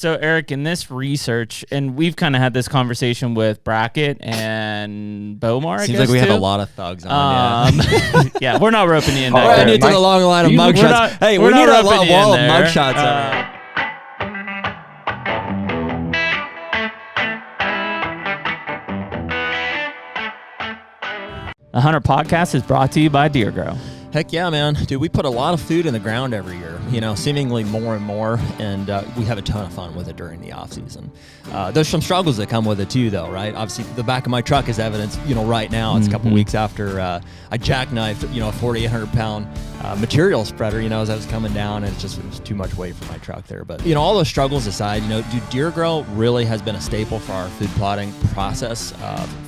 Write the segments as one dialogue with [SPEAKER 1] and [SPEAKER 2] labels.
[SPEAKER 1] So, Eric, in this research, and we've kind of had this conversation with Brackett and Bomar,
[SPEAKER 2] Seems like we have a lot of thugs on.
[SPEAKER 1] Yeah, we're not roping you in
[SPEAKER 2] All
[SPEAKER 1] there.
[SPEAKER 2] right, into the long line of mugshots. Hey, we need a wall of mugshots.
[SPEAKER 1] The HUNTR Podcast is brought to you by Deer Grow.
[SPEAKER 2] Heck yeah, man. Dude, we put a lot of food in the ground every year, seemingly more and more, and we have a ton of fun with it during the off season. There's some struggles that come with it too, though, right? Obviously, the back of my truck is evidence, right now. It's a couple weeks after I jackknifed, a 4,800-pound material spreader, as I was coming down, and it was too much weight for my truck there. But, all those struggles aside, Deer Grow really has been a staple for our food plotting process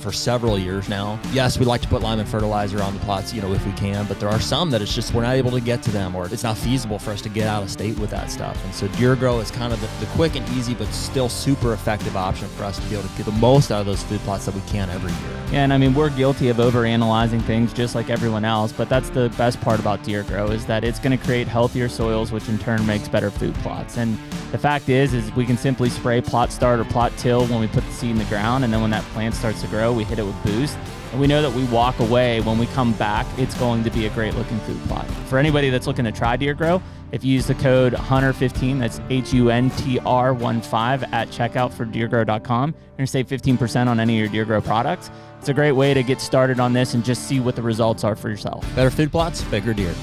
[SPEAKER 2] for several years now. Yes, we like to put lime and fertilizer on the plots, if we can, but there are some that it's just we're not able to get to them, or it's not feasible for us to get out of state with that stuff. And so Deer Grow is kind of the quick and easy, but still super effective option for us to be able to get the most out of those food plots that we can every year.
[SPEAKER 1] Yeah, and I mean, we're guilty of overanalyzing things just like everyone else, but that's the best part about Deer Grow is that it's going to create healthier soils, which in turn makes better food plots. And the fact is we can simply spray plot start or plot till when we put the seed in the ground, and then when that plant starts to grow, we hit it with boost. And we know that we walk away, when we come back, it's going to be a great looking food plot. For anybody that's looking to try Deer Grow, if you use the code HUNTR15, that's HUNTR15 at checkout for deergrow.com, you're going to save 15% on any of your Deer Grow products. It's a great way to get started on this and just see what the results are for yourself.
[SPEAKER 2] Better food plots, bigger deer.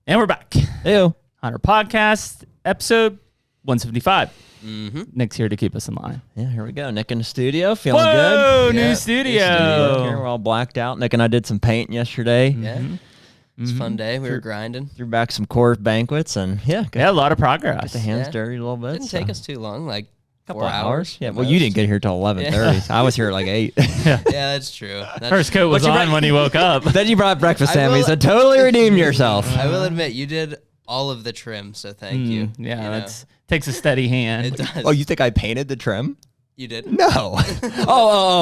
[SPEAKER 1] And we're back.
[SPEAKER 2] Ew.
[SPEAKER 1] HUNTR Podcast, episode 175.
[SPEAKER 3] Mm-hmm.
[SPEAKER 1] Nick's here to keep us in line.
[SPEAKER 2] Yeah, here we go. Nick in the studio, feeling
[SPEAKER 1] Whoa,
[SPEAKER 2] good.
[SPEAKER 1] new
[SPEAKER 3] Yeah,
[SPEAKER 1] studio.
[SPEAKER 2] Here, we're all blacked out. Nick and I did some paint yesterday.
[SPEAKER 3] Yeah. It's a fun day. We were grinding.
[SPEAKER 2] Threw back some core banquets and got
[SPEAKER 1] Yeah, a lot of progress.
[SPEAKER 2] the hands
[SPEAKER 3] Yeah.
[SPEAKER 2] dirty a little bit.
[SPEAKER 3] Didn't take us too long, like
[SPEAKER 2] couple
[SPEAKER 3] 4
[SPEAKER 2] of
[SPEAKER 3] hours.
[SPEAKER 2] Yeah, well, you didn't get here till 11:30. So I was here at like 8.
[SPEAKER 3] Yeah, that's true.
[SPEAKER 1] First coat was on when he woke up.
[SPEAKER 2] Then you brought breakfast,
[SPEAKER 3] I
[SPEAKER 2] Sammy,
[SPEAKER 3] will-
[SPEAKER 2] so totally redeemed yourself.
[SPEAKER 3] I will admit, you did all of the trim, so thank you.
[SPEAKER 1] Yeah, that's takes a steady hand.
[SPEAKER 3] It does.
[SPEAKER 2] Oh, you think I painted the trim?
[SPEAKER 3] You did?
[SPEAKER 2] No.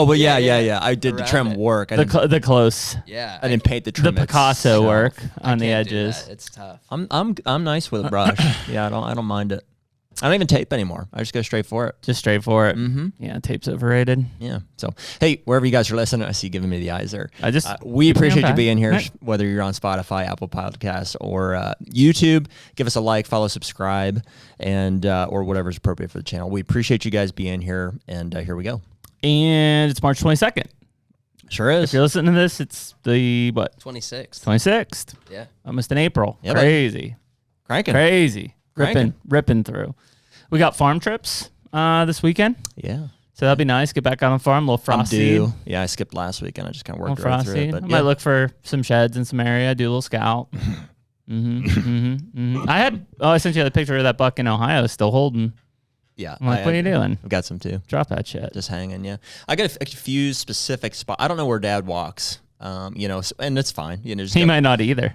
[SPEAKER 2] But yeah. I did the
[SPEAKER 3] Around
[SPEAKER 2] trim
[SPEAKER 3] it.
[SPEAKER 2] work.
[SPEAKER 1] the close,
[SPEAKER 3] Yeah.
[SPEAKER 2] I didn't paint the trim.
[SPEAKER 1] the Picasso
[SPEAKER 2] itself.
[SPEAKER 1] work
[SPEAKER 3] I
[SPEAKER 1] on the
[SPEAKER 3] can't do
[SPEAKER 1] edges.
[SPEAKER 3] that. It's tough.
[SPEAKER 2] I'm nice with a brush. Yeah, I don't mind it. I don't even tape anymore. I just go straight for it.
[SPEAKER 1] Just straight for it.
[SPEAKER 2] Mm-hmm.
[SPEAKER 1] Yeah, tape's overrated.
[SPEAKER 2] Yeah. So, hey, wherever you guys are listening, I see you giving me the eyes there. We
[SPEAKER 1] keep me
[SPEAKER 2] appreciate
[SPEAKER 1] on
[SPEAKER 2] you being here,
[SPEAKER 1] path.
[SPEAKER 2] whether you're on Spotify, Apple Podcasts, or YouTube. Give us a like, follow, subscribe, and or whatever's appropriate for the channel. We appreciate you guys being here, and here we go.
[SPEAKER 1] And it's March 22nd.
[SPEAKER 2] Sure is.
[SPEAKER 1] If you're listening to this, it's the,
[SPEAKER 3] 26th.
[SPEAKER 1] 26th.
[SPEAKER 3] Yeah.
[SPEAKER 1] Almost in April.
[SPEAKER 2] Yeah,
[SPEAKER 1] Crazy.
[SPEAKER 2] Cranking.
[SPEAKER 1] Crazy.
[SPEAKER 2] Cranking.
[SPEAKER 1] Ripping through. We got farm trips this weekend.
[SPEAKER 2] Yeah.
[SPEAKER 1] So that'll be nice. Get back on the farm. A little
[SPEAKER 2] I'm
[SPEAKER 1] frosty.
[SPEAKER 2] due. Yeah, I skipped last weekend. I just kind of worked right through it. But
[SPEAKER 1] I
[SPEAKER 2] yeah.
[SPEAKER 1] might look for some sheds in some area. Do a little scout. I sent you the picture of that buck in Ohio still holding.
[SPEAKER 2] Yeah.
[SPEAKER 1] I'm like, what are you doing?
[SPEAKER 2] I've got some too.
[SPEAKER 1] Drop that shit.
[SPEAKER 2] Just hanging, yeah. I got a few specific spots. I don't know where Dad walks, and that's fine. Just
[SPEAKER 1] He might not either.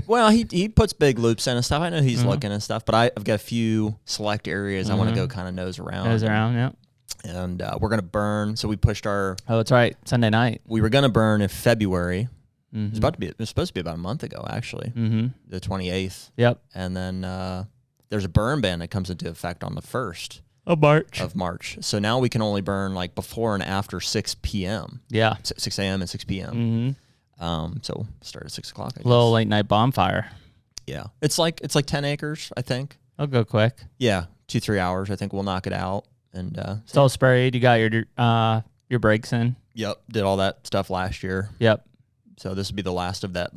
[SPEAKER 2] Well, he puts big loops in and stuff. I know he's looking and stuff, but I've got a few select areas I want to go kind of nose around.
[SPEAKER 1] Goes around, yeah.
[SPEAKER 2] And we're gonna burn. So we pushed our.
[SPEAKER 1] Oh, that's right. Sunday night.
[SPEAKER 2] We were gonna burn in February. It was supposed to be about a month ago, actually, the 28th.
[SPEAKER 1] Yep.
[SPEAKER 2] And then there's a burn ban that comes into effect on the 1st of March. So now we can only burn like before and after 6 p.m.
[SPEAKER 1] Yeah.
[SPEAKER 2] 6 a.m. and 6 p.m. So start at 6 o'clock. I guess.
[SPEAKER 1] Little late night bonfire.
[SPEAKER 2] Yeah, it's like 10 acres, I think.
[SPEAKER 1] I'll go quick.
[SPEAKER 2] Yeah, 2-3 hours. I think we'll knock it out. And
[SPEAKER 1] It's all sprayed. You got your brakes in.
[SPEAKER 2] Yep, did all that stuff last year.
[SPEAKER 1] Yep.
[SPEAKER 2] So this would be the last of that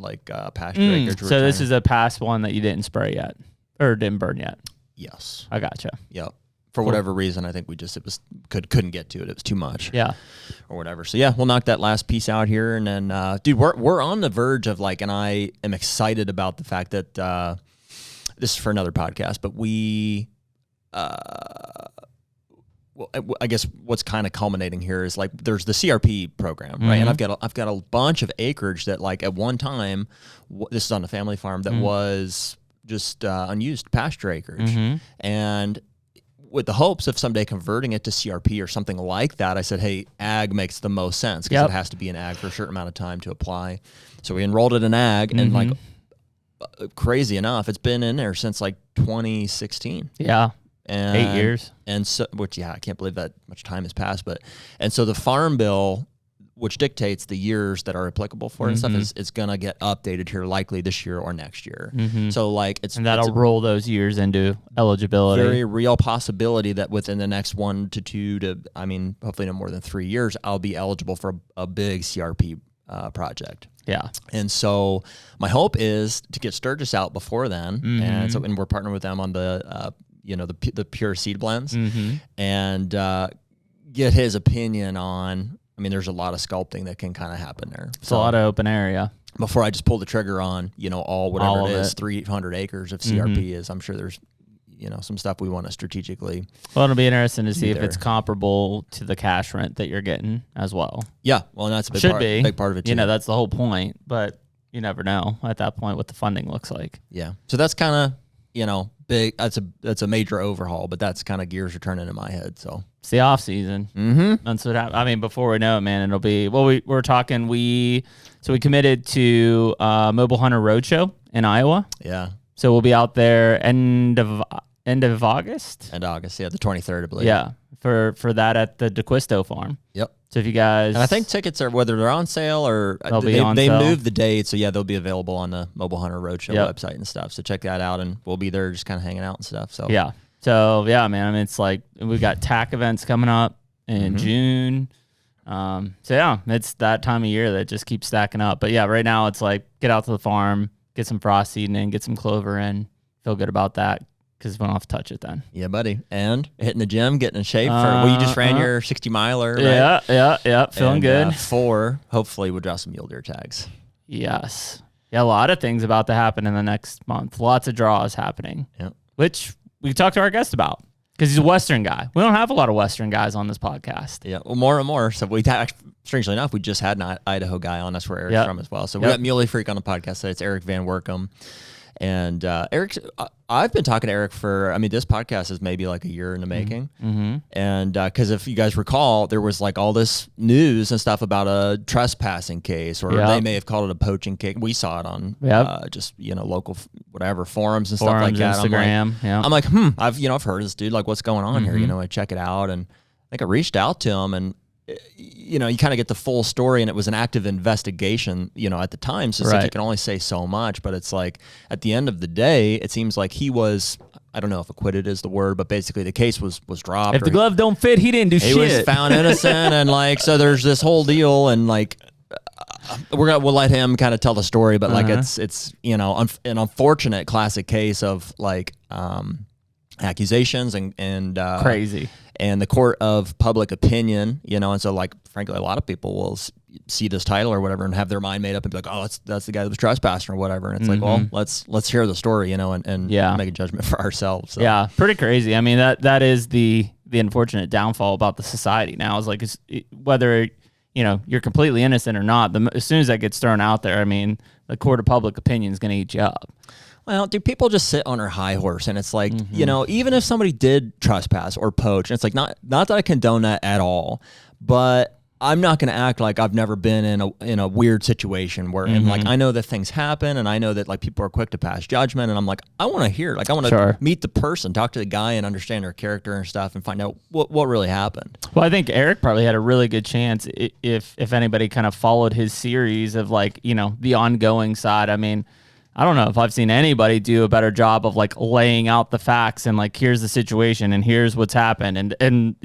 [SPEAKER 2] pasture acreage.
[SPEAKER 1] So this is a past one that you didn't spray yet or didn't burn yet.
[SPEAKER 2] Yes.
[SPEAKER 1] I gotcha.
[SPEAKER 2] Yep. For whatever reason, I think we just couldn't get to it. It was too much.
[SPEAKER 1] Yeah.
[SPEAKER 2] Or whatever. So yeah, we'll knock that last piece out here, and then dude, we're on the verge of and I am excited about the fact that this is for another podcast, but we. Well, I guess what's kind of culminating here is there's the CRP program, right? And I've got a bunch of acreage that at one time, this is on a family farm that was just unused pasture acreage, and with the hopes of someday converting it to CRP or something like that, I said, hey, ag makes the most sense because it has to be an ag for a certain amount of time to apply. So we enrolled it in ag, and crazy enough, it's been in there since like 2016.
[SPEAKER 1] Yeah.
[SPEAKER 2] And
[SPEAKER 1] 8 years.
[SPEAKER 2] And so, which, I can't believe that much time has passed. And so the Farm Bill, which dictates the years that are applicable for it and stuff, is going to get updated here likely this year or next year. So like
[SPEAKER 1] and that'll roll those years into eligibility.
[SPEAKER 2] Very real possibility that within the next 1 to 2 to, I mean, hopefully no more than 3 years, I'll be eligible for a big CRP project.
[SPEAKER 1] Yeah.
[SPEAKER 2] And so my hope is to get Sturgis out before then. And we're partnering with them on the, the pure seed blends and get his opinion on, I mean, there's a lot of sculpting that can kind of happen there.
[SPEAKER 1] It's a lot of open area.
[SPEAKER 2] Before I just pull the trigger on, all it is, 300 acres of CRP is, I'm sure there's, some stuff we want to strategically.
[SPEAKER 1] Well, it'll be interesting to see if it's comparable to the cash rent that you're getting as well.
[SPEAKER 2] Yeah. Well, and that's a big part of it too.
[SPEAKER 1] That's the whole point, but you never know at that point what the funding looks like.
[SPEAKER 2] Yeah. So that's kind of, big. That's a major overhaul, but that's kind of gears are turning in my head. So
[SPEAKER 1] it's the off season. That's what happened. I mean, before we know it, man, it'll be, we're talking, we committed to Mobile Hunter Roadshow in Iowa.
[SPEAKER 2] Yeah.
[SPEAKER 1] So we'll be out there end of August.
[SPEAKER 2] End of August. Yeah. The 23rd, I believe.
[SPEAKER 1] Yeah. For that at the DeQuisto farm.
[SPEAKER 2] Yep.
[SPEAKER 1] So if you guys,
[SPEAKER 2] and I think tickets are, whether they're on sale or they moved the date, so yeah, they'll be available on the Mobile Hunter Roadshow website and stuff. So check that out, and we'll be there just kind of hanging out and stuff. So
[SPEAKER 1] yeah, man. I mean, it's like we've got TAC events coming up in June. So yeah, it's that time of year that just keeps stacking up. But yeah, right now it's like get out to the farm, get some frost seeding in, get some clover in, feel good about that. Because we don't have to touch it then.
[SPEAKER 2] Yeah, buddy. And hitting the gym, getting in shape. You just ran your 60 miler, right?
[SPEAKER 1] Yeah. Feeling good.
[SPEAKER 2] 4, hopefully we'll draw some mule deer tags.
[SPEAKER 1] Yes. Yeah, a lot of things about to happen in the next month. Lots of draws happening.
[SPEAKER 2] Yeah.
[SPEAKER 1] Which we talked to our guest about. Because he's a Western guy. We don't have a lot of Western guys on this podcast.
[SPEAKER 2] Yeah, well, more and more. So strangely enough, we just had an Idaho guy on. That's where Eric's from as well. So we got Muley Freak on the podcast today. It's Erik Van Woerkom. And Eric, I've been talking to Eric for, this podcast is maybe like a year in the making. And because if you guys recall, there was like all this news and stuff about a trespassing case, or they may have called it a poaching case. We saw it on just, local, whatever, forums and stuff like that.
[SPEAKER 1] Instagram.
[SPEAKER 2] I'm like, I've heard of this dude, like what's going on here? I check it out. And I think I reached out to him and, you kind of get the full story, and it was an active investigation, at the time. So it's like you can only say so much, but it's like at the end of the day, it seems like he was, I don't know if acquitted is the word, but basically the case was dropped.
[SPEAKER 1] If the glove don't fit, he didn't do shit.
[SPEAKER 2] He was found innocent, and so there's this whole deal, and we'll let him kind of tell the story, but it's an unfortunate classic case of accusations and
[SPEAKER 1] crazy.
[SPEAKER 2] And the court of public opinion, and so frankly, a lot of people will see this title or whatever and have their mind made up and be like, oh, that's the guy that was trespassing or whatever. And it's like, well, let's hear the story, and make a judgment for ourselves. So.
[SPEAKER 1] Yeah, pretty crazy. I mean, that is the unfortunate downfall about the society now is whether you're completely innocent or not. As soon as that gets thrown out there, the court of public opinion is going to eat you up.
[SPEAKER 2] Well, do people just sit on their high horse? And it's like, even if somebody did trespass or poach, and it's like, not that I condone that at all, but I'm not going to act like I've never been in a weird situation where, and I know that things happen, and I know that people are quick to pass judgment, and I'm like, I want to hear, I want to meet the person, talk to the guy, and understand their character and stuff, and find out what really happened.
[SPEAKER 1] Well, I think Eric probably had a really good chance if anybody kind of followed his series of the ongoing side. I don't know if I've seen anybody do a better job of laying out the facts and here's the situation and here's what's happened and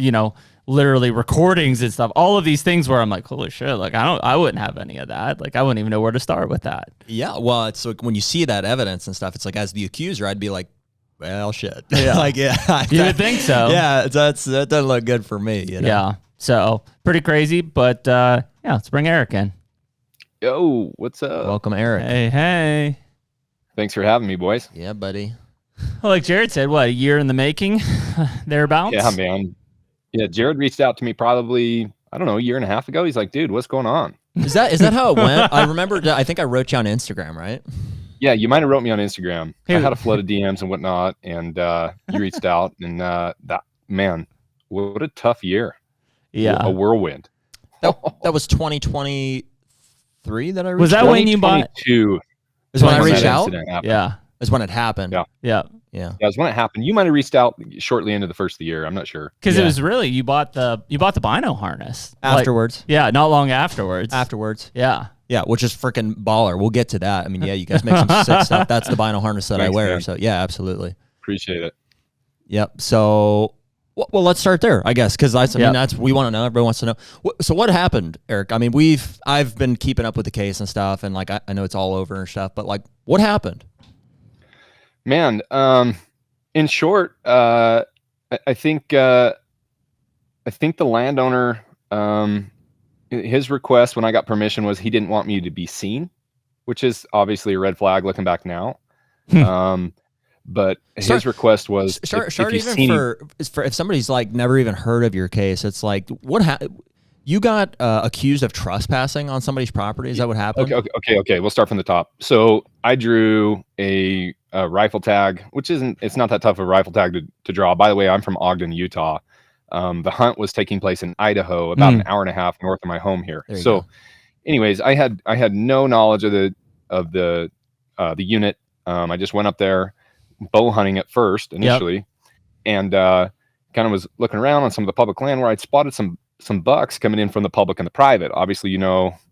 [SPEAKER 1] literally recordings and stuff. All of these things where I'm like, holy shit, I wouldn't have any of that. I wouldn't even know where to start with that.
[SPEAKER 2] Yeah, well, it's when you see that evidence and stuff, it's as the accuser, I'd be like, well, shit.
[SPEAKER 1] Yeah. You would think so.
[SPEAKER 2] Yeah, that doesn't look good for me.
[SPEAKER 1] Yeah. So pretty crazy, but let's bring Eric in.
[SPEAKER 4] Yo, what's up?
[SPEAKER 2] Welcome, Eric.
[SPEAKER 1] Hey.
[SPEAKER 4] Thanks for having me, boys.
[SPEAKER 2] Yeah, buddy.
[SPEAKER 1] Well, like Jared said, a year in the making, thereabouts?
[SPEAKER 4] Yeah, man. Yeah, Jared reached out to me probably, a year and a half ago. He's like, dude, what's going on?
[SPEAKER 2] Is that how it went? I remember, I think I wrote you on Instagram, right?
[SPEAKER 4] Yeah, you might have wrote me on Instagram. I had a flood of DMs and whatnot, and you reached out, and that, man, what a tough year.
[SPEAKER 1] Yeah.
[SPEAKER 4] A whirlwind.
[SPEAKER 2] That was 2023 that I reached
[SPEAKER 1] Was that when you bought?
[SPEAKER 2] Is when I
[SPEAKER 4] that
[SPEAKER 2] reached out?
[SPEAKER 4] incident happened.
[SPEAKER 1] Yeah.
[SPEAKER 2] Is when it happened.
[SPEAKER 1] Yeah.
[SPEAKER 2] Yeah.
[SPEAKER 4] Yeah, it was when it happened. You might have reached out shortly into the first of the year. I'm not sure.
[SPEAKER 1] Because it was really you bought the bino harness
[SPEAKER 2] Afterwards.
[SPEAKER 1] Yeah, not long afterwards. Yeah.
[SPEAKER 2] Yeah, which is freaking baller. We'll get to that. I mean, yeah, you guys make some sick stuff. That's the bino harness that I wear.
[SPEAKER 4] Man.
[SPEAKER 2] So yeah, absolutely.
[SPEAKER 4] Appreciate it.
[SPEAKER 2] Yep. So, well, let's start there, I guess, because I mean, that's we want to know. Everyone wants to know. So, what happened, Eric? I mean, I've been keeping up with the case and stuff, and like I know it's all over and stuff, but like, what happened?
[SPEAKER 4] Man, in short, I think the landowner, his request when I got permission was he didn't want me to be seen, which is obviously a red flag looking back now. But his request was
[SPEAKER 2] if somebody's like never even heard of your case, it's like you got accused of trespassing on somebody's property. Is that what happened?
[SPEAKER 4] Okay. We'll start from the top. So I drew a rifle tag, which it's not that tough of a rifle tag to draw. By the way, I'm from Ogden, Utah. The hunt was taking place in Idaho, about an hour and a half north of my home here. So, anyways, I had no knowledge of the unit. I just went up there bow hunting at first initially, and kind of was looking around on some of the public land where I'd spotted some bucks coming in from the public and the private. Obviously,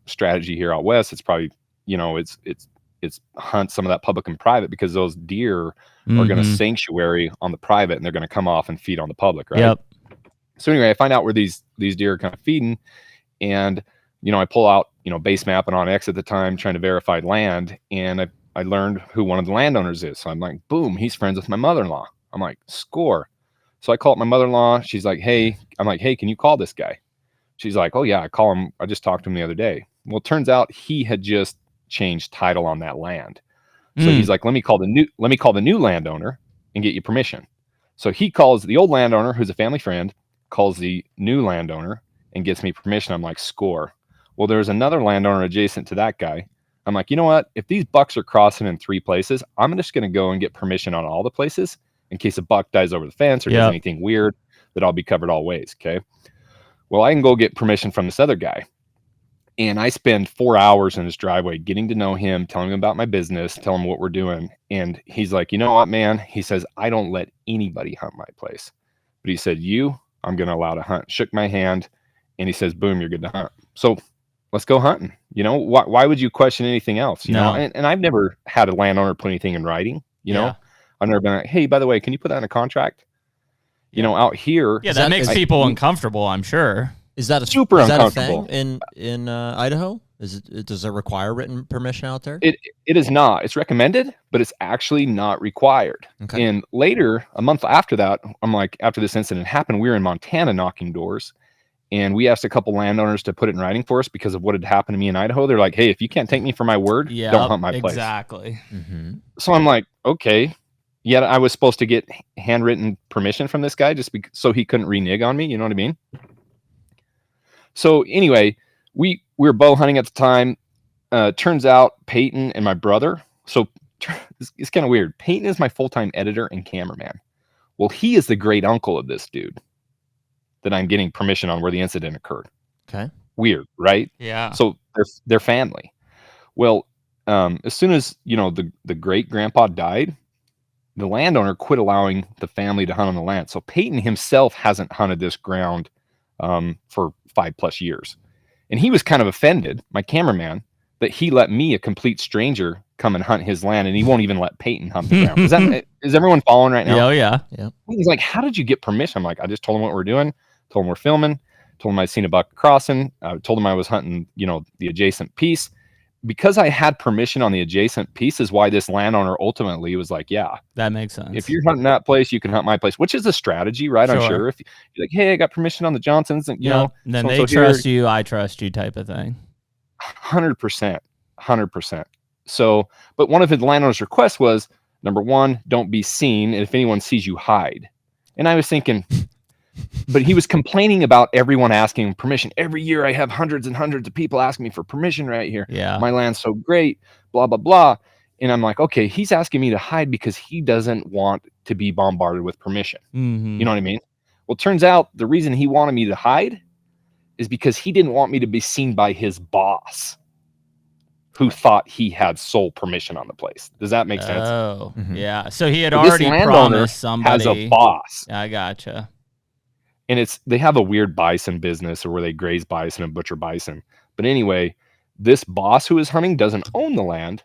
[SPEAKER 4] strategy here out west. It's probably it's hunt some of that public and private because those deer are going to sanctuary on the private and they're going to come off and feed on the public, right?
[SPEAKER 1] Yep.
[SPEAKER 4] So anyway, I find out where these deer are kind of feeding, and I pull out base map and on X at the time trying to verify land, and I learned who one of the landowners is. So I'm like, boom, he's friends with my mother-in-law. I'm like, score. So I call up my mother-in-law. She's like, hey, I'm like, hey, can you call this guy? She's like, oh yeah, I call him. I just talked to him the other day. Well, it turns out he had just changed title on that land. So he's like, let me call the new landowner and get you permission. So he calls the old landowner, who's a family friend, calls the new landowner and gets me permission. I'm like, score. Well, there's another landowner adjacent to that guy. I'm like, you know what? If these bucks are crossing in 3 places, I'm just going to go and get permission on all the places in case a buck dies over the fence or does anything weird, that I'll be covered all ways. Okay. Well, I can go get permission from this other guy. And I spend 4 hours in his driveway getting to know him, telling him about my business, telling him what we're doing. And he's like, you know what, man? He says, I don't let anybody hunt my place. But he said, I'm going to allow to hunt. Shook my hand. And he says, boom, you're good to hunt. So let's go hunting. Why would you question anything else? You know, and I've never had a landowner put anything in writing. I've never been like, hey, by the way, can you put that in a contract? Out here.
[SPEAKER 1] Yeah, that makes people uncomfortable, I'm sure.
[SPEAKER 2] Is that
[SPEAKER 4] super uncomfortable?
[SPEAKER 2] That a thing in Idaho? Does it require written permission out there?
[SPEAKER 4] It is not. It's recommended, but it's actually not required.
[SPEAKER 2] Okay.
[SPEAKER 4] And later, a month after that, I'm like, after this incident happened, we were in Montana knocking doors. And we asked a couple landowners to put it in writing for us because of what had happened to me in Idaho. They're like, hey, if you can't take me for my word, don't hunt my place.
[SPEAKER 1] Exactly.
[SPEAKER 4] So I'm like, okay. Yet I was supposed to get handwritten permission from this guy so he couldn't renege on me. You know what I mean? So anyway, we were bow hunting at the time. Turns out Peyton and my brother. So it's kind of weird. Peyton is my full-time editor and cameraman. Well, he is the great uncle of this dude that I'm getting permission on where the incident occurred.
[SPEAKER 2] Okay.
[SPEAKER 4] Weird, right?
[SPEAKER 1] Yeah.
[SPEAKER 4] So they're family. Well, as soon as, the great grandpa died, the landowner quit allowing the family to hunt on the land. So Peyton himself hasn't hunted this ground for 5+ years. And he was kind of offended, my cameraman, that he let me, a complete stranger, come and hunt his land, and he won't even let Peyton hunt the ground. Is everyone following right now?
[SPEAKER 1] Oh, yeah.
[SPEAKER 4] He's like, how did you get permission? I'm like, I just told him what we're doing, told him we're filming, told him I'd seen a buck crossing, told him I was hunting, the adjacent piece. Because I had permission on the adjacent piece is why this landowner ultimately was like, yeah,
[SPEAKER 1] that makes sense.
[SPEAKER 4] If you're hunting that place, you can hunt my place, which is a strategy, right?
[SPEAKER 1] Sure.
[SPEAKER 4] I'm sure. If you're like, hey, I got permission on the Johnsons, and
[SPEAKER 1] and then they trust you, I trust you type of thing.
[SPEAKER 4] 100%. So, but one of the landowner's requests was, number one, don't be seen. And if anyone sees you, hide. And I was thinking, but he was complaining about everyone asking permission. Every year I have hundreds and hundreds of people asking me for permission right here.
[SPEAKER 1] Yeah.
[SPEAKER 4] My land's so great, blah, blah, blah. And I'm like, okay, he's asking me to hide because he doesn't want to be bombarded with permission. You know what I mean? Well, it turns out the reason he wanted me to hide is because he didn't want me to be seen by his boss. who thought he had sole permission on the place. Does that make sense?
[SPEAKER 1] Oh, yeah. So he had
[SPEAKER 4] So this
[SPEAKER 1] already
[SPEAKER 4] landowner
[SPEAKER 1] promised somebody.
[SPEAKER 4] has a boss.
[SPEAKER 1] I gotcha.
[SPEAKER 4] And they have a weird bison business, or where they graze bison and butcher bison. But anyway, this boss who is hunting doesn't own the land,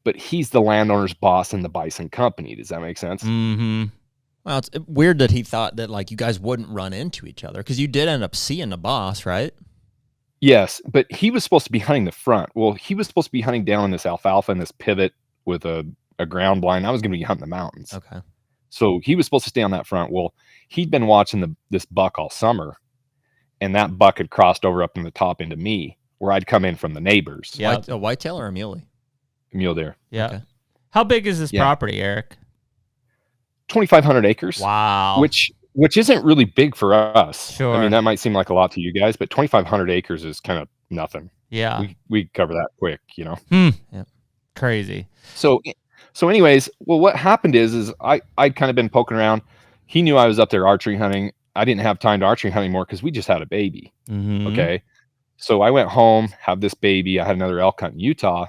[SPEAKER 4] but he's the landowner's boss in the bison company. Does that make sense?
[SPEAKER 1] Mm-hmm.
[SPEAKER 2] Well, it's weird that he thought that like you guys wouldn't run into each other, because you did end up seeing the boss, right?
[SPEAKER 4] Yes, but he was supposed to be hunting the front. Well, he was supposed to be hunting down in this alfalfa and this pivot with a ground blind. I was going to be hunting the mountains.
[SPEAKER 2] Okay.
[SPEAKER 4] So he was supposed to stay on that front. Well, he'd been watching this buck all summer, and that buck had crossed over up in the top into me, where I'd come in from the neighbors.
[SPEAKER 1] Yeah.
[SPEAKER 2] A whitetail or a muley?
[SPEAKER 4] Mule deer.
[SPEAKER 1] Yeah.
[SPEAKER 2] Okay.
[SPEAKER 1] How big is this
[SPEAKER 4] Yeah.
[SPEAKER 1] property, Eric?
[SPEAKER 4] 2,500 acres.
[SPEAKER 1] Wow.
[SPEAKER 4] Which isn't really big for us.
[SPEAKER 1] Sure.
[SPEAKER 4] I mean, that might seem like a lot to you guys, but 2,500 acres is kind of nothing.
[SPEAKER 1] Yeah.
[SPEAKER 4] We cover that quick, you know?
[SPEAKER 2] Yeah.
[SPEAKER 1] Crazy.
[SPEAKER 4] So anyways, well, what happened is I'd kind of been poking around. He knew I was up there archery hunting. I didn't have time to archery hunt anymore because we just had a baby.
[SPEAKER 1] Mm-hmm.
[SPEAKER 4] Okay. So I went home, have this baby. I had another elk hunt in Utah.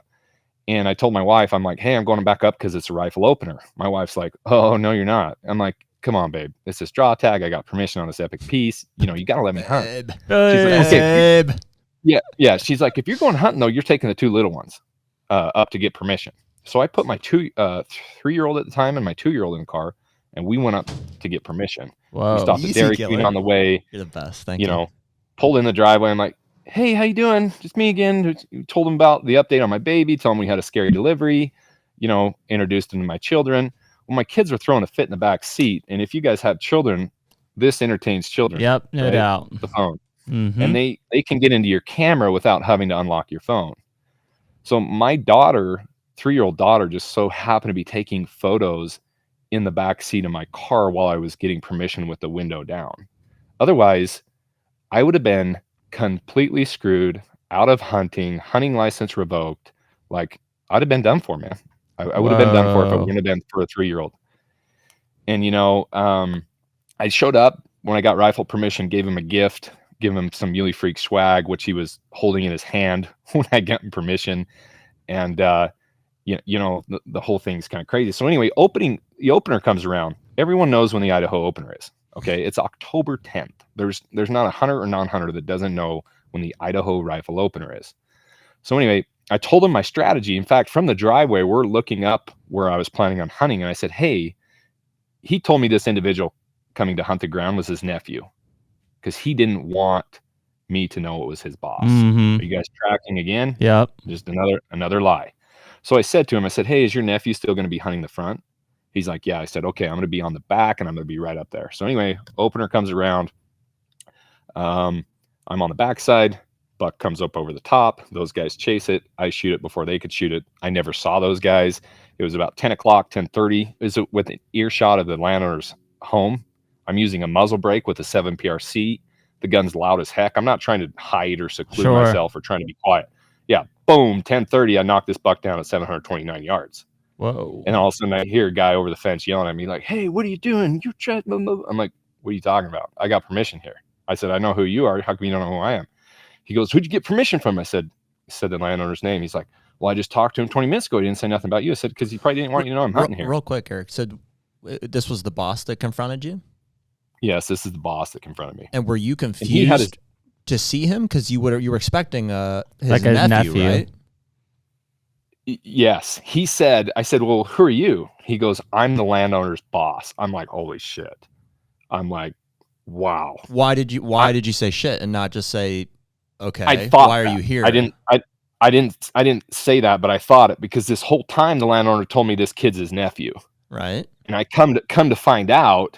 [SPEAKER 4] And I told my wife, I'm like, hey, I'm going back up because it's a rifle opener. My wife's like, oh, no, you're not. I'm like, come on, babe. It's this draw tag. I got permission on this epic piece. You know, you got to let me hunt.
[SPEAKER 2] Babe.
[SPEAKER 4] She's like, okay.
[SPEAKER 2] Babe.
[SPEAKER 4] Yeah. She's like, if you're going hunting, though, you're taking the two little ones up to get permission. So I put my 3-year-old at the time and my 2-year-old in the car, and we went up to get permission.
[SPEAKER 1] Whoa.
[SPEAKER 4] We stopped at
[SPEAKER 2] Easy
[SPEAKER 4] Dairy
[SPEAKER 2] killer.
[SPEAKER 4] Queen on the way.
[SPEAKER 2] You're the best. Thank you.
[SPEAKER 4] You know, pulled in the driveway. I'm like, hey, how you doing? Just me again. Told him about the update on my baby. Told him we had a scary delivery. You know, introduced him to my children. Well, my kids were throwing a fit in the back seat. And if you guys have children, this entertains children.
[SPEAKER 1] Yep, no
[SPEAKER 4] right?
[SPEAKER 1] doubt.
[SPEAKER 4] The phone.
[SPEAKER 1] Mm-hmm.
[SPEAKER 4] And they can get into your camera without having to unlock your phone. So my daughter, 3-year-old daughter, just so happened to be taking photos in the back seat of my car while I was getting permission with the window down. Otherwise, I would have been completely screwed, out of hunting license revoked. Like, I'd have been done for, man. I would have been done for if it wouldn't have been for a 3-year-old. And, you know, I showed up when I got rifle permission, gave him a gift, give him some Muley Freak swag, which he was holding in his hand when I got him permission. And, you know, the whole thing's kind of crazy. So anyway, the opener comes around. Everyone knows when the Idaho opener is. Okay, it's October 10th. There's not a hunter or non-hunter that doesn't know when the Idaho rifle opener is. So anyway, I told him my strategy. In fact, from the driveway, we're looking up where I was planning on hunting, and I said, hey, he told me this individual coming to hunt the ground was his nephew, because he didn't want me to know it was his boss.
[SPEAKER 1] Mm-hmm.
[SPEAKER 4] Are you guys tracking again?
[SPEAKER 1] Yep.
[SPEAKER 4] Just another lie. So I said to him, I said, hey, is your nephew still going to be hunting the front? He's like, yeah. I said, okay, I'm going to be on the back and I'm going to be right up there. So anyway, opener comes around. I'm on the back side. Buck comes up over the top. Those guys chase it. I shoot it before they could shoot it. I never saw those guys. It was about 10 o'clock, 10:30. Is it with an earshot of the landowner's home? I'm using a muzzle brake with a 7 PRC. The gun's loud as heck. I'm not trying to hide or seclude myself or trying to be quiet. Yeah, boom, 10:30. I knocked this buck down at 729 yards.
[SPEAKER 1] Whoa.
[SPEAKER 4] And all of a sudden I hear a guy over the fence yelling at me like, hey, what are you doing? You tried. I'm like, what are you talking about? I got permission here. I said, I know who you are. How come you don't know who I am? He goes, who'd you get permission from? I said the landowner's name. He's like, well, I just talked to him 20 minutes ago. He didn't say nothing about you. I said, because he probably didn't want you to know I'm hunting here.
[SPEAKER 2] Real quick, Eric. So this was the boss that confronted you?
[SPEAKER 4] Yes, this is the boss that confronted me.
[SPEAKER 2] And were you confused to see him? Because you were expecting his nephew, right?
[SPEAKER 4] Yes. He said, I said, well, who are you? He goes, I'm the landowner's boss. I'm like, holy shit. I'm like, wow.
[SPEAKER 2] Why did you say shit and not just say, okay,
[SPEAKER 4] I thought
[SPEAKER 2] why are you here?
[SPEAKER 4] I didn't say that, but I thought it because this whole time the landowner told me this kid's his nephew.
[SPEAKER 2] Right.
[SPEAKER 4] And I come to find out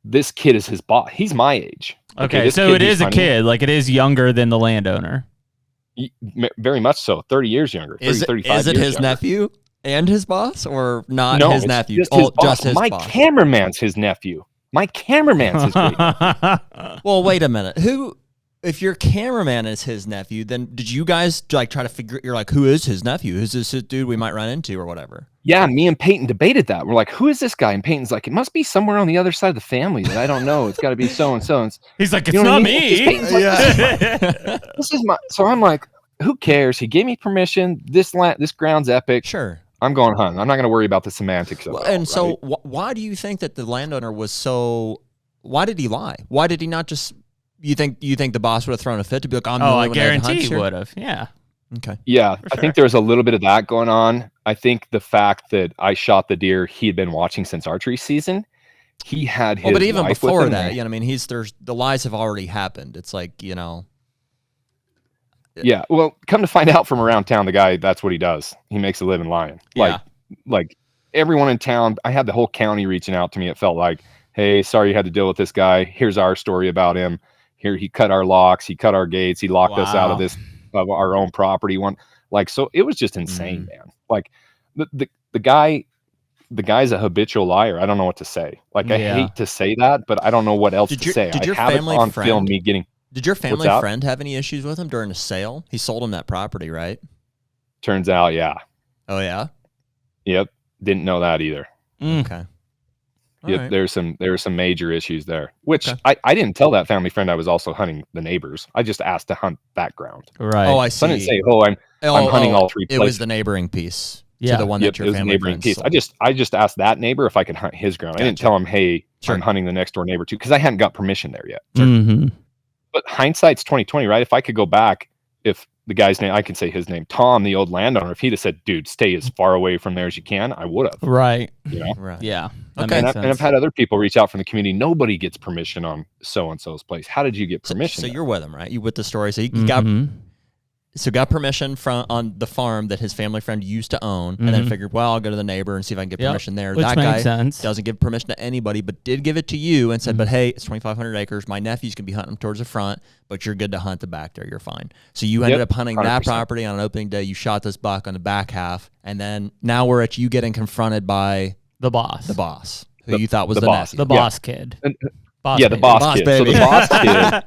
[SPEAKER 4] this kid is his boss. He's my age.
[SPEAKER 1] Okay, so it is a kid. Like, it is younger than the landowner.
[SPEAKER 4] Very much so. 30 years younger. 35
[SPEAKER 2] is it
[SPEAKER 4] years
[SPEAKER 2] his
[SPEAKER 4] younger.
[SPEAKER 2] nephew and his boss, or not
[SPEAKER 4] No,
[SPEAKER 2] his
[SPEAKER 4] it's
[SPEAKER 2] nephew?
[SPEAKER 4] Just his boss.
[SPEAKER 2] Just his
[SPEAKER 4] My
[SPEAKER 2] boss.
[SPEAKER 4] cameraman's his nephew. My cameraman's his great nephew.
[SPEAKER 2] Well, wait a minute. If your cameraman is his nephew, then did you guys like try to figure? You're like, who is his nephew? Who's this dude we might run into or whatever?
[SPEAKER 4] Yeah, me and Peyton debated that. We're like, who is this guy? And Peyton's like, it must be somewhere on the other side of the family that I don't know. It's got to be so and so.
[SPEAKER 1] He's like, it's
[SPEAKER 4] You know
[SPEAKER 1] not
[SPEAKER 4] what I mean?
[SPEAKER 1] me.
[SPEAKER 4] This is my. So I'm like, who cares? He gave me permission. This ground's epic.
[SPEAKER 2] Sure.
[SPEAKER 4] I'm going hunting. I'm not going to worry about the semantics of it.
[SPEAKER 2] And
[SPEAKER 4] all,
[SPEAKER 2] so
[SPEAKER 4] right?
[SPEAKER 2] why do you think that the landowner was so, why did he lie? Why did he not just, you think the boss would have thrown a fit to be like, I'm the only
[SPEAKER 1] I
[SPEAKER 2] one that hunts
[SPEAKER 1] guarantee he
[SPEAKER 2] here?
[SPEAKER 1] would have. Yeah.
[SPEAKER 2] Okay.
[SPEAKER 4] Yeah,
[SPEAKER 1] For
[SPEAKER 4] I
[SPEAKER 1] sure.
[SPEAKER 4] think there was a little bit of that going on. I think the fact that I shot the deer he had been watching since archery season, he had his
[SPEAKER 2] But even
[SPEAKER 4] wife with
[SPEAKER 2] before
[SPEAKER 4] him.
[SPEAKER 2] that, you know, I mean, the lies have already happened. It's like, you know.
[SPEAKER 4] Yeah, well, come to find out from around town, the guy, that's what he does. He makes a living lying. Like everyone in town, I had the whole county reaching out to me. It felt like, hey, sorry you had to deal with this guy. Here's our story about him. Here, he cut our locks. He cut our gates. He locked us out of our own property. So it was just insane, man. Like the guy's a habitual liar. I don't know what to say. Like, I hate to say that, but I don't know what else to say.
[SPEAKER 2] Did your
[SPEAKER 4] I have
[SPEAKER 2] family
[SPEAKER 4] it on
[SPEAKER 2] friend,
[SPEAKER 4] film me getting.
[SPEAKER 2] Did your family friend have any issues with him during a sale? He sold him that property, right?
[SPEAKER 4] Turns out, yeah.
[SPEAKER 2] Oh, yeah?
[SPEAKER 4] Yep. Didn't know that either.
[SPEAKER 2] Okay.
[SPEAKER 4] Yep.
[SPEAKER 2] Right.
[SPEAKER 4] There were some major issues there, which I didn't tell that family friend I was also hunting the neighbors. I just asked to hunt that ground.
[SPEAKER 1] Right.
[SPEAKER 2] Oh, I
[SPEAKER 4] So
[SPEAKER 2] see.
[SPEAKER 4] I didn't say, I'm hunting all three
[SPEAKER 2] It
[SPEAKER 4] places.
[SPEAKER 2] was the neighboring piece.
[SPEAKER 1] Yeah.
[SPEAKER 2] To the one that
[SPEAKER 4] Yep,
[SPEAKER 2] your
[SPEAKER 4] it was a
[SPEAKER 2] family
[SPEAKER 4] neighboring
[SPEAKER 2] friend
[SPEAKER 4] piece.
[SPEAKER 2] sold.
[SPEAKER 4] I just asked that neighbor if I could hunt his ground. I didn't
[SPEAKER 2] Gotcha.
[SPEAKER 4] tell him, hey,
[SPEAKER 2] Sure.
[SPEAKER 4] I'm hunting the next door neighbor too, because I hadn't got permission there yet.
[SPEAKER 1] Mm-hmm.
[SPEAKER 4] But hindsight's 2020, right? If I could go back, if the guy's name, I can say his name, Tom, the old landowner, if he'd have said, dude, stay as far away from there as you can, I would have.
[SPEAKER 1] Right.
[SPEAKER 4] You know?
[SPEAKER 2] Right.
[SPEAKER 1] Yeah.
[SPEAKER 2] Okay.
[SPEAKER 4] And,
[SPEAKER 1] Makes
[SPEAKER 4] and I've
[SPEAKER 1] sense.
[SPEAKER 4] had other people reach out from the community. Nobody gets permission on so-and-so's place. How did you get permission?
[SPEAKER 2] So
[SPEAKER 4] there?
[SPEAKER 2] you're with him, right? You with the story. So you got
[SPEAKER 1] Mhm.
[SPEAKER 2] got permission from on the farm that his family friend used to own, and then figured, well, I'll go to the neighbor and see if I can get
[SPEAKER 1] Yep.
[SPEAKER 2] permission there.
[SPEAKER 1] Which
[SPEAKER 2] that
[SPEAKER 1] makes
[SPEAKER 2] guy
[SPEAKER 1] sense.
[SPEAKER 2] doesn't give permission to anybody, but did give it to you and said, but hey, it's 2,500 acres. My nephew's gonna be hunting towards the front, but you're good to hunt the back there. You're fine. So you ended up hunting that
[SPEAKER 4] 100%.
[SPEAKER 2] property on an opening day. You shot this buck on the back half, and then now we're at you getting confronted by
[SPEAKER 1] The boss.
[SPEAKER 2] the boss, who you thought was
[SPEAKER 4] the
[SPEAKER 2] the
[SPEAKER 4] boss.
[SPEAKER 2] nephew.
[SPEAKER 1] The boss kid. Boss
[SPEAKER 4] Yeah, the
[SPEAKER 1] baby.
[SPEAKER 4] boss
[SPEAKER 2] Boss
[SPEAKER 4] kid.
[SPEAKER 2] baby.
[SPEAKER 4] So the boss kid,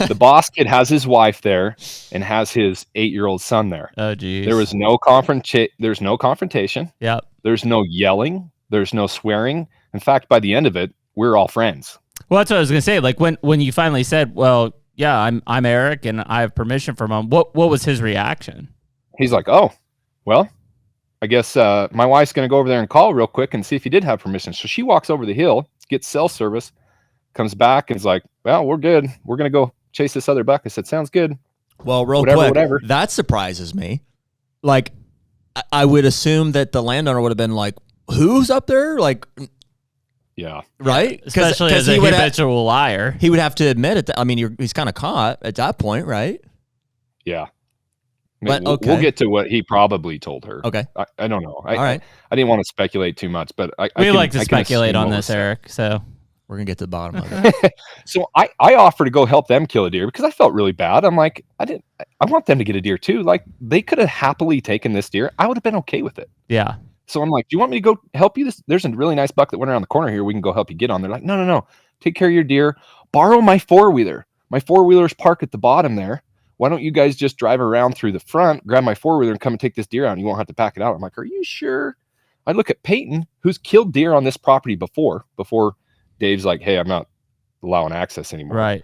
[SPEAKER 4] the boss kid has his wife there and has his 8-year-old son there.
[SPEAKER 1] Oh, geez.
[SPEAKER 4] There's no confrontation.
[SPEAKER 1] Yep.
[SPEAKER 4] There's no yelling. There's no swearing. In fact, by the end of it, we're all friends.
[SPEAKER 1] Well, that's what I was gonna say. Like when you finally said, "Well, yeah, I'm Eric and I have permission from him." What was his reaction?
[SPEAKER 4] He's like, oh, well, I guess my wife's going to go over there and call real quick and see if he did have permission. So she walks over the hill, gets cell service, comes back and is like, well, we're good. We're going to go chase this other buck. I said, sounds good.
[SPEAKER 2] Well, real
[SPEAKER 4] Whatever,
[SPEAKER 2] quick, that surprises me. Like, I would assume that the landowner would have been like, who's up there? Like,
[SPEAKER 4] Yeah.
[SPEAKER 2] right?
[SPEAKER 1] Especially as a habitual liar.
[SPEAKER 2] He would have to admit it. I mean, he's kind of caught at that point, right?
[SPEAKER 4] Yeah.
[SPEAKER 2] But,
[SPEAKER 4] We'll
[SPEAKER 2] okay.
[SPEAKER 4] get to what he probably told her.
[SPEAKER 2] Okay.
[SPEAKER 4] I don't know.
[SPEAKER 2] All right.
[SPEAKER 4] I didn't want to speculate too much, but I
[SPEAKER 1] We
[SPEAKER 4] can-
[SPEAKER 1] like to
[SPEAKER 4] I can
[SPEAKER 1] speculate
[SPEAKER 4] assume
[SPEAKER 1] on
[SPEAKER 4] what
[SPEAKER 1] this,
[SPEAKER 4] was said.
[SPEAKER 1] Eric. So
[SPEAKER 2] We're going to get to the bottom of it.
[SPEAKER 4] So I offered to go help them kill a deer because I felt really bad. I'm like, I want them to get a deer too. Like, they could have happily taken this deer. I would have been okay with it.
[SPEAKER 1] yeah.
[SPEAKER 4] So I'm like, do you want me to go help you? There's a really nice buck that went around the corner here. We can go help you get on. They're like, no. Take care of your deer. Borrow my four-wheeler. My four-wheeler's parked at the bottom there. Why don't you guys just drive around through the front, grab my four-wheeler and come and take this deer out and you won't have to pack it out. I'm like, are you sure? I look at Peyton, who's killed deer on this property before Dave's like, hey, I'm not allowing access anymore.
[SPEAKER 1] Right.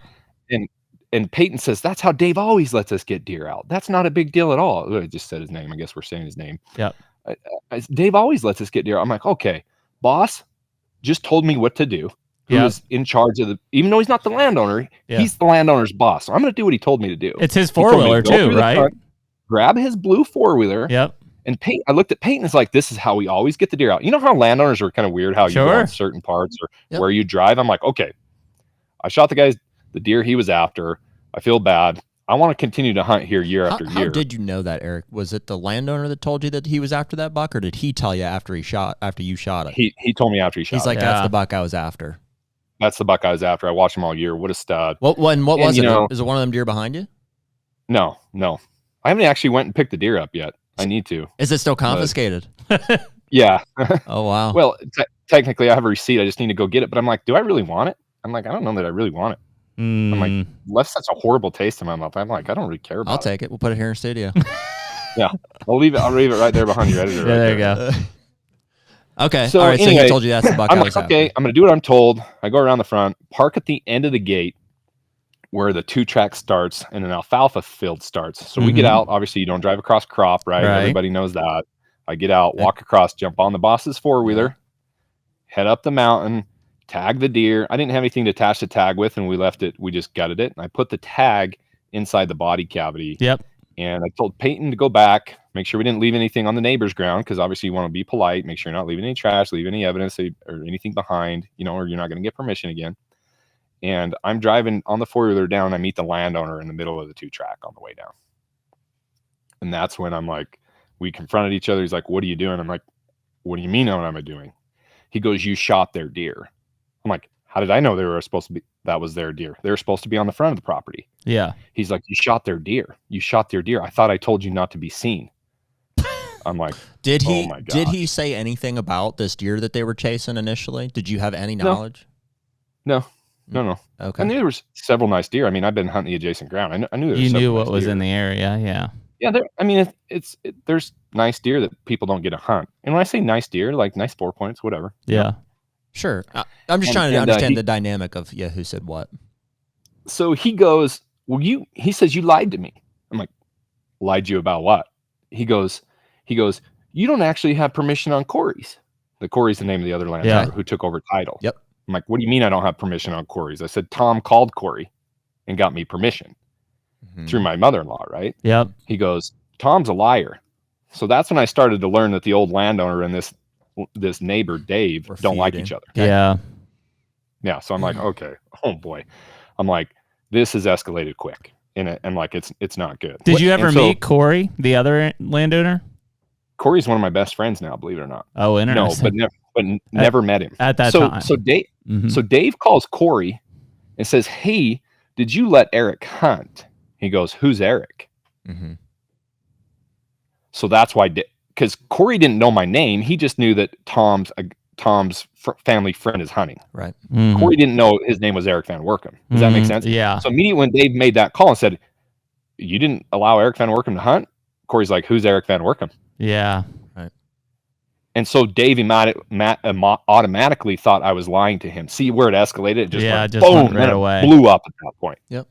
[SPEAKER 4] And Peyton says, that's how Dave always lets us get deer out. That's not a big deal at all. I just said his name. I guess we're saying his name.
[SPEAKER 1] Yep.
[SPEAKER 4] Dave always lets us get deer. I'm like, okay, boss just told me what to do. Who
[SPEAKER 1] Yep.
[SPEAKER 4] is in charge of even though he's not the landowner,
[SPEAKER 1] Yeah.
[SPEAKER 4] he's the landowner's boss. So I'm going to do what he told me to do.
[SPEAKER 1] It's his
[SPEAKER 4] He told me
[SPEAKER 1] four-wheeler
[SPEAKER 4] to go through
[SPEAKER 1] too,
[SPEAKER 4] the
[SPEAKER 1] right?
[SPEAKER 4] front, grab his blue four-wheeler.
[SPEAKER 1] Yep.
[SPEAKER 4] And Peyton, I looked at Peyton. It's like, this is how we always get the deer out. You know how landowners are kind of weird, how you go
[SPEAKER 1] Sure.
[SPEAKER 4] on certain parts or
[SPEAKER 2] Yep.
[SPEAKER 4] where you drive. I'm like, okay, I shot the deer he was after. I feel bad. I want to continue to hunt here year after
[SPEAKER 2] How
[SPEAKER 4] year.
[SPEAKER 2] did you know that, Eric? Was it the landowner that told you that he was after that buck, or did he tell you after you shot it?
[SPEAKER 4] He told me after he shot.
[SPEAKER 2] He's like,
[SPEAKER 4] it.
[SPEAKER 2] that's
[SPEAKER 1] Yeah.
[SPEAKER 2] the buck I was after.
[SPEAKER 4] That's the buck I was after. I watched him all year. What a stud.
[SPEAKER 2] What
[SPEAKER 4] And,
[SPEAKER 2] was
[SPEAKER 4] you
[SPEAKER 2] it?
[SPEAKER 4] know-
[SPEAKER 2] Is it one of them deer behind you?
[SPEAKER 4] No. I haven't actually went and picked the deer up yet. I need to.
[SPEAKER 2] Is it still confiscated?
[SPEAKER 4] Yeah.
[SPEAKER 2] Oh, wow.
[SPEAKER 4] Well, technically I have a receipt. I just need to go get it. But I'm like, do I really want it? I'm like, I don't know that I really want it. I'm like, left such a horrible taste in my mouth. I'm like, I don't really care about
[SPEAKER 2] I'll take it. We'll put it here in studio.
[SPEAKER 4] I'll leave it right there behind your editor.
[SPEAKER 1] Yeah,
[SPEAKER 4] right
[SPEAKER 1] there you go.
[SPEAKER 2] Okay.
[SPEAKER 4] So
[SPEAKER 2] all right. So
[SPEAKER 4] anyway,
[SPEAKER 2] he told you that's the buck
[SPEAKER 4] I'm
[SPEAKER 2] I
[SPEAKER 4] like,
[SPEAKER 2] was
[SPEAKER 4] okay,
[SPEAKER 2] after.
[SPEAKER 4] I'm going to do what I'm told. I go around the front, park at the end of the gate, where the 2-track starts and an alfalfa field starts. So we get out. Obviously, you don't drive across crop, right? Everybody knows that. I get out, walk across, jump on the boss's 4-wheeler, head up the mountain, tag the deer. I didn't have anything to attach the tag with, and we left it. We just gutted it. And I put the tag inside the body cavity.
[SPEAKER 1] Yep.
[SPEAKER 4] And I told Peyton to go back, make sure we didn't leave anything on the neighbor's ground, because obviously you want to be polite, make sure you're not leaving any trash, leave any evidence or anything behind, or you're not going to get permission again. And I'm driving on the 4-wheeler down. And I meet the landowner in the middle of the 2-track on the way down. And that's when I'm like, we confronted each other. He's like, what are you doing? I'm like, what do you mean what am I doing? He goes, you shot their deer. I'm like, how did I know they were supposed to be, that was their deer? They were supposed to be on the front of the property.
[SPEAKER 1] Yeah.
[SPEAKER 4] He's like, you shot their deer. You shot their deer. I thought I told you not to be seen. I'm like,
[SPEAKER 2] did he,
[SPEAKER 4] oh my God.
[SPEAKER 2] did he say anything about this deer that they were chasing initially? Did you have any knowledge?
[SPEAKER 4] No.
[SPEAKER 2] Okay.
[SPEAKER 4] And there was several nice deer. I mean, I've been hunting the adjacent ground. I knew there was
[SPEAKER 1] You knew
[SPEAKER 4] several
[SPEAKER 1] what
[SPEAKER 4] nice
[SPEAKER 1] was
[SPEAKER 4] deer.
[SPEAKER 1] in the area. Yeah.
[SPEAKER 4] Yeah. There's nice deer that people don't get to hunt. And when I say nice deer, like nice 4 points, whatever.
[SPEAKER 1] Yeah.
[SPEAKER 2] Sure. I'm just trying to understand the dynamic of who said what.
[SPEAKER 4] So he goes, he says, you lied to me. I'm like, lied to you about what? He goes, you don't actually have permission on Corey's. Corey's the name of the other landowner who took over title.
[SPEAKER 2] Yep.
[SPEAKER 4] I'm like, what do you mean I don't have permission on Corey's? I said, Tom called Corey and got me permission through my mother-in-law, right?
[SPEAKER 1] Yep.
[SPEAKER 4] He goes, Tom's a liar. So that's when I started to learn that the old landowner and this neighbor, Dave, don't like each other.
[SPEAKER 1] Okay. Yeah.
[SPEAKER 4] Yeah. So I'm like, okay, oh boy. I'm like, this has escalated quick. And like, it's not good.
[SPEAKER 1] Did you ever meet Corey, the other landowner?
[SPEAKER 4] Corey's one of my best friends now, believe it or not.
[SPEAKER 1] Oh, interesting.
[SPEAKER 4] No, but never met him
[SPEAKER 1] at that time.
[SPEAKER 4] So Dave calls Corey and says, hey, did you let Eric hunt? He goes, who's Eric? So that's why, because Corey didn't know my name. He just knew that Tom's family friend is hunting.
[SPEAKER 2] Right.
[SPEAKER 4] Corey didn't know his name was Erik Van Woerkom. Does that make sense?
[SPEAKER 1] Yeah.
[SPEAKER 4] So immediately when Dave made that call and said, you didn't allow Erik Van Woerkom to hunt? Corey's like, who's Erik Van Woerkom?
[SPEAKER 1] Yeah.
[SPEAKER 2] Right.
[SPEAKER 4] And so Dave automatically thought I was lying to him. See where it escalated? It just
[SPEAKER 1] went right away.
[SPEAKER 4] Blew up at that point.
[SPEAKER 2] Yep.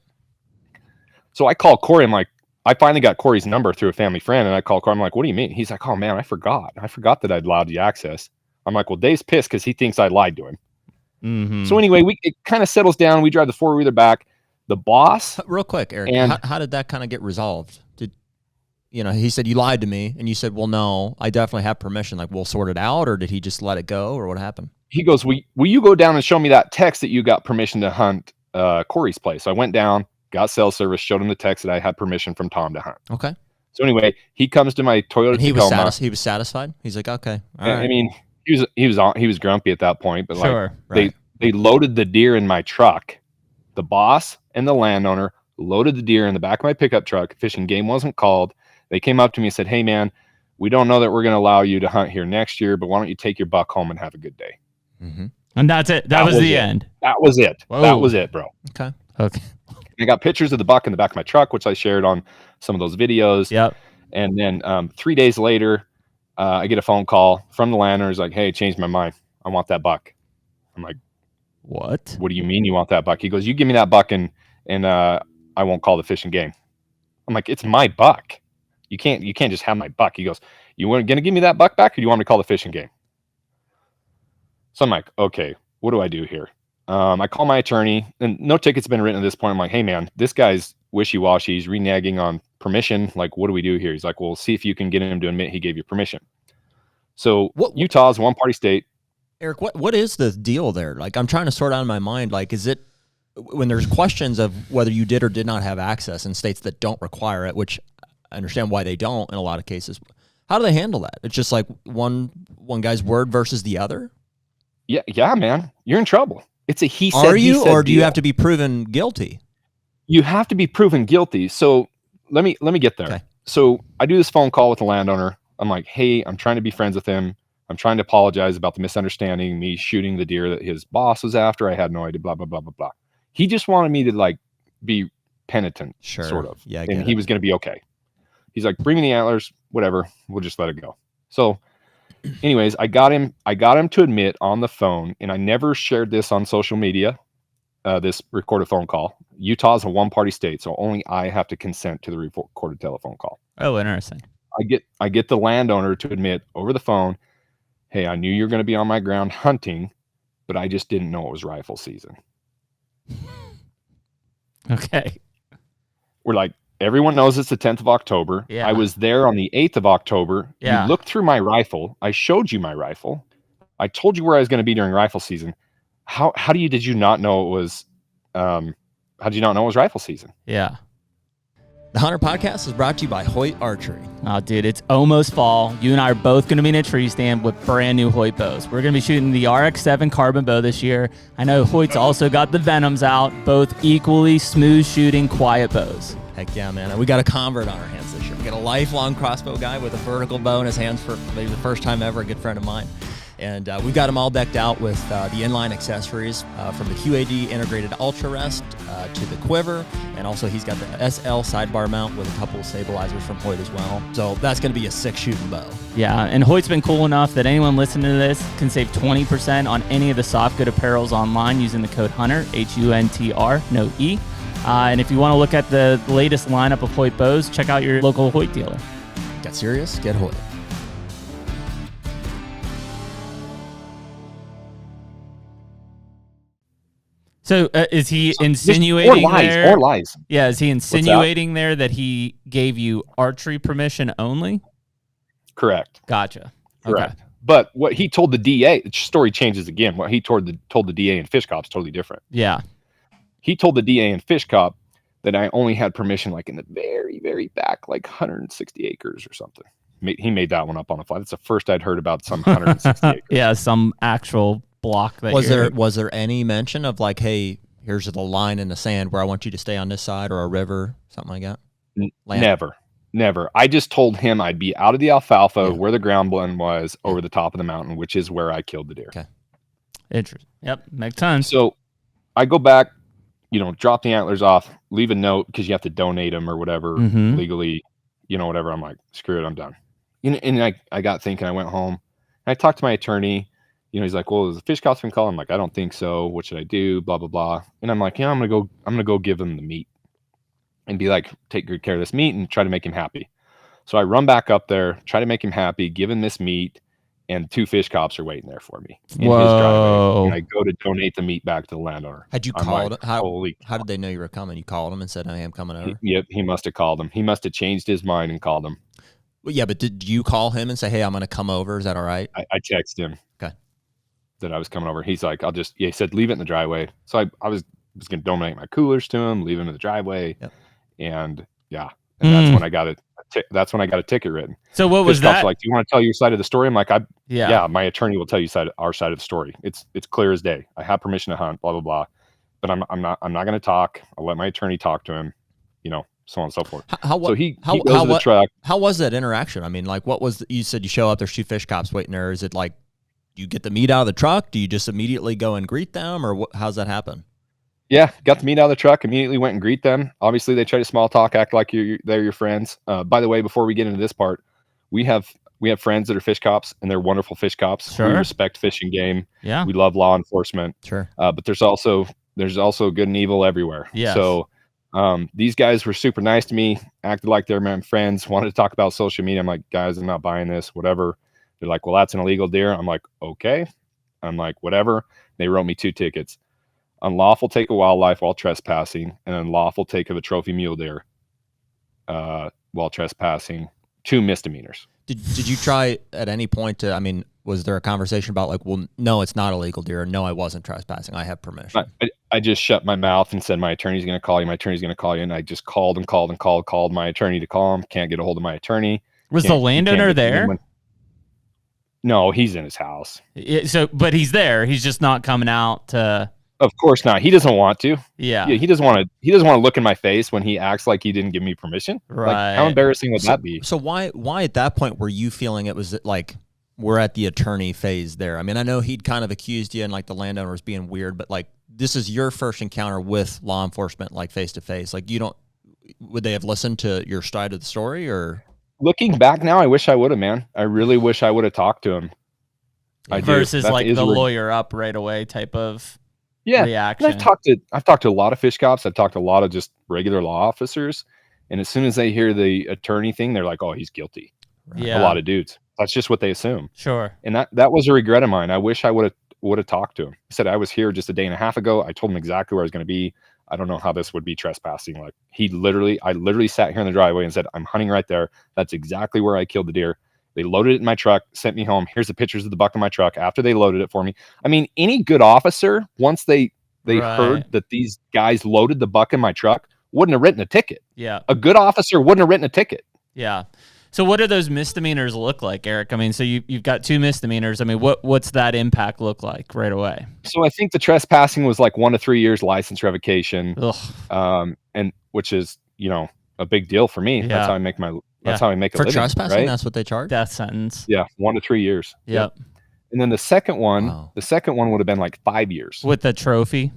[SPEAKER 4] So I called Corey. I'm like, I finally got Corey's number through a family friend, and I called Corey. I'm like, what do you mean? He's like, oh man, I forgot that I'd allowed you access. I'm like, well, Dave's pissed because he thinks I lied to him. So anyway, it kind of settles down. We drive the 4-wheeler back. The boss.
[SPEAKER 2] Real quick, Eric, how did that kind of get resolved? He said, you lied to me, and you said, well, no, I definitely have permission. Like, we'll sort it out, or did he just let it go, or what happened? He
[SPEAKER 4] goes, will you go down and show me that text that you got permission to hunt Corey's place? So I went down, got cell service, showed him the text that I had permission from Tom to hunt.
[SPEAKER 2] Okay.
[SPEAKER 4] So anyway, he comes to my Toyota Tacoma.
[SPEAKER 2] He was satisfied? He's like, okay. All right.
[SPEAKER 4] I mean, he was grumpy at that point, but
[SPEAKER 1] right.
[SPEAKER 4] they loaded the deer in my truck. The boss and the landowner loaded the deer in the back of my pickup truck. Fish and Game wasn't called. They came up to me and said, hey man, we don't know that we're going to allow you to hunt here next year, but why don't you take your buck home and have a good day?
[SPEAKER 1] And that's it. That was the end.
[SPEAKER 4] That was it.
[SPEAKER 1] Whoa.
[SPEAKER 4] That was it, bro.
[SPEAKER 2] Okay.
[SPEAKER 4] I got pictures of the buck in the back of my truck, which I shared on some of those videos.
[SPEAKER 1] Yep.
[SPEAKER 4] And then 3 days later, I get a phone call from the landowner. He's like, hey, changed my mind. I want that buck. I'm like,
[SPEAKER 1] what?
[SPEAKER 4] What do you mean you want that buck? He goes, you give me that buck and I won't call the Fish and Game. I'm like, it's my buck. You can't just have my buck. He goes, you weren't going to give me that buck back, or do you want me to call the Fish and Game? So I'm like, okay, what do I do here? I call my attorney, and no ticket's been written at this point. I'm like, hey man, this guy's wishy-washy. He's reneging on permission. Like, what do we do here? He's like, well, see if you can get him to admit he gave you permission. So Utah's one-party state.
[SPEAKER 2] Eric, what is the deal there? Like, I'm trying to sort out in my mind, like, is it when there's questions of whether you did or did not have access in states that don't require it, which I understand why they don't in a lot of cases. How do they handle that? It's just like one guy's word versus the other?
[SPEAKER 4] Yeah, man. You're in trouble. It's a he said,
[SPEAKER 2] Are you,
[SPEAKER 4] he said
[SPEAKER 2] or do
[SPEAKER 4] deal.
[SPEAKER 2] you have to be proven guilty?
[SPEAKER 4] You have to be proven guilty. So let me get there.
[SPEAKER 2] Okay.
[SPEAKER 4] So I do this phone call with the landowner. I'm like, hey, I'm trying to be friends with him. I'm trying to apologize about the misunderstanding, me shooting the deer that his boss was after. I had no idea, blah, blah, blah, blah, blah. He just wanted me to like be penitent,
[SPEAKER 2] sure.
[SPEAKER 4] Sort of.
[SPEAKER 2] Yeah,
[SPEAKER 4] and he was going to be okay. He's like, bring me the antlers, whatever. We'll just let it go. So anyways, I got him to admit on the phone, and I never shared this on social media. this recorded phone call. Utah's a one-party state, so only I have to consent to the recorded telephone call.
[SPEAKER 1] Oh, interesting.
[SPEAKER 4] I get the landowner to admit over the phone, hey, I knew you were going to be on my ground hunting, but I just didn't know it was rifle season.
[SPEAKER 1] Okay.
[SPEAKER 4] We're like, everyone knows it's the 10th of October.
[SPEAKER 1] Yeah.
[SPEAKER 4] I was there on the 8th of October.
[SPEAKER 1] Yeah.
[SPEAKER 4] You looked through my rifle. I showed you my rifle. I told you where I was going to be during rifle season. How did you not know it was how did you not know it was rifle season?
[SPEAKER 1] Yeah.
[SPEAKER 2] The HUNTR Podcast is brought to you by Hoyt Archery.
[SPEAKER 1] Oh, dude, it's almost fall. You and I are both going to be in a tree stand with brand new Hoyt bows. We're going to be shooting the RX-7 carbon bow this year. I know Hoyt's also got the Venoms out, both equally smooth shooting, quiet bows.
[SPEAKER 2] Heck yeah, man. And we got a convert on our hands this year. We got a lifelong crossbow guy with a vertical bow in his hands for maybe the first time ever, a good friend of mine. And we've got them all decked out with the inline accessories from the QAD integrated ultra rest to the quiver. And also he's got the SL sidebar mount with a couple of stabilizers from Hoyt as well. So that's going to be a sick shooting bow.
[SPEAKER 1] Yeah, and Hoyt's been cool enough that anyone listening to this can save 20% on any of the soft good apparels online using the code HUNTR, HUNTR, no E. And if you want to look at the latest lineup of Hoyt bows, check out your local Hoyt dealer.
[SPEAKER 2] Get serious? Get Hoyt.
[SPEAKER 1] So is he insinuating there?
[SPEAKER 4] More lies.
[SPEAKER 1] Yeah, is he insinuating there that he gave you archery permission only?
[SPEAKER 4] Correct.
[SPEAKER 1] Gotcha.
[SPEAKER 4] Correct.
[SPEAKER 1] Okay.
[SPEAKER 4] But what he told the DA, the story changes again. What he told the DA and Fish Cop is totally different.
[SPEAKER 1] Yeah.
[SPEAKER 4] He told the DA and Fish Cop that I only had permission like in the very, very back, like 160 acres or something. He made that one up on the fly. That's the first I'd heard about some 160 acres.
[SPEAKER 1] Yeah, some actual block that
[SPEAKER 2] was there any mention of like, hey, here's the line in the sand where I want you to stay on this side, or a river, something like that?
[SPEAKER 4] Never. I just told him I'd be out of the alfalfa where the ground blend was over the top of the mountain, which is where I killed the deer.
[SPEAKER 2] Okay.
[SPEAKER 1] Interesting. Yep, makes sense.
[SPEAKER 4] So I go back, drop the antlers off, leave a note because you have to donate them or whatever legally, whatever. I'm like, screw it, I'm done. And I got thinking, I went home and I talked to my attorney. He's like, well, is the Fish Cop's been calling? I'm like, I don't think so. What should I do? Blah, blah, blah. And I'm like, I'm going to go give him the meat and be like, take good care of this meat and try to make him happy. So I run back up there, try to make him happy, give him this meat, and 2 Fish Cops are waiting there for me in his driveway. And I go to donate the meat back to the landowner.
[SPEAKER 2] Had you called? Like, how did they know you were coming? You called him and said, I am coming over?
[SPEAKER 4] Yep, he must have called him. He must have changed his mind and called him.
[SPEAKER 2] Well, yeah, but did you call him and say, hey, I'm going to come over? Is that all right?
[SPEAKER 4] I texted him.
[SPEAKER 2] Okay.
[SPEAKER 4] That I was coming over. He's like, he said, leave it in the driveway. So I was going to donate my coolers to him, leave him in the driveway. Yep. And that's when I got it. That's when I got a ticket written.
[SPEAKER 1] So what was that?
[SPEAKER 4] Like, do you want to tell your side of the story? I'm like, my attorney will tell you our side of the story. It's clear as day. I have permission to hunt, blah, blah, blah. But I'm not going to talk. I'll let my attorney talk to him, so on and so forth. So he goes to the truck.
[SPEAKER 2] How was that interaction? I mean, like, you said you show up, there's 2 Fish Cops waiting there. Is it like, do you get the meat out of the truck? Do you just immediately go and greet them, or how's that happen?
[SPEAKER 4] Yeah, got the meat out of the truck, immediately went and greet them. Obviously, they try to small talk, act like they're your friends. By the way, before we get into this part, we have friends that are Fish Cops, and they're wonderful Fish Cops.
[SPEAKER 1] Sure.
[SPEAKER 4] We respect fish and game.
[SPEAKER 1] Yeah.
[SPEAKER 4] We love law enforcement.
[SPEAKER 2] Sure.
[SPEAKER 4] But there's also good and evil everywhere.
[SPEAKER 1] Yes.
[SPEAKER 4] So these guys were super nice to me, acted like they're my friends, wanted to talk about social media. I'm like, guys, I'm not buying this, whatever. They're like, well, that's an illegal deer. I'm like, okay. I'm like, whatever. They wrote me 2 tickets. Unlawful take of wildlife while trespassing, and unlawful take of a trophy mule deer while trespassing. 2 misdemeanors.
[SPEAKER 2] Did you try at any point to, I mean, was there a conversation about like, well, no, it's not illegal deer. No, I wasn't trespassing. I have permission.
[SPEAKER 4] I just shut my mouth and said, my attorney's going to call you. My attorney's going to call you. And I just called my attorney to call him. Can't get a hold of my attorney.
[SPEAKER 1] Was the landowner there?
[SPEAKER 4] No, he's in his house.
[SPEAKER 1] But he's there. He's just not coming out to.
[SPEAKER 4] Of course not. He doesn't want to.
[SPEAKER 1] Yeah.
[SPEAKER 4] He doesn't want to look in my face when he acts like he didn't give me permission.
[SPEAKER 1] Right.
[SPEAKER 4] Like, how embarrassing would that be?
[SPEAKER 2] So why at that point were you feeling it was like we're at the attorney phase there? I mean, I know he'd kind of accused you and like the landowner was being weird, but like this is your first encounter with law enforcement, like face to face. Like would they have listened to your side of the story, or?
[SPEAKER 4] Looking back now, I wish I would have, man. I really wish I would have talked to him.
[SPEAKER 1] Versus like the lawyer up right away type of.
[SPEAKER 4] Yeah.
[SPEAKER 1] reaction.
[SPEAKER 4] And I've talked to a lot of fish cops. I've talked to a lot of just regular law officers. And as soon as they hear the attorney thing, they're like, oh, he's guilty.
[SPEAKER 1] Yeah.
[SPEAKER 4] A lot of dudes. That's just what they assume.
[SPEAKER 1] Sure.
[SPEAKER 4] And that was a regret of mine. I wish I would have talked to him. I said I was here just a day and a half ago. I told him exactly where I was going to be. I don't know how this would be trespassing. Like I literally sat here in the driveway and said, I'm hunting right there. That's exactly where I killed the deer. They loaded it in my truck, sent me home. Here's the pictures of the buck in my truck after they loaded it for me. I mean, any good officer, once they heard that these guys loaded the buck in my truck, wouldn't have written a ticket.
[SPEAKER 1] Yeah.
[SPEAKER 4] A good officer wouldn't have written a ticket.
[SPEAKER 1] Yeah. So what do those misdemeanors look like, Eric? I mean, so you've got 2 misdemeanors. I mean, what's that impact look like right away?
[SPEAKER 4] So I think the trespassing was like 1 to 3 years license revocation.
[SPEAKER 1] Ugh.
[SPEAKER 4] And which is, a big deal for me.
[SPEAKER 1] Yeah.
[SPEAKER 4] That's how I make that's how I make a
[SPEAKER 2] For
[SPEAKER 4] living.
[SPEAKER 2] trespassing,
[SPEAKER 4] right?
[SPEAKER 2] that's what they charge?
[SPEAKER 1] Death sentence.
[SPEAKER 4] Yeah, 1 to 3 years.
[SPEAKER 1] Yep.
[SPEAKER 4] And then the second one
[SPEAKER 2] Wow.
[SPEAKER 4] would have been like 5 years
[SPEAKER 1] With the trophy.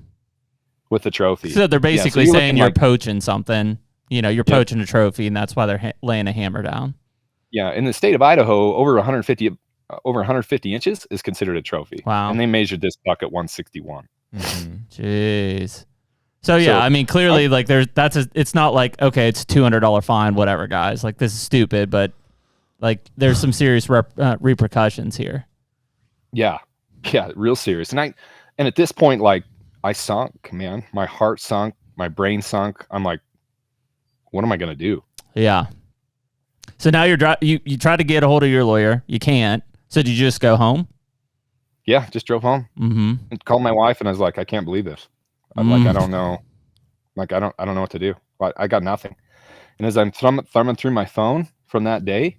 [SPEAKER 4] with the trophy.
[SPEAKER 1] So they're basically
[SPEAKER 4] you're
[SPEAKER 1] saying
[SPEAKER 4] looking
[SPEAKER 1] you're
[SPEAKER 4] like-
[SPEAKER 1] poaching something. You're poaching a trophy, and that's why they're laying a hammer down.
[SPEAKER 4] Yeah, in the state of Idaho, over 150 inches is considered a trophy.
[SPEAKER 1] Wow.
[SPEAKER 4] And they measured this buck at 161.
[SPEAKER 1] Jeez. So yeah, I mean, clearly, like it's not like, okay, it's $200 fine, whatever, guys. Like this is stupid, but like there's some serious repercussions here.
[SPEAKER 4] Yeah, real serious. And at this point, like I sunk, man. My heart sunk, my brain sunk. I'm like, what am I gonna do?
[SPEAKER 1] Yeah. So now you try to get a hold of your lawyer. You can't. So did you just go home?
[SPEAKER 4] Yeah, just drove home and called my wife, and I was like, I can't believe this. I'm like, I don't know. Like, I don't know what to do. I got nothing. And as I'm thumbing through my phone from that day,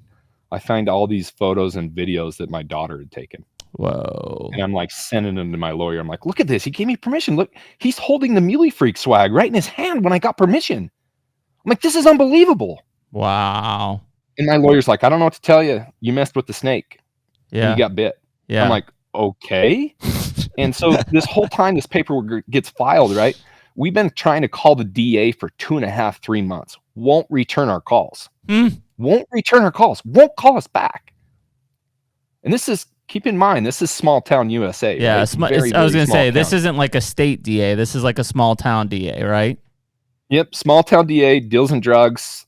[SPEAKER 4] I find all these photos and videos that my daughter had taken.
[SPEAKER 1] Whoa.
[SPEAKER 4] And I'm like sending them to my lawyer. I'm like, look at this. He gave me permission. Look, he's holding the Muley Freak swag right in his hand when I got permission. I'm like, this is unbelievable.
[SPEAKER 1] Wow.
[SPEAKER 4] And my lawyer's like, I don't know what to tell you. You messed with the snake.
[SPEAKER 1] Yeah.
[SPEAKER 4] And you got bit.
[SPEAKER 1] Yeah.
[SPEAKER 4] I'm like, okay. And so this whole time this paperwork gets filed, right? We've been trying to call the DA for 2.5, 3 months. Won't return our calls. Won't return our calls. Won't call us back. And this is, keep in mind, this is small town USA.
[SPEAKER 1] Yeah.
[SPEAKER 4] Right?
[SPEAKER 1] I was going to say, this
[SPEAKER 4] town.
[SPEAKER 1] isn't like a state DA. This is like a small town DA, right?
[SPEAKER 4] Yep. Small town DA deals in drugs,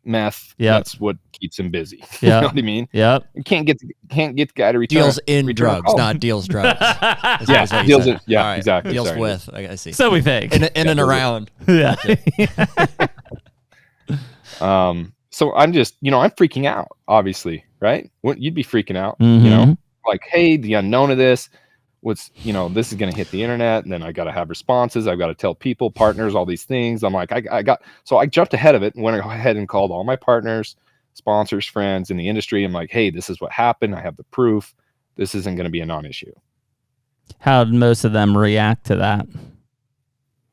[SPEAKER 4] meth.
[SPEAKER 1] Yep.
[SPEAKER 4] That's what keeps him busy.
[SPEAKER 1] Yeah.
[SPEAKER 4] You know what I mean?
[SPEAKER 1] Yep.
[SPEAKER 4] You can't get the guy to return.
[SPEAKER 2] Deals in
[SPEAKER 4] return a
[SPEAKER 2] drugs,
[SPEAKER 4] call.
[SPEAKER 2] not deals drugs.
[SPEAKER 4] Yeah,
[SPEAKER 2] Is what you
[SPEAKER 4] deals
[SPEAKER 2] said.
[SPEAKER 4] in, yeah,
[SPEAKER 2] All right.
[SPEAKER 4] exactly.
[SPEAKER 2] Deals
[SPEAKER 4] Sorry.
[SPEAKER 2] with, I see.
[SPEAKER 1] So we think.
[SPEAKER 2] In and around.
[SPEAKER 1] Yeah.
[SPEAKER 4] So I'm just, I'm freaking out, obviously, right? You'd be freaking out,
[SPEAKER 1] Mhm.
[SPEAKER 4] like, hey, the unknown of this, this is going to hit the internet, and then I got to have responses. I've got to tell people, partners, all these things. I'm like, so I jumped ahead of it and went ahead and called all my partners, sponsors, friends in the industry. I'm like, hey, this is what happened. I have the proof. This isn't going to be a non-issue.
[SPEAKER 1] How did most of them react to that?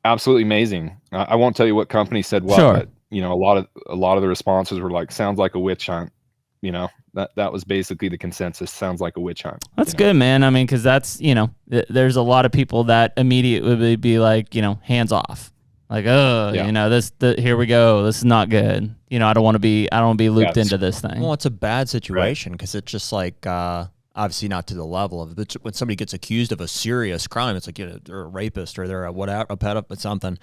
[SPEAKER 4] Absolutely amazing. I won't tell you what company said what,
[SPEAKER 1] Sure.
[SPEAKER 4] but a lot of the responses were like, sounds like a witch hunt. That was basically the consensus. Sounds like a witch hunt.
[SPEAKER 1] That's good, man. I mean, because that's, there's a lot of people that immediately would be like, hands off. Like, here we go. This is not good. I don't want to be looped into this thing.
[SPEAKER 2] Well, it's a bad situation because it's just like, obviously not to the level of it. When somebody gets accused of a serious crime, it's like they're a rapist or they're a pedophile, something.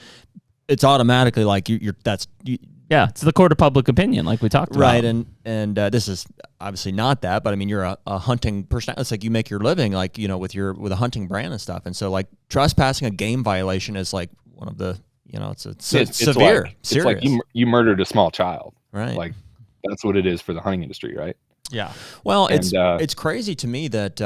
[SPEAKER 2] It's automatically like
[SPEAKER 1] Yeah, it's the court of public opinion, like we talked about.
[SPEAKER 2] Right, and this is obviously not that, but I mean, you're a hunting person. It's like you make your living, like with a hunting brand and stuff, and so like trespassing, a game violation is like one of the, it's severe,
[SPEAKER 4] like,
[SPEAKER 2] serious.
[SPEAKER 4] It's like you murdered a small child,
[SPEAKER 2] right?
[SPEAKER 4] Like that's what it is for the hunting industry, right?
[SPEAKER 1] Yeah.
[SPEAKER 2] Well,
[SPEAKER 4] And,
[SPEAKER 2] it's crazy to me that.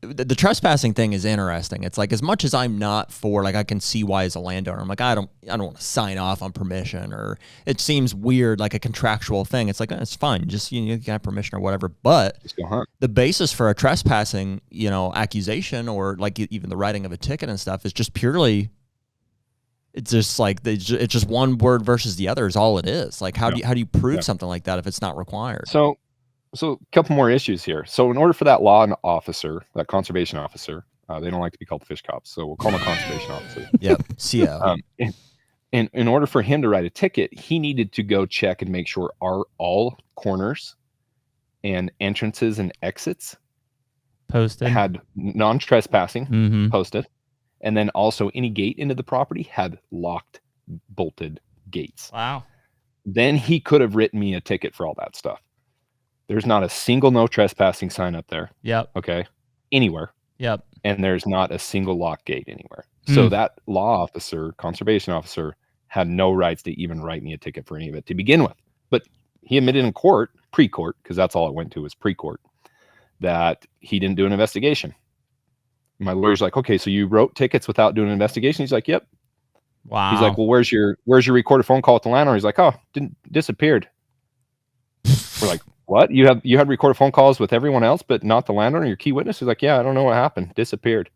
[SPEAKER 2] The trespassing thing is interesting. It's like, as much as I'm not for, like, I can see why as a landowner, I'm like, I don't want to sign off on permission, or it seems weird, like a contractual thing. It's like, it's fine. Just, you got permission or whatever. But
[SPEAKER 4] just go hunt.
[SPEAKER 2] The basis for a trespassing, accusation, or like even the writing of a ticket and stuff is just purely, it's just like, it's just one word versus the other is all it is. Like, how do you prove something like that if it's not required?
[SPEAKER 4] So a couple more issues here. So in order for that law officer, that conservation officer, they don't like to be called fish cops, so we'll call him a conservation officer.
[SPEAKER 2] Yep, CO.
[SPEAKER 4] In order for him to write a ticket, he needed to go check and make sure are all corners and entrances and exits
[SPEAKER 1] posted,
[SPEAKER 4] had non-trespassing
[SPEAKER 1] Mhm.
[SPEAKER 4] posted, and then also any gate into the property had locked, bolted gates.
[SPEAKER 1] Wow.
[SPEAKER 4] Then he could have written me a ticket for all that stuff. There's not a single no trespassing sign up there.
[SPEAKER 1] Yep.
[SPEAKER 4] Okay. Anywhere.
[SPEAKER 1] Yep.
[SPEAKER 4] And there's not a single lock gate anywhere. So that law officer, conservation officer, had no rights to even write me a ticket for any of it to begin with. But he admitted in court, pre-court, because that's all it went to was pre-court, that he didn't do an investigation. My lawyer's like, okay, so you wrote tickets without doing an investigation? He's like, yep.
[SPEAKER 1] Wow.
[SPEAKER 4] He's like, well, where's your recorded phone call with the landowner? He's like, oh, disappeared. We're like, what? You had recorded phone calls with everyone else, but not the landowner, your key witness? He's like, yeah, I don't know what happened. Disappeared.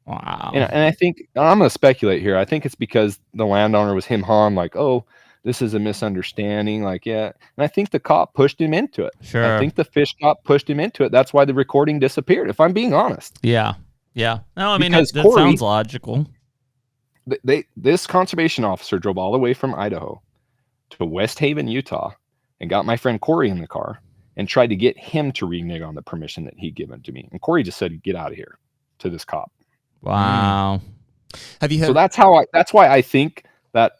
[SPEAKER 1] Wow.
[SPEAKER 4] And I think, I'm going to speculate here. I think it's because the landowner was him-hawing, like, oh, this is a misunderstanding. Like, yeah. And I think the cop pushed him into it.
[SPEAKER 1] Sure.
[SPEAKER 4] I think the fish cop pushed him into it. That's why the recording disappeared, if I'm being honest.
[SPEAKER 1] Yeah. Yeah. No, I mean,
[SPEAKER 4] Because
[SPEAKER 1] that
[SPEAKER 4] Corey-
[SPEAKER 1] sounds logical.
[SPEAKER 4] This conservation officer drove all the way from Idaho to West Haven, Utah, and got my friend Corey in the car and tried to get him to renege on the permission that he'd given to me. And Corey just said, get out of here, to this cop.
[SPEAKER 1] Wow.
[SPEAKER 2] Have you had?
[SPEAKER 4] So that's why I think that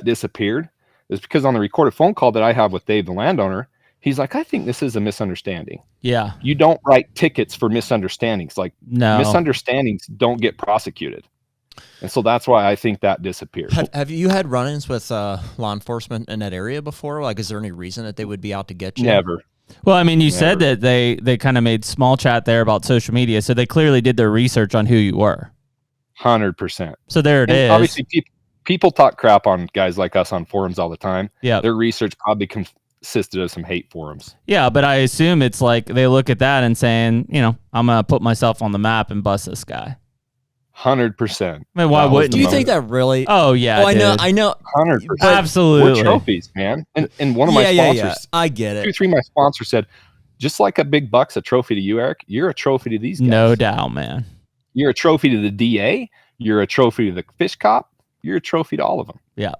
[SPEAKER 4] disappeared, is because on the recorded phone call that I have with Dave, the landowner, he's like, I think this is a misunderstanding.
[SPEAKER 1] Yeah.
[SPEAKER 4] You don't write tickets for misunderstandings. Like,
[SPEAKER 1] No.
[SPEAKER 4] misunderstandings don't get prosecuted. And so that's why I think that disappeared.
[SPEAKER 2] Have you had run-ins with law enforcement in that area before? Like, is there any reason that they would be out to get you?
[SPEAKER 4] Never.
[SPEAKER 1] Well, I mean, you said that they kind of made small chat there about social media, so they clearly did their research on who you were.
[SPEAKER 4] 100%.
[SPEAKER 1] So there it is.
[SPEAKER 4] Obviously, people talk crap on guys like us on forums all the time.
[SPEAKER 1] Yeah.
[SPEAKER 4] Their research probably consisted of some hate forums.
[SPEAKER 1] Yeah, but I assume it's like they look at that and saying, I'm going to put myself on the map and bust this guy.
[SPEAKER 4] 100%.
[SPEAKER 1] I mean, why wouldn't
[SPEAKER 2] Do you think that really?
[SPEAKER 1] Oh, yeah.
[SPEAKER 2] Oh, I know.
[SPEAKER 4] 100%.
[SPEAKER 1] Absolutely.
[SPEAKER 4] We're trophies, man. And one of my sponsors,
[SPEAKER 2] yeah. I get it.
[SPEAKER 4] 2-3 my sponsors said, just like a big buck's a trophy to you, Eric, you're a trophy to these guys.
[SPEAKER 1] No doubt, man.
[SPEAKER 4] You're a trophy to the DA. You're a trophy to the fish cop. You're a trophy to all of them.
[SPEAKER 1] Yeah.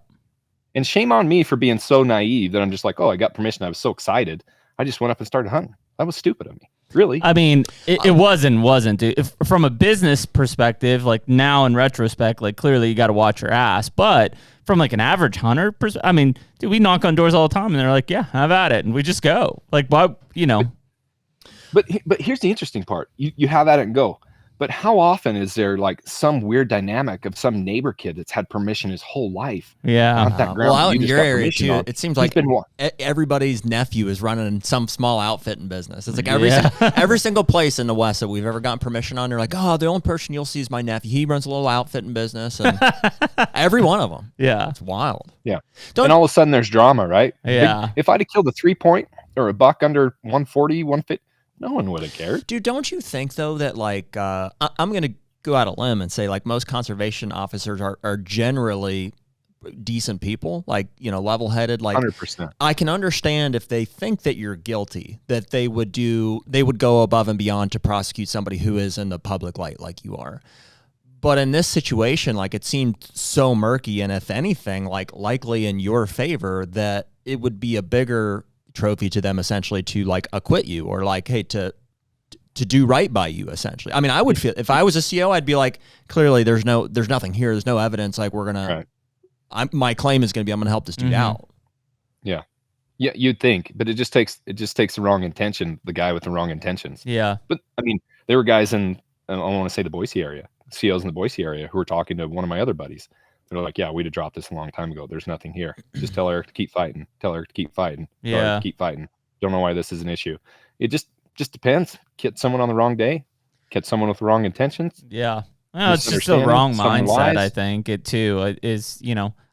[SPEAKER 4] And shame on me for being so naive that I'm just like, oh, I got permission. I was so excited. I just went up and started hunting. That was stupid of me. Really?
[SPEAKER 1] I mean, it wasn't. Dude. If, from a business perspective, like now in retrospect, like clearly you got to watch your ass. But from like an average hunter perspective, I mean, dude, we knock on doors all the time and they're like, yeah, have at it. And we just go. Like, why,
[SPEAKER 4] But here's the interesting part. You have at it and go. But how often is there like some weird dynamic of some neighbor kid that's had permission his whole life?
[SPEAKER 1] Yeah.
[SPEAKER 4] Not that ground
[SPEAKER 2] Well, out
[SPEAKER 4] you
[SPEAKER 2] in
[SPEAKER 4] just
[SPEAKER 2] your
[SPEAKER 4] got
[SPEAKER 2] area
[SPEAKER 4] permission
[SPEAKER 2] too,
[SPEAKER 4] on.
[SPEAKER 2] it seems
[SPEAKER 4] He's
[SPEAKER 2] like
[SPEAKER 4] been
[SPEAKER 2] everybody's nephew is running some small outfitting business. It's like
[SPEAKER 1] Yeah.
[SPEAKER 2] every single place in the West that we've ever gotten permission on, they're like, oh, the only person you'll see is my nephew. He runs a little outfitting business, and every one of them.
[SPEAKER 1] Yeah.
[SPEAKER 2] It's wild.
[SPEAKER 4] Yeah. And all of a sudden there's drama, right?
[SPEAKER 1] Yeah.
[SPEAKER 4] If I'd have killed a 3-point or a buck under 140, 150, no one would have cared.
[SPEAKER 2] Dude, don't you think though that like I'm gonna go out a limb and say like most conservation officers are generally decent people, like level-headed. Like
[SPEAKER 4] 100%.
[SPEAKER 2] I can understand if they think that you're guilty, that they would go above and beyond to prosecute somebody who is in the public light like you are. But in this situation, like it seemed so murky, and if anything, like likely in your favor, that it would be a bigger trophy to them essentially to like acquit you or like, hey, to do right by you, essentially. I mean, I would feel if I was a CO, I'd be like, clearly there's nothing here. There's no evidence. Like we're going to, my claim is going to be, I'm going to help this dude out.
[SPEAKER 4] Yeah. Yeah. You'd think, but it just takes the wrong intention. The guy with the wrong intentions.
[SPEAKER 1] Yeah.
[SPEAKER 4] But I mean, there were guys in, I want to say the Boise area, COs in the Boise area who were talking to one of my other buddies. They're like, yeah, we'd have dropped this a long time ago. There's nothing here. Just tell Eric to keep fighting. Tell Eric to keep fighting. Tell Eric to keep fighting. Don't know why this is an issue. It just depends. Get someone on the wrong day. Get someone with the wrong intentions.
[SPEAKER 1] Yeah. Well, it's just the wrong mindset, I think. It too is,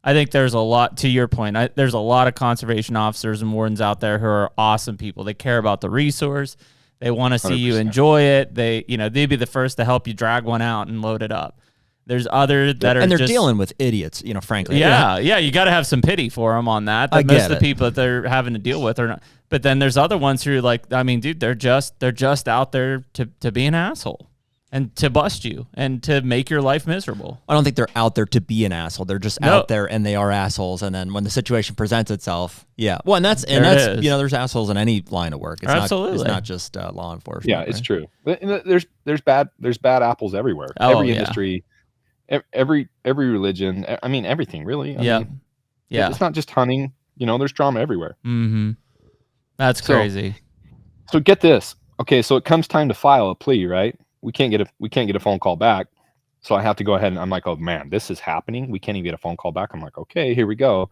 [SPEAKER 1] I think there's a lot, to your point, there's a lot of conservation officers and wardens out there who are awesome people. They care about the resource. They want to see 100%. You enjoy it. They'd be the first to help you drag one out and load it up. There's others that are
[SPEAKER 2] and they're dealing with idiots, frankly.
[SPEAKER 1] Yeah. You got to have some pity for them on that. Most of the people that they're having to deal with are not. But then there's other ones who are like, I mean, dude, they're just out there to be an asshole. and to bust you and to make your life miserable.
[SPEAKER 2] I don't think they're out there to be an asshole. They're just out there and they are assholes. And then when the situation presents itself, well, and that's there's assholes in any line of work. It's
[SPEAKER 1] Absolutely.
[SPEAKER 2] It's not just law enforcement.
[SPEAKER 4] Yeah, it's true. But there's bad apples everywhere. Every industry, every religion. I mean, everything really. I mean, it's not just hunting. There's drama everywhere.
[SPEAKER 1] Mm-hmm. That's crazy.
[SPEAKER 4] So get this. Okay, so it comes time to file a plea, right? We can't get a phone call back. So I have to go ahead and I'm like, oh man, this is happening. We can't even get a phone call back. I'm like, okay, here we go.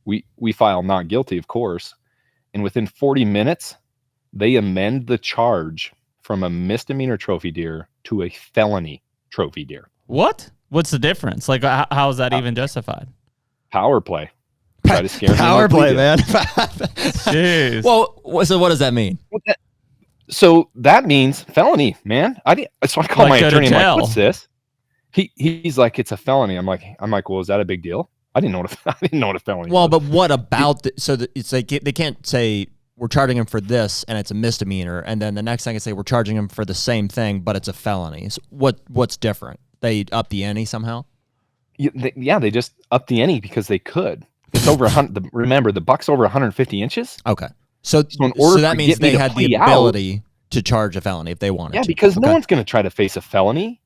[SPEAKER 4] We file not guilty, of course. And within 40 minutes, they amend the charge from a misdemeanor trophy deer to a felony trophy deer.
[SPEAKER 1] What? What's the difference? Like, how is that even justified?
[SPEAKER 4] Power play. Try to scare me.
[SPEAKER 2] Power play, man.
[SPEAKER 1] Jeez.
[SPEAKER 2] Well, so what does that mean?
[SPEAKER 4] So that means felony, man. So I call my attorney. I'm like, what's this? He's like, it's a felony. I'm like, well, is that a big deal? I didn't know what a felony.
[SPEAKER 2] Well, but what about it's like they can't say we're charging him for this and it's a misdemeanor, and then the next thing I say we're charging him for the same thing but it's a felony. So what's different? They up the ante somehow?
[SPEAKER 4] They just up the ante because they could. It's over 100. Remember, the buck's over 150 inches.
[SPEAKER 2] Okay. So that means they had the ability to charge a felony if they wanted to.
[SPEAKER 4] Yeah, because no one's going to try to face a felony.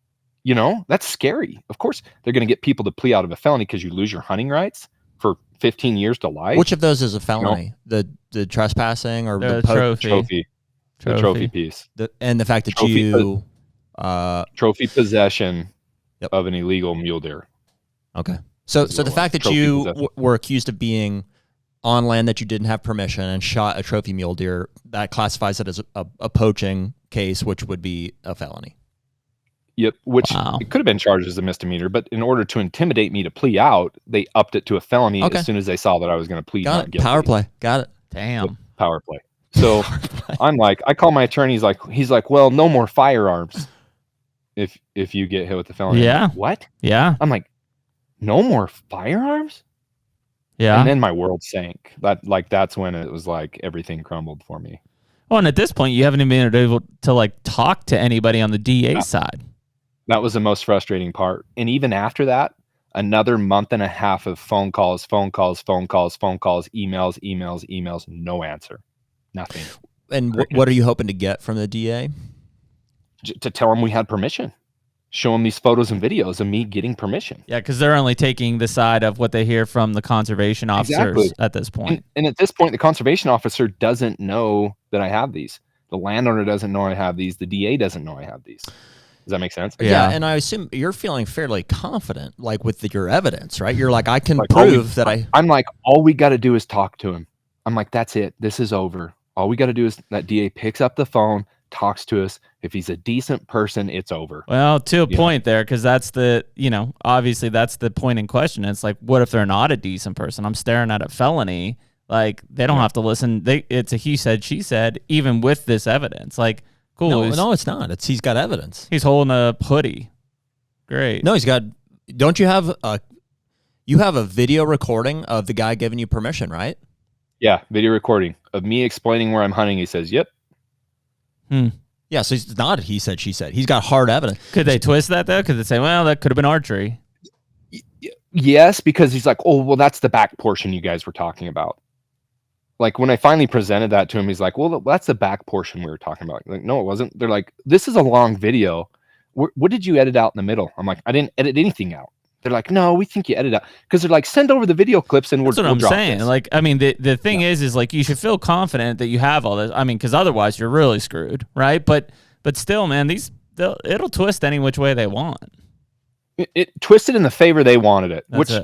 [SPEAKER 4] That's scary. Of course, they're going to get people to plea out of a felony because you lose your hunting rights for 15 years to life.
[SPEAKER 2] Which of those is a felony? The trespassing or the
[SPEAKER 1] trophy?
[SPEAKER 4] The trophy piece.
[SPEAKER 2] And the fact that
[SPEAKER 4] trophy possession of an illegal mule deer.
[SPEAKER 2] Okay. So the fact that you were accused of being on land that you didn't have permission and shot a trophy mule deer, that classifies it as a poaching case, which would be a felony.
[SPEAKER 4] Yep, which it could have been charged as a misdemeanor, but in order to intimidate me to plea out, they upped it to a felony as soon as they saw that I was going to plead not guilty.
[SPEAKER 2] Power play. Got it.
[SPEAKER 1] Damn.
[SPEAKER 4] Yep, power play. So I'm like, I call my attorney. He's like, well, no more firearms if you get hit with the felony.
[SPEAKER 1] Yeah.
[SPEAKER 4] Like, what?
[SPEAKER 1] Yeah.
[SPEAKER 4] I'm like, no more firearms?
[SPEAKER 1] Yeah.
[SPEAKER 4] And then my world sank. That's when it was like everything crumbled for me.
[SPEAKER 1] Well, and at this point, you haven't even been able to talk to anybody on the DA side.
[SPEAKER 4] That was the most frustrating part. And even after that, another month and a half of phone calls, emails, no answer, nothing.
[SPEAKER 2] And what are you hoping to get from the DA?
[SPEAKER 4] To tell them we had permission. Show them these photos and videos of me getting permission.
[SPEAKER 1] Yeah, because they're only taking the side of what they hear from the conservation officers at this point.
[SPEAKER 4] And at this point, the conservation officer doesn't know that I have these. The landowner doesn't know I have these. The DA doesn't know I have these. Does that make sense?
[SPEAKER 2] Yeah, and I assume you're feeling fairly confident, with your evidence, right? You're like, I can prove that I'm
[SPEAKER 4] like, all we got to do is talk to him. I'm like, that's it. This is over. All we got to do is that DA picks up the phone, talks to us. If he's a decent person, it's over.
[SPEAKER 1] Well, to a point there, because that's obviously that's the point in question. It's like, what if they're not a decent person? I'm staring at a felony. Like, they don't have to listen. It's a he said, she said, even with this evidence. Like, cool.
[SPEAKER 2] No, it's not. He's got evidence.
[SPEAKER 1] He's holding a hoodie. Great.
[SPEAKER 2] No, he's got. Don't you have you have a video recording of the guy giving you permission, right?
[SPEAKER 4] Yeah, video recording of me explaining where I'm hunting. He says, "Yep."
[SPEAKER 2] Yeah, so it's not he said, she said. He's got hard evidence.
[SPEAKER 1] Could they twist that, though? Could they say, well, that could have been archery?
[SPEAKER 4] Yes, because he's like, oh, well, that's the back portion you guys were talking about. Like, when I finally presented that to him, he's like, well, that's the back portion we were talking about. Like, no, it wasn't. They're like, this is a long video. What did you edit out in the middle? I'm like, I didn't edit anything out. They're like, no, we think you edit out. Because they're like, send over the video clips and we'll drop this.
[SPEAKER 1] That's what I'm saying. Like, I mean, the thing is like, you should feel confident that you have all this. I mean, because otherwise you're really screwed, right? But still, man, it'll twist any which way they want.
[SPEAKER 4] It twisted in the favor they wanted it,
[SPEAKER 1] That's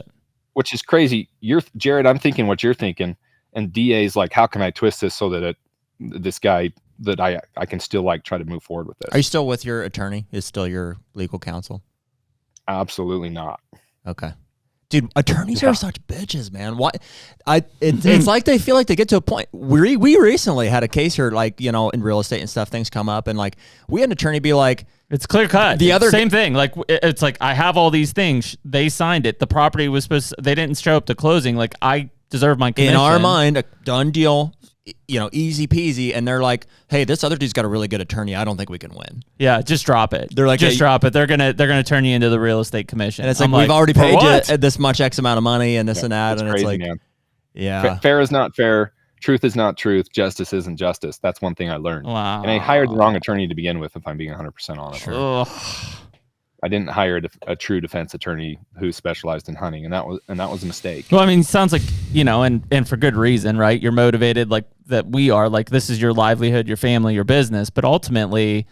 [SPEAKER 4] which is crazy. Jared, I'm thinking what you're thinking. And DA's like, how can I twist this so that this guy that I can still try to move forward with this?
[SPEAKER 2] Are you still with your attorney? Is still your legal counsel?
[SPEAKER 4] Absolutely not.
[SPEAKER 2] Okay. Dude, attorneys are such bitches, man. Why? It's like they feel like they get to a point. We recently had a case here, in real estate and stuff. Things come up, and we had an attorney be like,
[SPEAKER 1] "It's clear cut." Same thing. Like, it's like, I have all these things. They signed it. The property was they didn't show up to closing. Like, I deserve my commission.
[SPEAKER 2] In our mind, a done deal. easy peasy, and they're like, hey, this other dude's got a really good attorney. I don't think we can win.
[SPEAKER 1] Yeah, just drop it.
[SPEAKER 2] They're like,
[SPEAKER 1] just
[SPEAKER 2] hey,
[SPEAKER 1] drop it. They're gonna turn you into the real estate commission.
[SPEAKER 2] And it's like,
[SPEAKER 1] I'm
[SPEAKER 2] we've already
[SPEAKER 1] "For
[SPEAKER 2] paid
[SPEAKER 1] what?"
[SPEAKER 2] you this much X amount of money and this and that.
[SPEAKER 4] It's
[SPEAKER 2] And
[SPEAKER 4] crazy,
[SPEAKER 2] it's like,
[SPEAKER 4] man.
[SPEAKER 2] yeah.
[SPEAKER 4] Fair is not fair. Truth is not truth. Justice isn't justice. That's one thing I learned.
[SPEAKER 1] Wow.
[SPEAKER 4] And I hired the wrong attorney to begin with, if I'm being 100% honest.
[SPEAKER 1] Ugh.
[SPEAKER 4] I didn't hire a true defense attorney who specialized in hunting, and that was a mistake.
[SPEAKER 1] Well, I mean, it sounds like, and for good reason, right? You're motivated like that we are, like this is your livelihood, your family, your business. But ultimately,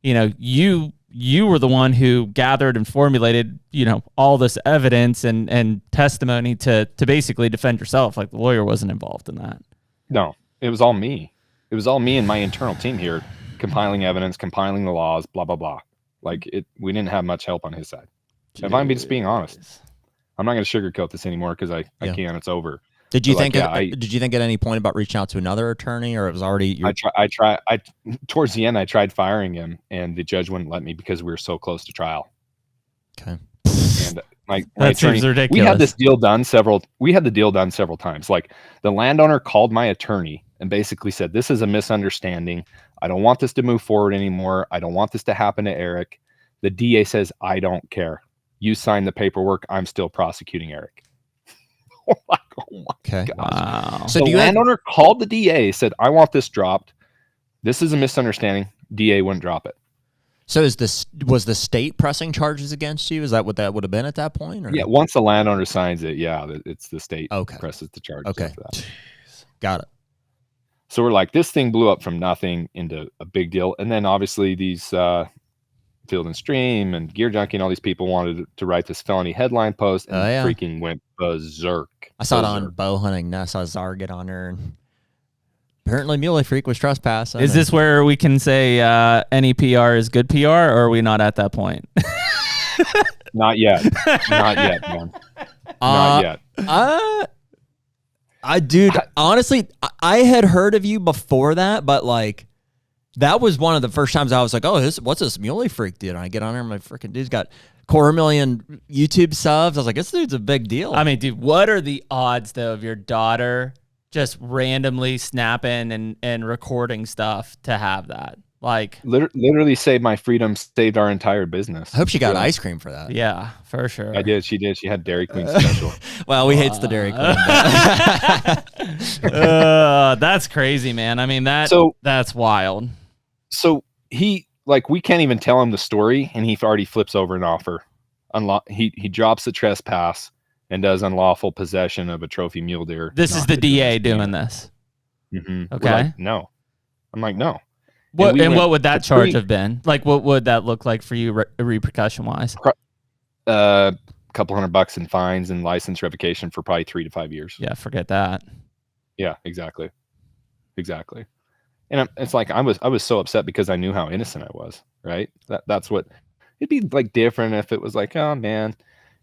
[SPEAKER 1] you were the one who gathered and formulated, all this evidence and testimony to basically defend yourself. Like the lawyer wasn't involved in that.
[SPEAKER 4] No, it was all me. It was all me and my internal team here, compiling evidence, compiling the laws, blah, blah, blah. We didn't have much help on his side. If I'm just being honest, I'm not going to sugarcoat this anymore because I can't. It's over.
[SPEAKER 2] Did you think at any point about reaching out to another attorney, or it was already?
[SPEAKER 4] I towards the end, I tried firing him, and the judge wouldn't let me because we were so close to trial.
[SPEAKER 2] Okay.
[SPEAKER 4] And my
[SPEAKER 1] That
[SPEAKER 4] attorney,
[SPEAKER 1] seems ridiculous.
[SPEAKER 4] we had the deal done several times. Like the landowner called my attorney and basically said, "This is a misunderstanding. I don't want this to move forward anymore. I don't want this to happen to Eric." The DA says, "I don't care. You sign the paperwork. I'm still prosecuting Eric." Oh my
[SPEAKER 2] Okay.
[SPEAKER 4] gosh.
[SPEAKER 1] Wow.
[SPEAKER 2] So
[SPEAKER 4] The landowner called the DA, said, "I want this dropped. This is a misunderstanding." DA wouldn't drop it.
[SPEAKER 2] So was the state pressing charges against you? Is that what that would have been at that point? Or?
[SPEAKER 4] Yeah, once the landowner signs it, it's the state presses the charges.
[SPEAKER 2] Okay.
[SPEAKER 4] After that.
[SPEAKER 2] Got it.
[SPEAKER 4] So we're like, this thing blew up from nothing into a big deal. And then obviously these Field and Stream and Gear Junkie and all these people wanted to write this felony headline post, and freaking went berserk.
[SPEAKER 2] I saw it on bow hunting. I saw Czar get on there, and apparently Muley Freak was trespassing.
[SPEAKER 1] Is this where we can say any PR is good PR, or are we not at that point?
[SPEAKER 4] Not yet. Not yet, man. Not yet.
[SPEAKER 2] Honestly, I had heard of you before that, but like that was one of the first times I was like, oh, what's this Muley Freak dude? And I get on there, and my freaking dude's got 250,000 YouTube subs. I was like, this dude's a big deal.
[SPEAKER 1] I mean, dude, what are the odds though of your daughter just randomly snapping and recording stuff to have that? Like
[SPEAKER 4] literally saved my freedom, saved our entire business.
[SPEAKER 2] I hope she got ice cream for that.
[SPEAKER 1] Yeah, for sure.
[SPEAKER 4] I did. She did. She had Dairy Queen special.
[SPEAKER 2] Well, we hates the Dairy Queen.
[SPEAKER 1] That's crazy, man. I mean, that's wild.
[SPEAKER 4] So we can't even tell him the story, and he already flips over an offer. He drops the trespass and does unlawful possession of a trophy mule deer.
[SPEAKER 1] This is the DA doing this.
[SPEAKER 4] Mm-hmm.
[SPEAKER 1] Okay.
[SPEAKER 4] Like, no. I'm like, no.
[SPEAKER 1] What would that charge have been? Like, what would that look like for you repercussion wise?
[SPEAKER 4] A couple $100 in fines and license revocation for probably 3 to 5 years.
[SPEAKER 1] Yeah, forget that.
[SPEAKER 4] Yeah, exactly. And it's like I was so upset because I knew how innocent I was. Right. That's what it'd be like different if it was like, oh man,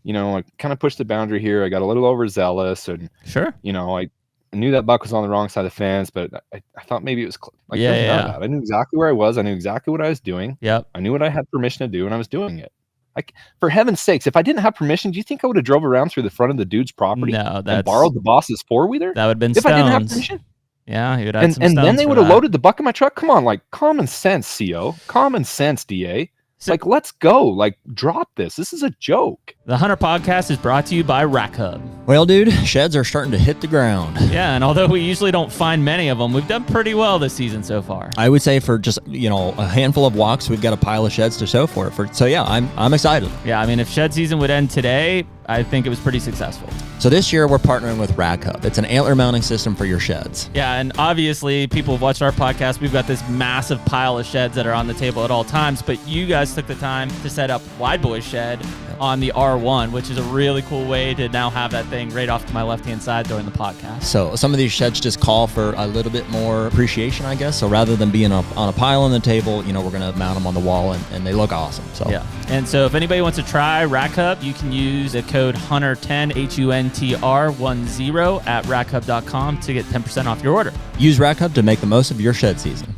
[SPEAKER 4] I kind of pushed the boundary here. I got a little overzealous, and
[SPEAKER 1] sure.
[SPEAKER 4] I knew that buck was on the wrong side of the fence, but I thought maybe it was like, yeah. I knew exactly where I was. I knew exactly what I was doing.
[SPEAKER 1] Yep.
[SPEAKER 4] I knew what I had permission to do, and I was doing it. Like, for heaven's sakes, if I didn't have permission, do you think I would have drove around through the front of the dude's property and borrowed the boss's four-wheeler?
[SPEAKER 1] That would have been
[SPEAKER 4] if
[SPEAKER 1] stones.
[SPEAKER 4] I didn't have permission.
[SPEAKER 1] Yeah, he would have
[SPEAKER 4] and then they would have loaded the buck in my truck. Come on, like common sense, CO. Common sense, DA. Like, let's go. Like, drop this. This is a joke.
[SPEAKER 1] The HUNTR Podcast is brought to you by Rack Hub.
[SPEAKER 2] Well, dude, sheds are starting to hit the ground.
[SPEAKER 1] Yeah, and although we usually don't find many of them, we've done pretty well this season so far.
[SPEAKER 2] I would say for just, a handful of walks, we've got a pile of sheds to show for it. So, yeah, I'm excited.
[SPEAKER 1] Yeah, I mean, if shed season would end today, I think it was pretty successful.
[SPEAKER 2] So this year, we're partnering with Rack Hub. It's an antler mounting system for your sheds.
[SPEAKER 1] Yeah, and obviously, people who've watched our podcast, we've got this massive pile of sheds that are on the table at all times, but you guys took the time to set up Wide Boy's shed on the R1, which is a really cool way to now have that thing right off to my left-hand side during the podcast.
[SPEAKER 2] So some of these sheds just call for a little bit more appreciation, I guess. So rather than being on a pile on the table, we're going to mount them on the wall, and they look awesome. So
[SPEAKER 1] yeah. And so if anybody wants to try Rack Hub, you can use the code HUNTR10, HUNTR10 at rackhub.com to get 10% off your order.
[SPEAKER 2] Use Rack Hub to make the most of your shed season.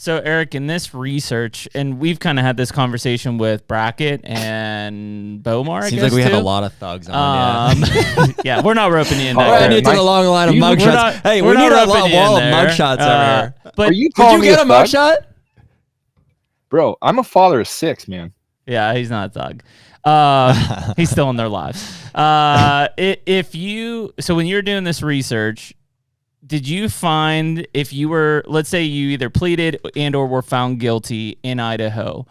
[SPEAKER 1] So, Eric, in this research, and we've kind of had this conversation with Brackett and Bomar.
[SPEAKER 2] Seems
[SPEAKER 1] I guess,
[SPEAKER 2] like we have
[SPEAKER 1] too.
[SPEAKER 2] a lot of thugs on.
[SPEAKER 1] Yeah, we're not roping you in.
[SPEAKER 2] We're
[SPEAKER 1] That
[SPEAKER 2] into the long line of mugshots. Hey, we need a wall of mugshots over here.
[SPEAKER 1] But
[SPEAKER 4] you
[SPEAKER 2] Did you get a mugshot?
[SPEAKER 4] Bro, I'm a father of 6, man.
[SPEAKER 1] Yeah, he's not a thug. He's still in their lives. So when you're doing this research, did you find if you were, let's say you either pleaded and or were found guilty in Idaho,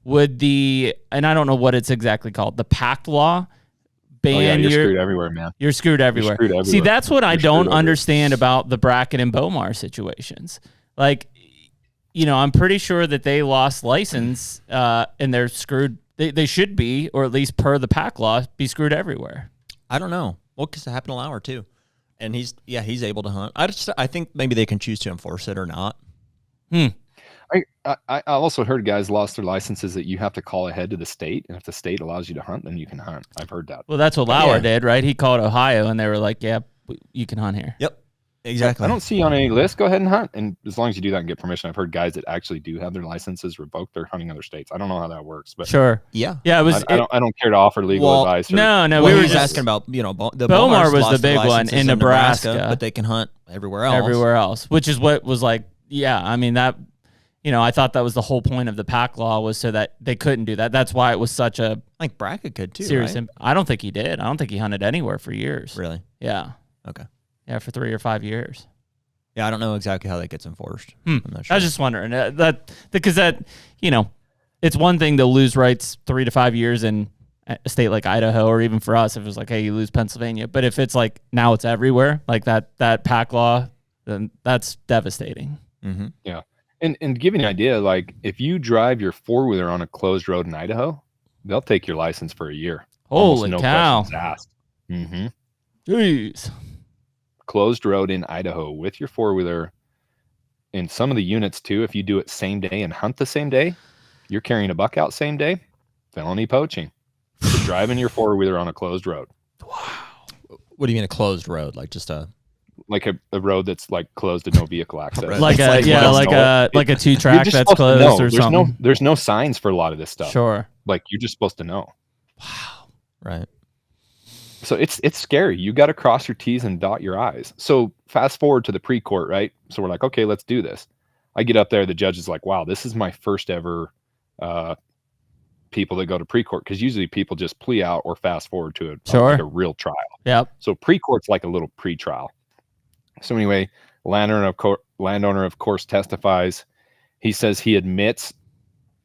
[SPEAKER 1] would and I don't know what it's exactly called, the pact law ban
[SPEAKER 4] you're screwed everywhere, man.
[SPEAKER 1] You're screwed everywhere.
[SPEAKER 4] Screwed everywhere.
[SPEAKER 1] See, that's what I don't understand about the Brackett and Bomar situations. Like, I'm pretty sure that they lost license and they're screwed. They should be, or at least per the pack law, be screwed everywhere.
[SPEAKER 2] I don't know. Well, because it happened to Lauer too, and he's able to hunt. I think maybe they can choose to enforce it or not.
[SPEAKER 4] I also heard guys lost their licenses that you have to call ahead to the state, and if the state allows you to hunt, then you can hunt. I've heard that.
[SPEAKER 1] Well, that's what Lauer did, right? He called Ohio, and they were like, "Yeah, you can hunt here."
[SPEAKER 2] Yep. Exactly.
[SPEAKER 4] I don't see you on any list. Go ahead and hunt. And as long as you do that and get permission, I've heard guys that actually do have their licenses revoked. They're hunting other states. I don't know how that works, but
[SPEAKER 1] sure.
[SPEAKER 2] Yeah.
[SPEAKER 1] Yeah. It was.
[SPEAKER 4] I don't care to offer legal advice.
[SPEAKER 1] No.
[SPEAKER 2] Well,
[SPEAKER 1] we were
[SPEAKER 2] just
[SPEAKER 1] just
[SPEAKER 2] asking about, the
[SPEAKER 1] Bomar was the big one in Nebraska,
[SPEAKER 2] but they can hunt everywhere else.
[SPEAKER 1] Everywhere else, which is what was like. Yeah. I mean that. I thought that was the whole point of the pack law was so that they couldn't do that. That's why it was such a.
[SPEAKER 2] I think Brackett could too.
[SPEAKER 1] Serious.
[SPEAKER 2] Right?
[SPEAKER 1] I don't think he did. I don't think he hunted anywhere for years.
[SPEAKER 2] Really?
[SPEAKER 1] Yeah.
[SPEAKER 2] Okay.
[SPEAKER 1] Yeah, for 3 or 5 years.
[SPEAKER 2] Yeah, I don't know exactly how that gets enforced.
[SPEAKER 1] I'm
[SPEAKER 2] not sure.
[SPEAKER 1] I was just wondering because it's one thing to lose rights 3 to 5 years in a state like Idaho, or even for us, if it was like, hey, you lose Pennsylvania. But if it's like now it's everywhere, like that pack law, then that's devastating.
[SPEAKER 2] Mm-hmm.
[SPEAKER 4] Yeah. And to give you an idea, like if you drive your 4-wheeler on a closed road in Idaho, they'll take your license for a year.
[SPEAKER 1] Holy cow.
[SPEAKER 4] Questions asked. Mm-hmm.
[SPEAKER 1] Jeez.
[SPEAKER 4] Closed road in Idaho with your 4-wheeler. In some of the units too, if you do it same day and hunt the same day, you're carrying a buck out same day, felony poaching. For driving your 4-wheeler on a closed road.
[SPEAKER 1] Wow.
[SPEAKER 2] What do you mean a closed road? Like just a
[SPEAKER 4] road that's like closed to no vehicle access.
[SPEAKER 1] like a 2-track that's closed or something.
[SPEAKER 4] There's no signs for a lot of this stuff.
[SPEAKER 1] Sure.
[SPEAKER 4] Like you're just supposed to know.
[SPEAKER 1] Wow.
[SPEAKER 2] Right.
[SPEAKER 4] So it's scary. You got to cross your T's and dot your I's. So fast forward to the pre-court, right? So we're like, okay, let's do this. I get up there. The judge is like, wow, this is my first ever people that go to pre-court, because usually people just plea out or fast forward to like a real trial.
[SPEAKER 1] Yep.
[SPEAKER 4] So pre-court's like a little pre-trial. So anyway, landowner of course testifies. He says he admits.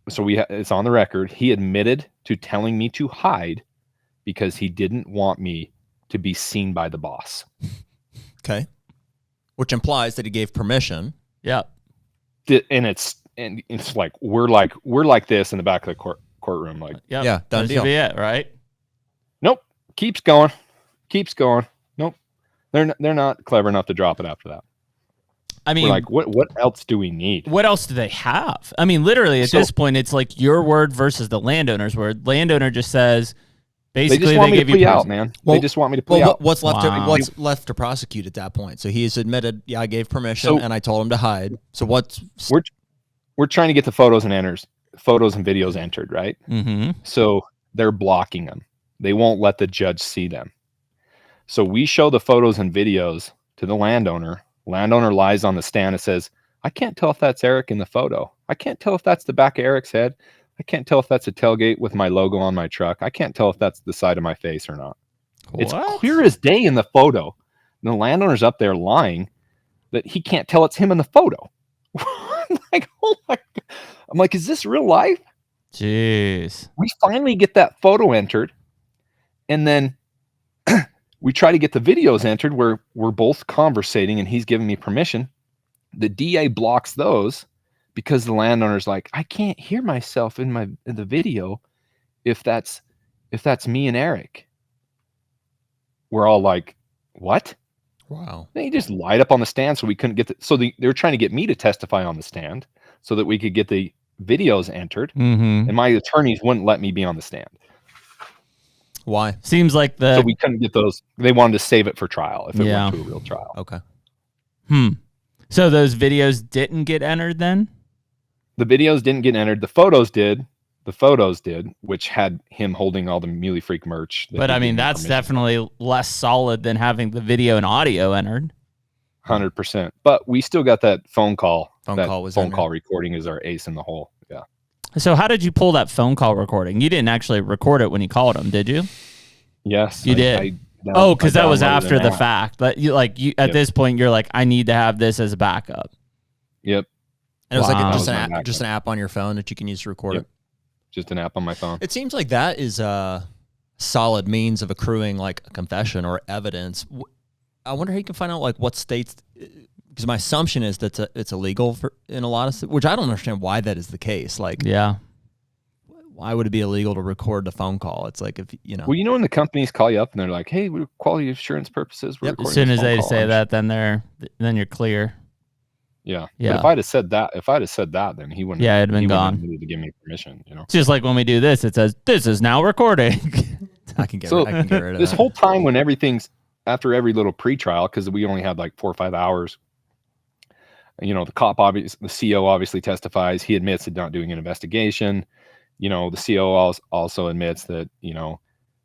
[SPEAKER 4] So it's on the record. He admitted to telling me to hide because he didn't want me to be seen by the boss.
[SPEAKER 2] Okay. Which implies that he gave permission.
[SPEAKER 1] Yep.
[SPEAKER 4] And it's like we're like this in the back of the courtroom, like
[SPEAKER 1] yep.
[SPEAKER 2] Yeah, done deal.
[SPEAKER 1] Should be it, right?
[SPEAKER 4] Nope. Keeps going. Nope. They're not clever enough to drop it after that.
[SPEAKER 1] I mean,
[SPEAKER 4] we're like, what else do we need?
[SPEAKER 1] What else do they have? I mean, literally at this point, it's like your word versus the landowner's word. Landowner just says, basically,
[SPEAKER 4] they just want me to plea out, man. They just want me to plea out.
[SPEAKER 2] What's left to prosecute at that point? So he has admitted, I gave permission and I told him to hide. So
[SPEAKER 4] we're trying to get the photos and videos entered, right?
[SPEAKER 1] Mm-hmm.
[SPEAKER 4] So they're blocking them. They won't let the judge see them. So we show the photos and videos to the landowner. Landowner lies on the stand and says, I can't tell if that's Eric in the photo. I can't tell if that's the back of Eric's head. I can't tell if that's a tailgate with my logo on my truck. I can't tell if that's the side of my face or not. What? It's clear as day in the photo. And the landowner's up there lying that he can't tell it's him in the photo. I'm like, oh my God. I'm like, is this real life?
[SPEAKER 1] Jeez.
[SPEAKER 4] We finally get that photo entered. And then we try to get the videos entered where we're both conversating and he's giving me permission. The DA blocks those because the landowner's like, I can't hear myself in the video if that's me and Eric. We're all like, what?
[SPEAKER 2] Wow.
[SPEAKER 4] And he just lied up on the stand so we couldn't get they were trying to get me to testify on the stand so that we could get the videos entered.
[SPEAKER 1] Mm-hmm.
[SPEAKER 4] And my attorneys wouldn't let me be on the stand.
[SPEAKER 2] Why?
[SPEAKER 1] Seems like
[SPEAKER 4] so we couldn't get those. They wanted to save it for trial if it went to a real trial.
[SPEAKER 2] Okay.
[SPEAKER 1] So those videos didn't get entered then?
[SPEAKER 4] The videos didn't get entered. The photos did. Which had him holding all the Muley Freak merch.
[SPEAKER 1] But I mean, that's definitely less solid than having the video and audio entered.
[SPEAKER 4] 100%. But we still got that phone call.
[SPEAKER 2] Phone
[SPEAKER 4] call recording is our ace in the hole. Yeah.
[SPEAKER 1] So how did you pull that phone call recording? You didn't actually record it when you called him, did you?
[SPEAKER 4] Yes.
[SPEAKER 1] You did. Because that was after the fact. But at this point, you're like, I need to have this as a backup.
[SPEAKER 4] Yep.
[SPEAKER 2] And it was like just an app on your phone that you can use to record it.
[SPEAKER 4] Just an app on my phone.
[SPEAKER 2] It seems like that is a solid means of accruing like a confession or evidence. I wonder how you can find out like what states, because my assumption is that it's illegal in a lot of states, which I don't understand why that is the case. Like,
[SPEAKER 1] yeah,
[SPEAKER 2] why would it be illegal to record the phone call? It's like, if you know.
[SPEAKER 4] Well, when the companies call you up and they're like, "Hey, we're quality assurance purposes." We're
[SPEAKER 1] as soon as they say that, then you're clear.
[SPEAKER 4] Yeah.
[SPEAKER 1] Yeah.
[SPEAKER 4] But if I'd have said that, then he wouldn't.
[SPEAKER 1] Yeah, it'd been gone.
[SPEAKER 4] He needed to give me permission.
[SPEAKER 1] Just like when we do this, it says this is now recording.
[SPEAKER 2] I can get rid of
[SPEAKER 4] this
[SPEAKER 2] that.
[SPEAKER 4] whole time when everything's after every little pre-trial, because we only had like 4 or 5 hours. The cop the CO obviously testifies. He admits to not doing an investigation. The CO also admits that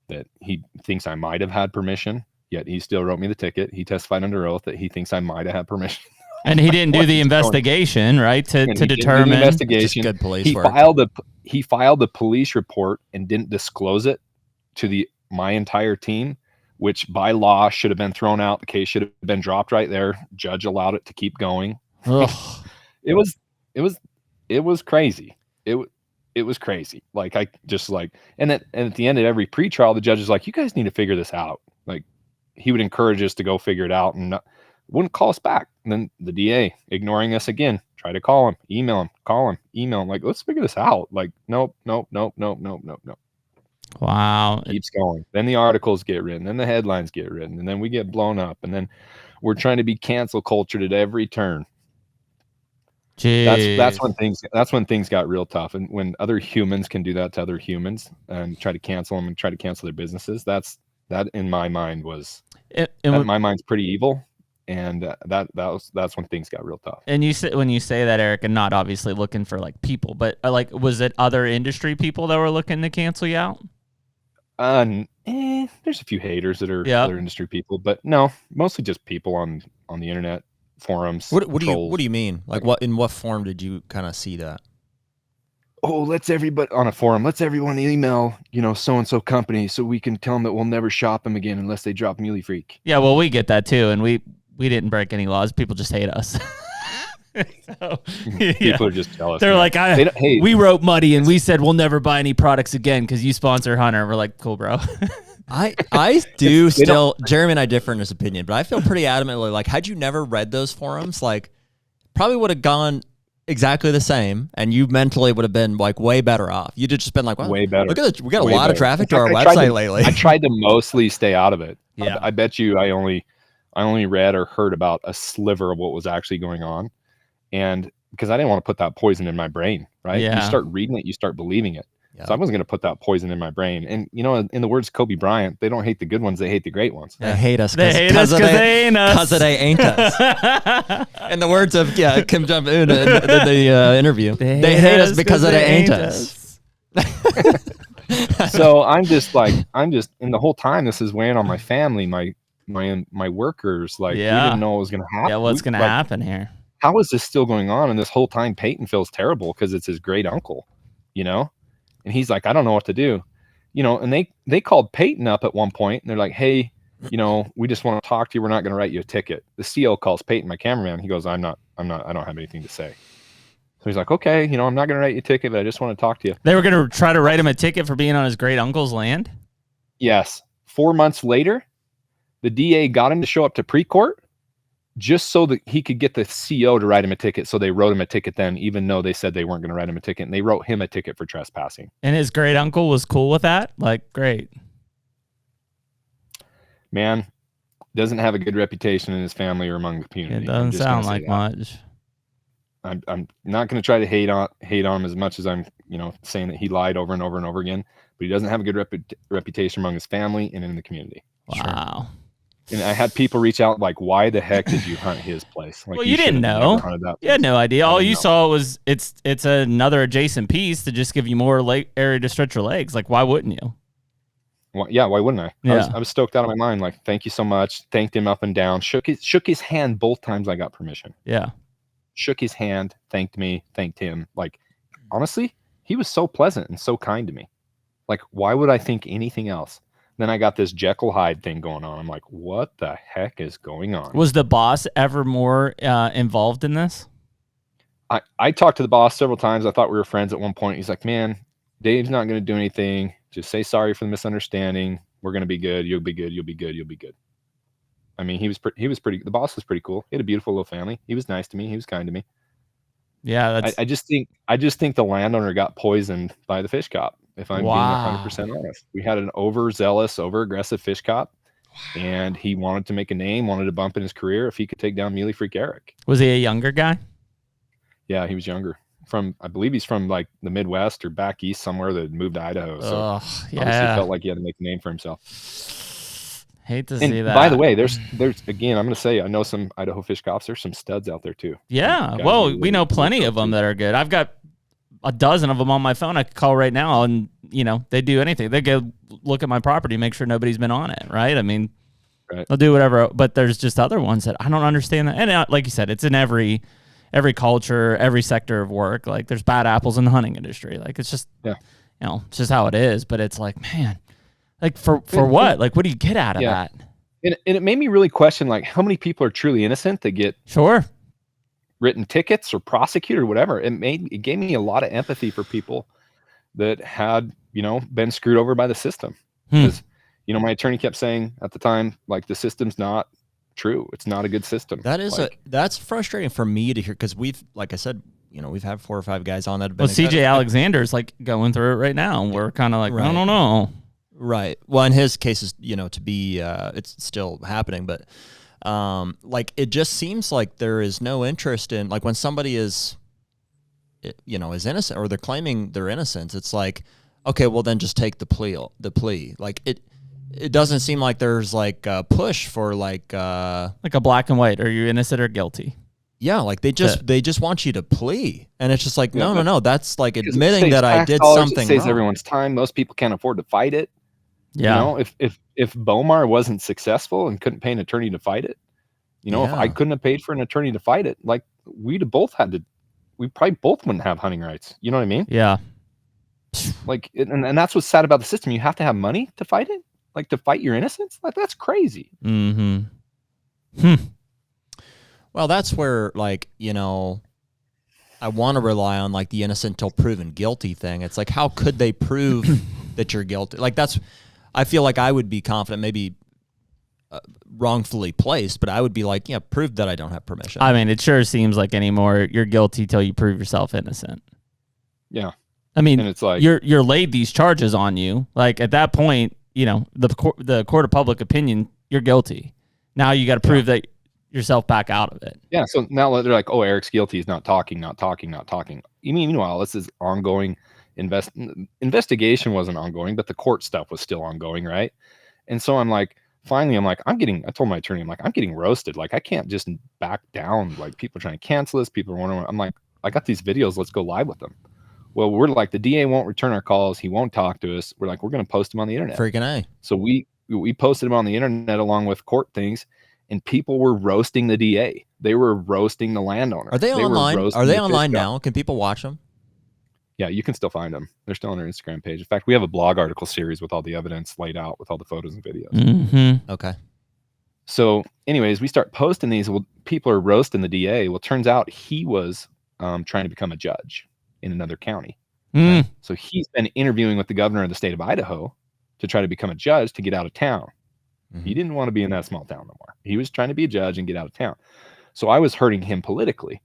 [SPEAKER 4] that he thinks I might have had permission. Yet he still wrote me the ticket. He testified under oath that he thinks I might have had permission.
[SPEAKER 1] And he didn't do the investigation, right? To determine
[SPEAKER 4] the investigation.
[SPEAKER 2] Good police
[SPEAKER 4] he
[SPEAKER 2] work.
[SPEAKER 4] filed the police report and didn't disclose it to my entire team, which by law should have been thrown out. The case should have been dropped right there. Judge allowed it to keep going. It was crazy. It was crazy. Like and at the end of every pretrial, the judge is like, "You guys need to figure this out." Like he would encourage us to go figure it out and wouldn't call us back. And then the DA ignoring us again, try to call him, email him, call him, email him. Like, let's figure this out. Like, nope.
[SPEAKER 1] Wow.
[SPEAKER 4] Keeps going. Then the articles get written, then the headlines get written, and then we get blown up. And then we're trying to be cancel cultured at every turn.
[SPEAKER 1] Jeez.
[SPEAKER 4] That's when things got real tough. And when other humans can do that to other humans and try to cancel them and try to cancel their businesses, that in my mind my mind's pretty evil. And that's when things got real tough.
[SPEAKER 1] And when you say that, Eric, and not obviously looking for like people, but like, was it other industry people that were looking to cancel you out?
[SPEAKER 4] There's a few haters that are other industry people, but no, mostly just people on the internet forums.
[SPEAKER 2] What do you mean? Like, in what form did you kind of see that?
[SPEAKER 4] Oh, let's everyone email, so-and-so company so we can tell them that we'll never shop them again unless they drop Muley Freak.
[SPEAKER 1] Yeah, well, we get that too, and we didn't break any laws. People just hate us.
[SPEAKER 4] People are just jealous.
[SPEAKER 1] They're like, we wrote Muddy and we said we'll never buy any products again because you sponsor Hunter. We're like, cool, bro.
[SPEAKER 2] I do still, Jeremy and I differ in his opinion, but I feel pretty adamantly like, had you never read those forums, like probably would have gone exactly the same, and you mentally would have been like way better off. You'd have just been like, wow,
[SPEAKER 4] way better.
[SPEAKER 2] Look at we got a lot of traffic to our website lately.
[SPEAKER 4] I tried to mostly stay out of it.
[SPEAKER 1] Yeah.
[SPEAKER 4] I bet you I only read or heard about a sliver of what was actually going on. And because I didn't want to put that poison in my brain, right?
[SPEAKER 1] Yeah.
[SPEAKER 4] You start reading it, you start believing it.
[SPEAKER 2] Yeah.
[SPEAKER 4] So I wasn't going to put that poison in my brain. And, in the words of Kobe Bryant, they don't hate the good ones, they hate the great ones.
[SPEAKER 2] They hate us
[SPEAKER 1] because they ain't us.
[SPEAKER 2] Because they ain't us. In the words of Kim Jong-un in the interview, they hate us because they ain't us.
[SPEAKER 4] So I'm just, and the whole time this is weighing on my family, my workers, we didn't know what was going to happen.
[SPEAKER 1] Yeah, what's going to happen here?
[SPEAKER 4] How is this still going on? And this whole time Peyton feels terrible because it's his great uncle, and he's like, I don't know what to do, and they called Peyton up at one point and they're like, hey, we just want to talk to you. We're not going to write you a ticket. The CO calls Peyton, my cameraman. He goes, I don't have anything to say. So he's like, okay, I'm not going to write you a ticket, but I just want to talk to you.
[SPEAKER 1] They were going to try to write him a ticket for being on his great uncle's land.
[SPEAKER 4] Yes. 4 months later, the DA got him to show up to pre-court just so that he could get the CO to write him a ticket. So they wrote him a ticket then, even though they said they weren't going to write him a ticket. And they wrote him a ticket for trespassing.
[SPEAKER 1] And his great uncle was cool with that? Like, great.
[SPEAKER 4] Man, doesn't have a good reputation in his family or among the community.
[SPEAKER 1] It doesn't sound like much.
[SPEAKER 4] I'm not going to try to hate on him as much as I'm, saying that he lied over and over and over again. But he doesn't have a good reputation among his family and in the community.
[SPEAKER 1] Wow. Yeah.
[SPEAKER 4] And I had people reach out like, "Why the heck did you hunt his place?" Like,
[SPEAKER 1] Well, you didn't
[SPEAKER 4] should have
[SPEAKER 1] know.
[SPEAKER 4] never hunted that
[SPEAKER 1] You had
[SPEAKER 4] place.
[SPEAKER 1] no idea.
[SPEAKER 4] I
[SPEAKER 1] All
[SPEAKER 4] didn't
[SPEAKER 1] you
[SPEAKER 4] know.
[SPEAKER 1] saw was it's another adjacent piece to just give you more area to stretch your legs. Like, why wouldn't you?
[SPEAKER 4] Well, yeah, why wouldn't I?
[SPEAKER 1] Yeah.
[SPEAKER 4] I was stoked out of my mind. Like, thank you so much. Thanked him up and down. Shook his hand both times I got permission.
[SPEAKER 1] Yeah.
[SPEAKER 4] Shook his hand, thanked me, thanked him. Like, honestly, he was so pleasant and so kind to me. Like, why would I think anything else? Then I got this Jekyll Hyde thing going on. I'm like, what the heck is going on?
[SPEAKER 1] Was the boss ever more involved in this?
[SPEAKER 4] I talked to the boss several times. I thought we were friends at one point. He's like, man, Dave's not going to do anything. Just say sorry for the misunderstanding. We're going to be good. You'll be good. You'll be good. You'll be good. I mean, he was pretty, the boss was pretty cool. He had a beautiful little family. He was nice to me. He was kind to me.
[SPEAKER 1] Yeah. That's,
[SPEAKER 4] I just think the landowner got poisoned by the fish cop. If I'm being 100% honest, we had an overzealous, over-aggressive fish cop, and he wanted to make a name, wanted to bump in his career if he could take down Muley Freak Eric.
[SPEAKER 1] was he a younger guy?
[SPEAKER 4] Yeah, he was younger. I believe he's from like the Midwest or back east somewhere that moved to Idaho. So obviously felt like he had to make a name for himself.
[SPEAKER 1] Hate to see that.
[SPEAKER 4] By the way, there's again, I'm going to say, I know some Idaho fish cops. There's some studs out there too.
[SPEAKER 1] Yeah. Well, we know plenty of them that are good. I've got a dozen of them on my phone I could call right now, and they do anything. They go look at my property, make sure nobody's been on it, right? I mean, they'll do whatever. But there's just other ones that I don't understand that. And like you said, it's in every culture, every sector of work. Like, there's bad apples in the hunting industry. Like, it's just it's just how it is. But it's like, man, like for what? Like, what do you get out of that?
[SPEAKER 4] And it made me really question, like, how many people are truly innocent that get written tickets or prosecuted or whatever. It gave me a lot of empathy for people that had, been screwed over by the system. Because, my attorney kept saying at the time, like, the system's not true. It's not a good system.
[SPEAKER 2] That's frustrating for me to hear, because like I said, we've had 4 or 5 guys on that have been.
[SPEAKER 1] Well, CJ Alexander's like going through it right now, and we're kind of like, I don't know.
[SPEAKER 2] Right. Well, in his case, to be, it's still happening, but like, it just seems like there is no interest in, like, when somebody is innocent, or they're claiming their innocence, it's like, okay, well, then just take the plea. Like, it doesn't seem like there's like a push for like a
[SPEAKER 1] black and white, are you innocent or guilty?
[SPEAKER 2] Yeah, like they just want you to plea, and it's just like, no, that's like admitting that I did something
[SPEAKER 4] It saves
[SPEAKER 2] wrong.
[SPEAKER 4] everyone's time. Most people can't afford to fight it.
[SPEAKER 1] Yeah.
[SPEAKER 4] If Bomar wasn't successful and couldn't pay an attorney to fight it, if I couldn't have paid for an attorney to fight it, like, we probably both wouldn't have hunting rights. You know what I mean?
[SPEAKER 1] Yeah.
[SPEAKER 4] Like, and that's what's sad about the system. You have to have money to fight it, like, to fight your innocence. Like, that's crazy.
[SPEAKER 1] Mm-hmm.
[SPEAKER 2] Well, that's where, like, I want to rely on, like, the innocent till proven guilty thing. It's like, how could they prove that you're guilty? Like, I feel like I would be confident, maybe wrongfully placed, but I would be like, prove that I don't have permission.
[SPEAKER 1] I mean, it sure seems like anymore you're guilty till you prove yourself innocent.
[SPEAKER 4] Yeah.
[SPEAKER 1] I mean,
[SPEAKER 4] and it's like,
[SPEAKER 1] you're laid these charges on you. Like, at that point, the court of public opinion, you're guilty. Now you got to prove that yourself back out of it.
[SPEAKER 4] Yeah. So now they're like, oh, Eric's guilty. He's not talking. Meanwhile, this is ongoing. Investigation wasn't ongoing, but the court stuff was still ongoing, right? And so finally, I told my attorney, I'm getting roasted. Like, I can't just back down. Like, people are trying to cancel this. People are wondering. I'm like, I got these videos. Let's go live with them. Well, we're like, the DA won't return our calls. He won't talk to us. We're like, we're going to post them on the internet.
[SPEAKER 2] Freaking A.
[SPEAKER 4] So we posted them on the internet along with court things, and people were roasting the DA. They were roasting the landowner.
[SPEAKER 2] Are they online? Are they online now? Can people watch them?
[SPEAKER 4] Yeah, you can still find them. They're still on our Instagram page. In fact, we have a blog article series with all the evidence laid out with all the photos and videos.
[SPEAKER 1] Mm-hmm.
[SPEAKER 2] Okay.
[SPEAKER 4] So anyways, we start posting these. Well, people are roasting the DA. Well, turns out he was trying to become a judge in another county.
[SPEAKER 1] Mm.
[SPEAKER 4] So he's been interviewing with the governor of the state of Idaho to try to become a judge to get out of town. Mm-hmm. He didn't want to be in that small town no more. He was trying to be a judge and get out of town. So I was hurting him politically.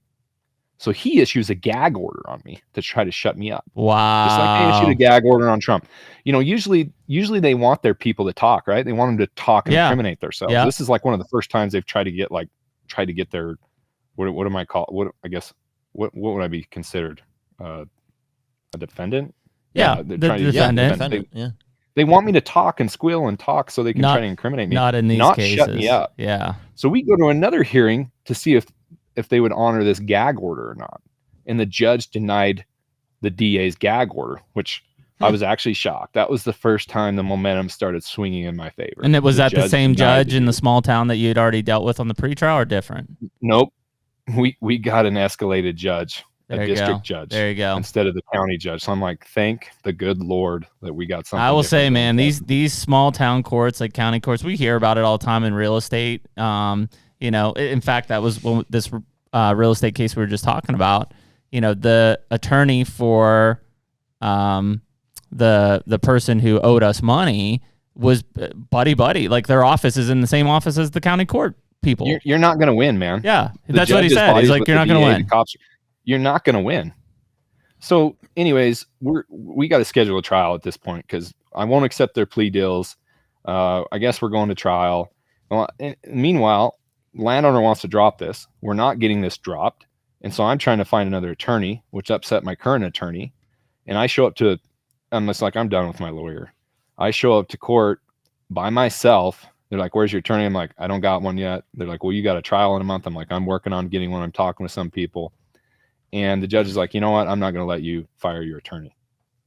[SPEAKER 4] So he issues a gag order on me to try to shut me up.
[SPEAKER 1] Wow.
[SPEAKER 4] Just like they issued a gag order on Trump. Usually they want their people to talk, right? They want them to talk and incriminate themselves.
[SPEAKER 1] Yeah.
[SPEAKER 4] This is like one of the first times they've tried to get their, what am I called? What would I be considered? A defendant?
[SPEAKER 1] Yeah,
[SPEAKER 4] they're
[SPEAKER 1] the
[SPEAKER 4] trying to-
[SPEAKER 1] defendant.
[SPEAKER 2] Defendant, yeah.
[SPEAKER 4] They want me to talk and squeal and talk so they can
[SPEAKER 1] Not-
[SPEAKER 4] try to incriminate me.
[SPEAKER 1] Not in these
[SPEAKER 4] Not
[SPEAKER 1] cases.
[SPEAKER 4] shut me up.
[SPEAKER 1] Yeah.
[SPEAKER 4] So we go to another hearing to see if they would honor this gag order or not. And the judge denied the DA's gag order, which I was actually shocked. That was the first time the momentum started swinging in my favor.
[SPEAKER 1] And was that the same
[SPEAKER 4] denied
[SPEAKER 1] judge in the small town that you had already dealt with on the pretrial, or different?
[SPEAKER 4] Nope. We got an escalated judge,
[SPEAKER 1] There
[SPEAKER 4] a
[SPEAKER 1] you
[SPEAKER 4] district
[SPEAKER 1] go.
[SPEAKER 4] judge,
[SPEAKER 1] There you go.
[SPEAKER 4] instead of the county judge. So I'm like, thank the good Lord that we got something.
[SPEAKER 1] I will say,
[SPEAKER 4] different
[SPEAKER 1] man,
[SPEAKER 4] than that.
[SPEAKER 1] these small town courts, like county courts, we hear about it all the time in real estate. You know, in fact, that was this real estate case we were just talking about. You know, the attorney for the person who owed us money was buddy. Like their office is in the same office as the county court people.
[SPEAKER 4] You're not going to win, man.
[SPEAKER 1] Yeah,
[SPEAKER 4] The
[SPEAKER 1] that's what he
[SPEAKER 4] judge's
[SPEAKER 1] said. He's
[SPEAKER 4] buddies
[SPEAKER 1] like,
[SPEAKER 4] with
[SPEAKER 1] you're
[SPEAKER 4] the
[SPEAKER 1] not going to
[SPEAKER 4] DA,
[SPEAKER 1] win.
[SPEAKER 4] the cops, you're not going to win. So, anyways, we got to schedule a trial at this point because I won't accept their plea deals. I guess we're going to trial. Well, meanwhile, landowner wants to drop this. We're not getting this dropped, and so I'm trying to find another attorney, which upset my current attorney. And I show up to, I'm just like, I'm done with my lawyer. I show up to court by myself. They're like, where's your attorney? I'm like, I don't got one yet. They're like, well, you got a trial in a month. I'm like, I'm working on getting one. I'm talking with some people. And the judge is like, you know what? I'm not going to let you fire your attorney.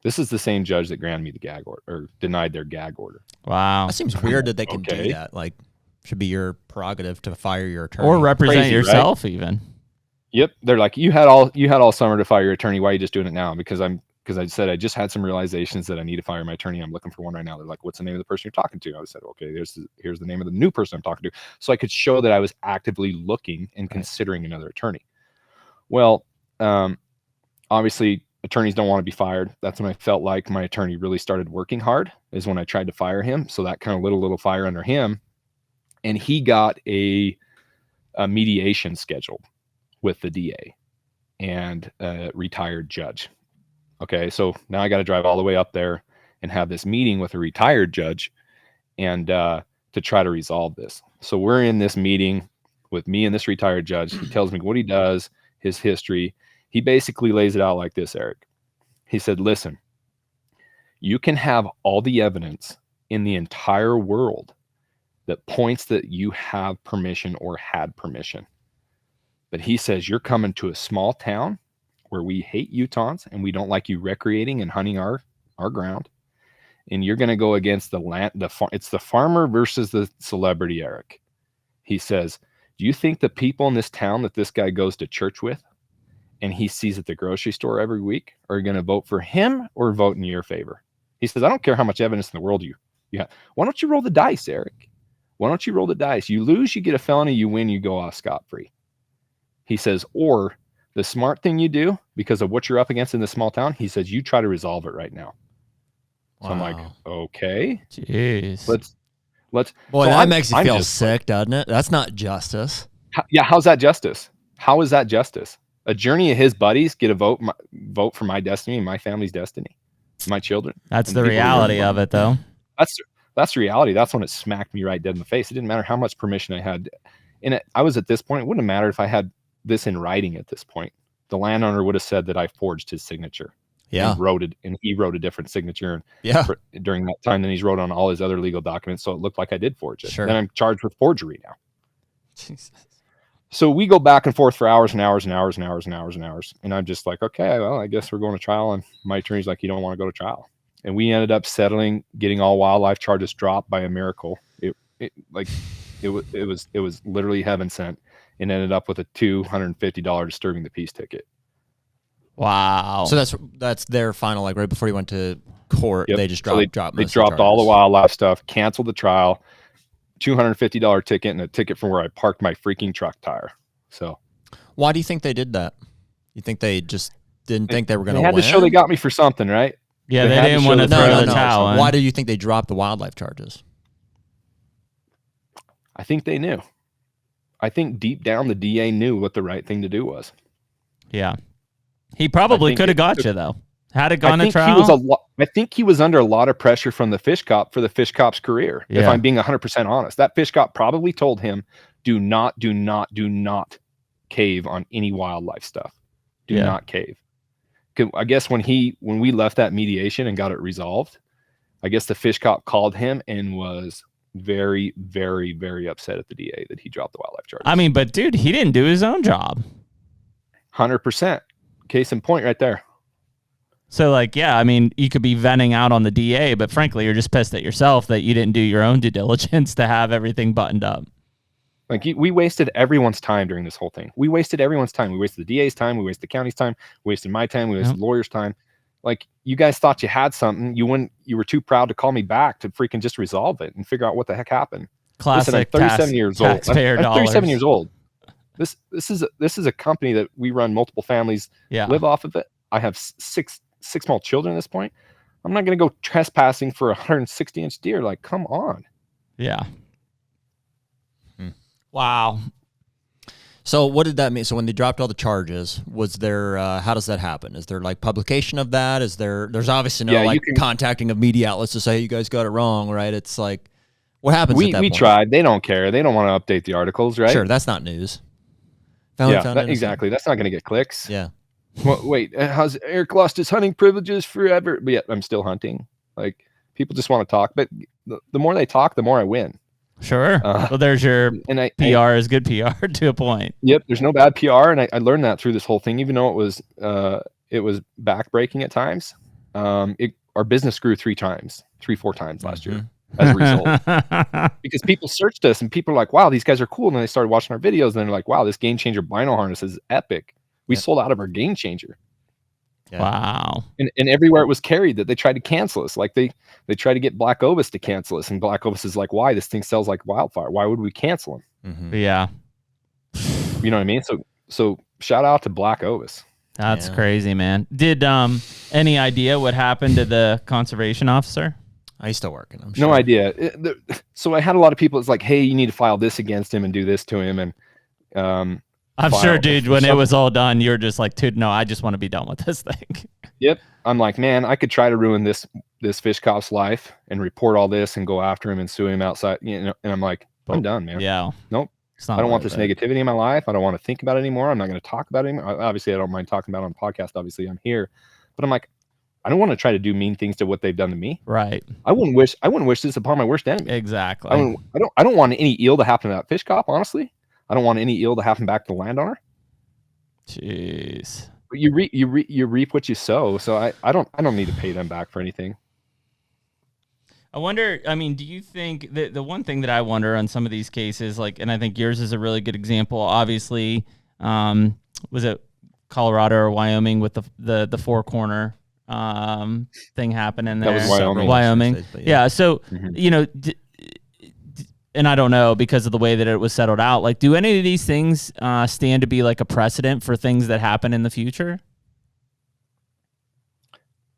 [SPEAKER 4] This is the same judge that granted me the gag order or denied their gag order.
[SPEAKER 1] Wow.
[SPEAKER 2] That seems weird that they can
[SPEAKER 4] Okay.
[SPEAKER 2] do that. Like, should be your prerogative to fire your attorney.
[SPEAKER 1] Or represent
[SPEAKER 4] Crazy,
[SPEAKER 1] yourself even.
[SPEAKER 4] Yep. They're like, you had all summer to fire your attorney. Why are you just doing it now? Because I said I just had some realizations that I need to fire my attorney. I'm looking for one right now. They're like, what's the name of the person you're talking to? I said, okay, here's the name of the new person I'm talking to. So I could show that I was actively looking and considering another attorney. Well, obviously attorneys don't want to be fired. That's when I felt like my attorney really started working hard, is when I tried to fire him. So that kind of lit a little fire under him. And he got a mediation scheduled with the DA and a retired judge. Okay, so now I got to drive all the way up there and have this meeting with a retired judge and to try to resolve this. So we're in this meeting with me and this retired judge. He tells me what he does, his history. He basically lays it out like this, Eric. He said, listen, you can have all the evidence in the entire world that points that you have permission or had permission. But he says, you're coming to a small town where we hate Utahns and we don't like you recreating and hunting our ground. And you're going to go against the land. It's the farmer versus the celebrity, Eric. He says, do you think the people in this town that this guy goes to church with and he sees at the grocery store every week are going to vote for him or vote in your favor? He says, I don't care how much evidence in the world you have. Why don't you roll the dice, Eric? Why don't you roll the dice? You lose, you get a felony. You win, you go off scot-free. He says, or the smart thing you do because of what you're up against in this small town, he says, you try to resolve it right now. So I'm like, okay,
[SPEAKER 1] Jeez.
[SPEAKER 4] let's.
[SPEAKER 2] Boy,
[SPEAKER 4] so
[SPEAKER 2] that
[SPEAKER 4] I'm-
[SPEAKER 2] makes you
[SPEAKER 4] I'm
[SPEAKER 2] feel
[SPEAKER 4] just
[SPEAKER 2] sick, doesn't it? That's not justice.
[SPEAKER 4] Yeah, how's that justice? How is that justice? A journey of his buddies get a vote for my destiny and my family's destiny, my children.
[SPEAKER 1] That's
[SPEAKER 4] and
[SPEAKER 1] the
[SPEAKER 4] people who
[SPEAKER 1] reality
[SPEAKER 4] are-
[SPEAKER 1] of it, though.
[SPEAKER 4] That's the reality. That's when it smacked me right dead in the face. It didn't matter how much permission I had. I was at this point. It wouldn't have mattered if I had this in writing at this point. The landowner would have said that I forged his signature.
[SPEAKER 2] Yeah.
[SPEAKER 4] And wrote it, and he wrote a different signature
[SPEAKER 2] Yeah.
[SPEAKER 4] during that time than he's wrote on all his other legal documents. So it looked like I did forge it.
[SPEAKER 2] Sure.
[SPEAKER 4] Then I'm charged with forgery now.
[SPEAKER 1] Jesus.
[SPEAKER 4] So we go back and forth for hours and hours and hours and hours and hours and hours. And I'm just like, okay, well, I guess we're going to trial. And my attorney's like, you don't want to go to trial. And we ended up settling, getting all wildlife charges dropped by a miracle. It was literally heaven sent, and ended up with a $250 disturbing the peace ticket.
[SPEAKER 1] Wow.
[SPEAKER 2] So that's their final, like right before you went to court,
[SPEAKER 4] Yep.
[SPEAKER 2] they just
[SPEAKER 4] So
[SPEAKER 2] dropped
[SPEAKER 4] they
[SPEAKER 2] most of
[SPEAKER 4] dropped all the
[SPEAKER 2] charges.
[SPEAKER 4] wildlife stuff, canceled the trial, $250 ticket, and a ticket from where I parked my freaking truck tire. So
[SPEAKER 2] Why do you think they did that? You think they just didn't think they were going
[SPEAKER 4] they
[SPEAKER 2] to
[SPEAKER 4] had
[SPEAKER 2] win?
[SPEAKER 4] to show they got me for something, right?
[SPEAKER 1] yeah,
[SPEAKER 4] they
[SPEAKER 1] they
[SPEAKER 4] had to
[SPEAKER 1] didn't
[SPEAKER 4] show
[SPEAKER 1] want to
[SPEAKER 4] that-
[SPEAKER 1] throw
[SPEAKER 2] No,
[SPEAKER 1] the
[SPEAKER 2] no,
[SPEAKER 1] towel
[SPEAKER 2] no.
[SPEAKER 1] in.
[SPEAKER 2] Why do you think they dropped the wildlife charges?
[SPEAKER 4] I think they knew. I think deep down the DA knew what the right thing to do was.
[SPEAKER 1] Yeah. He probably
[SPEAKER 4] think
[SPEAKER 1] could have
[SPEAKER 4] it
[SPEAKER 1] got
[SPEAKER 4] took-
[SPEAKER 1] you, though. Had it
[SPEAKER 4] I
[SPEAKER 1] gone to
[SPEAKER 4] think
[SPEAKER 1] trial.
[SPEAKER 4] I think he was under a lot of pressure from the fish cop for the fish cop's career. If
[SPEAKER 1] Yeah.
[SPEAKER 4] I'm being 100% honest, that fish cop probably told him, do not cave on any wildlife stuff. Do
[SPEAKER 1] Yeah.
[SPEAKER 4] not cave. 'Cause I guess when we left that mediation and got it resolved, I guess the fish cop called him and was very, very, very upset at the DA that he dropped the wildlife charges.
[SPEAKER 1] I mean, but dude, he didn't do his own job.
[SPEAKER 4] 100%. Case in point right there.
[SPEAKER 1] So like, yeah, I mean, you could be venting out on the DA, but frankly, you're just pissed at yourself that you didn't do your own due diligence to have everything buttoned up.
[SPEAKER 4] Like we wasted everyone's time during this whole thing. We wasted everyone's time. We wasted the DA's time. We wasted the county's time. We wasted my time. We wasted lawyers' time. Like you guys thought you had something. You were too proud to call me back to freaking just resolve it and figure out what the heck happened.
[SPEAKER 1] Classic.
[SPEAKER 4] Listen, I'm 37 years old. I'm 37 years old. This is a company that we run multiple families live off of it. I have six small children at this point. I'm not going to go trespassing for a 160-inch deer. Like, come on.
[SPEAKER 1] Yeah. Wow.
[SPEAKER 2] So what did that mean? So when they dropped all the charges, was there, how does that happen? Is there like publication of that? There's obviously no contacting of media outlets to say, you guys got it wrong, right? It's like, what happens at that point?
[SPEAKER 4] We tried. They don't care. They don't want to update the articles, right?
[SPEAKER 2] Sure. That's not news.
[SPEAKER 4] Exactly. That's not going to get clicks.
[SPEAKER 2] Yeah.
[SPEAKER 4] Well, wait, has Eric lost his hunting privileges forever? But yet I'm still hunting. Like people just want to talk, but the more they talk, the more I win.
[SPEAKER 1] Sure. Well, there's your PR is good PR to a point.
[SPEAKER 4] Yep. There's no bad PR. And I learned that through this whole thing, even though it was backbreaking at times. Our business grew 4 times last year as a result. Because people searched us and people are like, wow, these guys are cool. And then they started watching our videos and they're like, wow, this Game Changer bino harness is epic. We sold out of our Game Changer.
[SPEAKER 1] Yeah. Wow.
[SPEAKER 4] And everywhere it was carried that they tried to cancel us. Like they tried to get Black Ovis to cancel us. And Black Ovis is like, why? This thing sells like wildfire. Why would we cancel him?
[SPEAKER 1] Mm-hmm. Yeah.
[SPEAKER 4] You know what I mean? So shout out to Black Ovis.
[SPEAKER 1] That's crazy, man. Did any idea what happened to the conservation officer?
[SPEAKER 2] He's still working. I'm sure.
[SPEAKER 4] No idea. So I had a lot of people. It's like, hey, you need to file this against him and do this to him. And
[SPEAKER 1] I'm sure, dude, when it was all done, you're just like, dude, no, I just want to be done with this thing.
[SPEAKER 4] Yep. I'm like, man, I could try to ruin this fish cop's life and report all this and go after him and sue him outside. You know, and I'm like, I'm done, man.
[SPEAKER 1] Yeah.
[SPEAKER 4] Nope. I don't want this negativity in my life. I don't want to think about it anymore. I'm not going to talk about it anymore. Obviously, I don't mind talking about it on the podcast. Obviously, I'm here. But I'm like, I don't want to try to do mean things to what they've done to me.
[SPEAKER 1] Right.
[SPEAKER 4] I wouldn't wish this upon my worst enemy.
[SPEAKER 1] Exactly.
[SPEAKER 4] I don't want any ill to happen to that fish cop, honestly. I don't want any ill to happen back to the landowner.
[SPEAKER 1] Jeez.
[SPEAKER 4] But you reap what you sow. So I don't need to pay them back for anything.
[SPEAKER 1] I wonder, I mean, do you think that the one thing that I wonder on some of these cases, like, and I think yours is a really good example, obviously, was it Colorado or Wyoming with the four corner thing happening there?
[SPEAKER 4] That was
[SPEAKER 1] Wyoming. Yeah. So, you know, and I don't know because of the way that it was settled out, like, do any of these things stand to be like a precedent for things that happen in the future?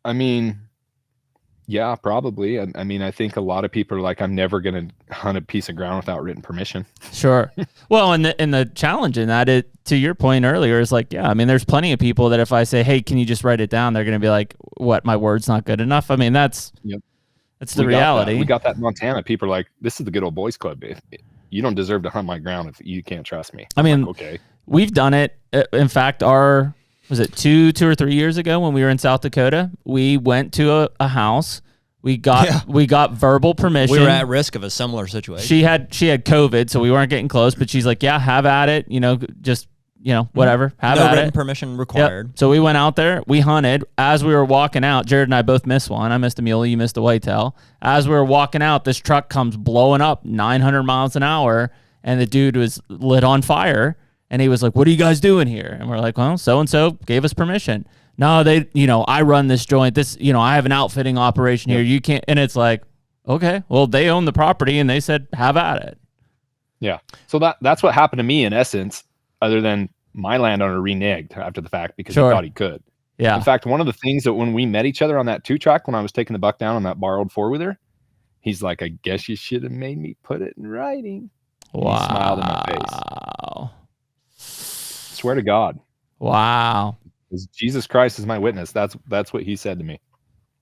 [SPEAKER 4] I mean, yeah, probably. I mean, I think a lot of people are like, I'm never going to hunt a piece of ground without written permission.
[SPEAKER 1] Sure. Well, and the challenge in that, to your point earlier, is like, yeah, I mean, there's plenty of people that if I say, hey, can you just write it down? They're going to be like, what, my word's not good enough? I mean, that's the reality.
[SPEAKER 4] We got that in Montana. People are like, this is the good old boys club. You don't deserve to hunt my ground if you can't trust me.
[SPEAKER 1] I mean,
[SPEAKER 4] like, okay,
[SPEAKER 1] we've done it. In fact, was it two or 3 years ago when we were in South Dakota? We went to a house. We got verbal permission.
[SPEAKER 2] We were at risk of a similar situation.
[SPEAKER 1] She had COVID, so we weren't getting close. But she's like, "Yeah, have at it. You know, just whatever. Have at it.
[SPEAKER 2] No written permission required."
[SPEAKER 1] Yep. So we went out there. We hunted. As we were walking out, Jared and I both missed one. I missed a muley. You missed a whitetail. As we were walking out, this truck comes blowing up 900 miles an hour, and the dude was lit on fire. And he was like, "What are you guys doing here?" And we're like, "Well, so-and-so gave us permission." No, I run this joint. I have an outfitting operation here. You can't. And it's like, okay, well, they own the property and they said, have at it.
[SPEAKER 4] Yeah. So that's what happened to me in essence, other than my landowner reneged after the fact because he thought he could.
[SPEAKER 1] Yeah.
[SPEAKER 4] In fact, one of the things that when we met each other on that 2-track, when I was taking the buck down on that borrowed 4-wheeler, he's like, I guess you should have made me put it in writing.
[SPEAKER 1] Wow.
[SPEAKER 4] He smiled in my face. Swear to God.
[SPEAKER 1] Wow.
[SPEAKER 4] Jesus Christ is my witness. That's what he said to me.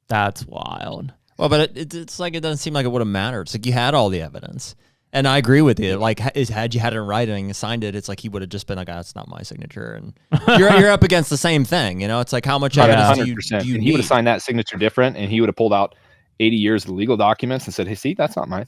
[SPEAKER 1] That's wild.
[SPEAKER 2] Well, but it's like, it doesn't seem like it would have mattered. It's like you had all the evidence. And I agree with you. Like, had you had it in writing and signed it, it's like he would have just been like, that's not my signature. And you're up against the same thing. You know, it's like, how much evidence do you need?
[SPEAKER 4] He would have signed that signature different, and he would have pulled out 80 years of legal documents and said, hey, see, that's not mine.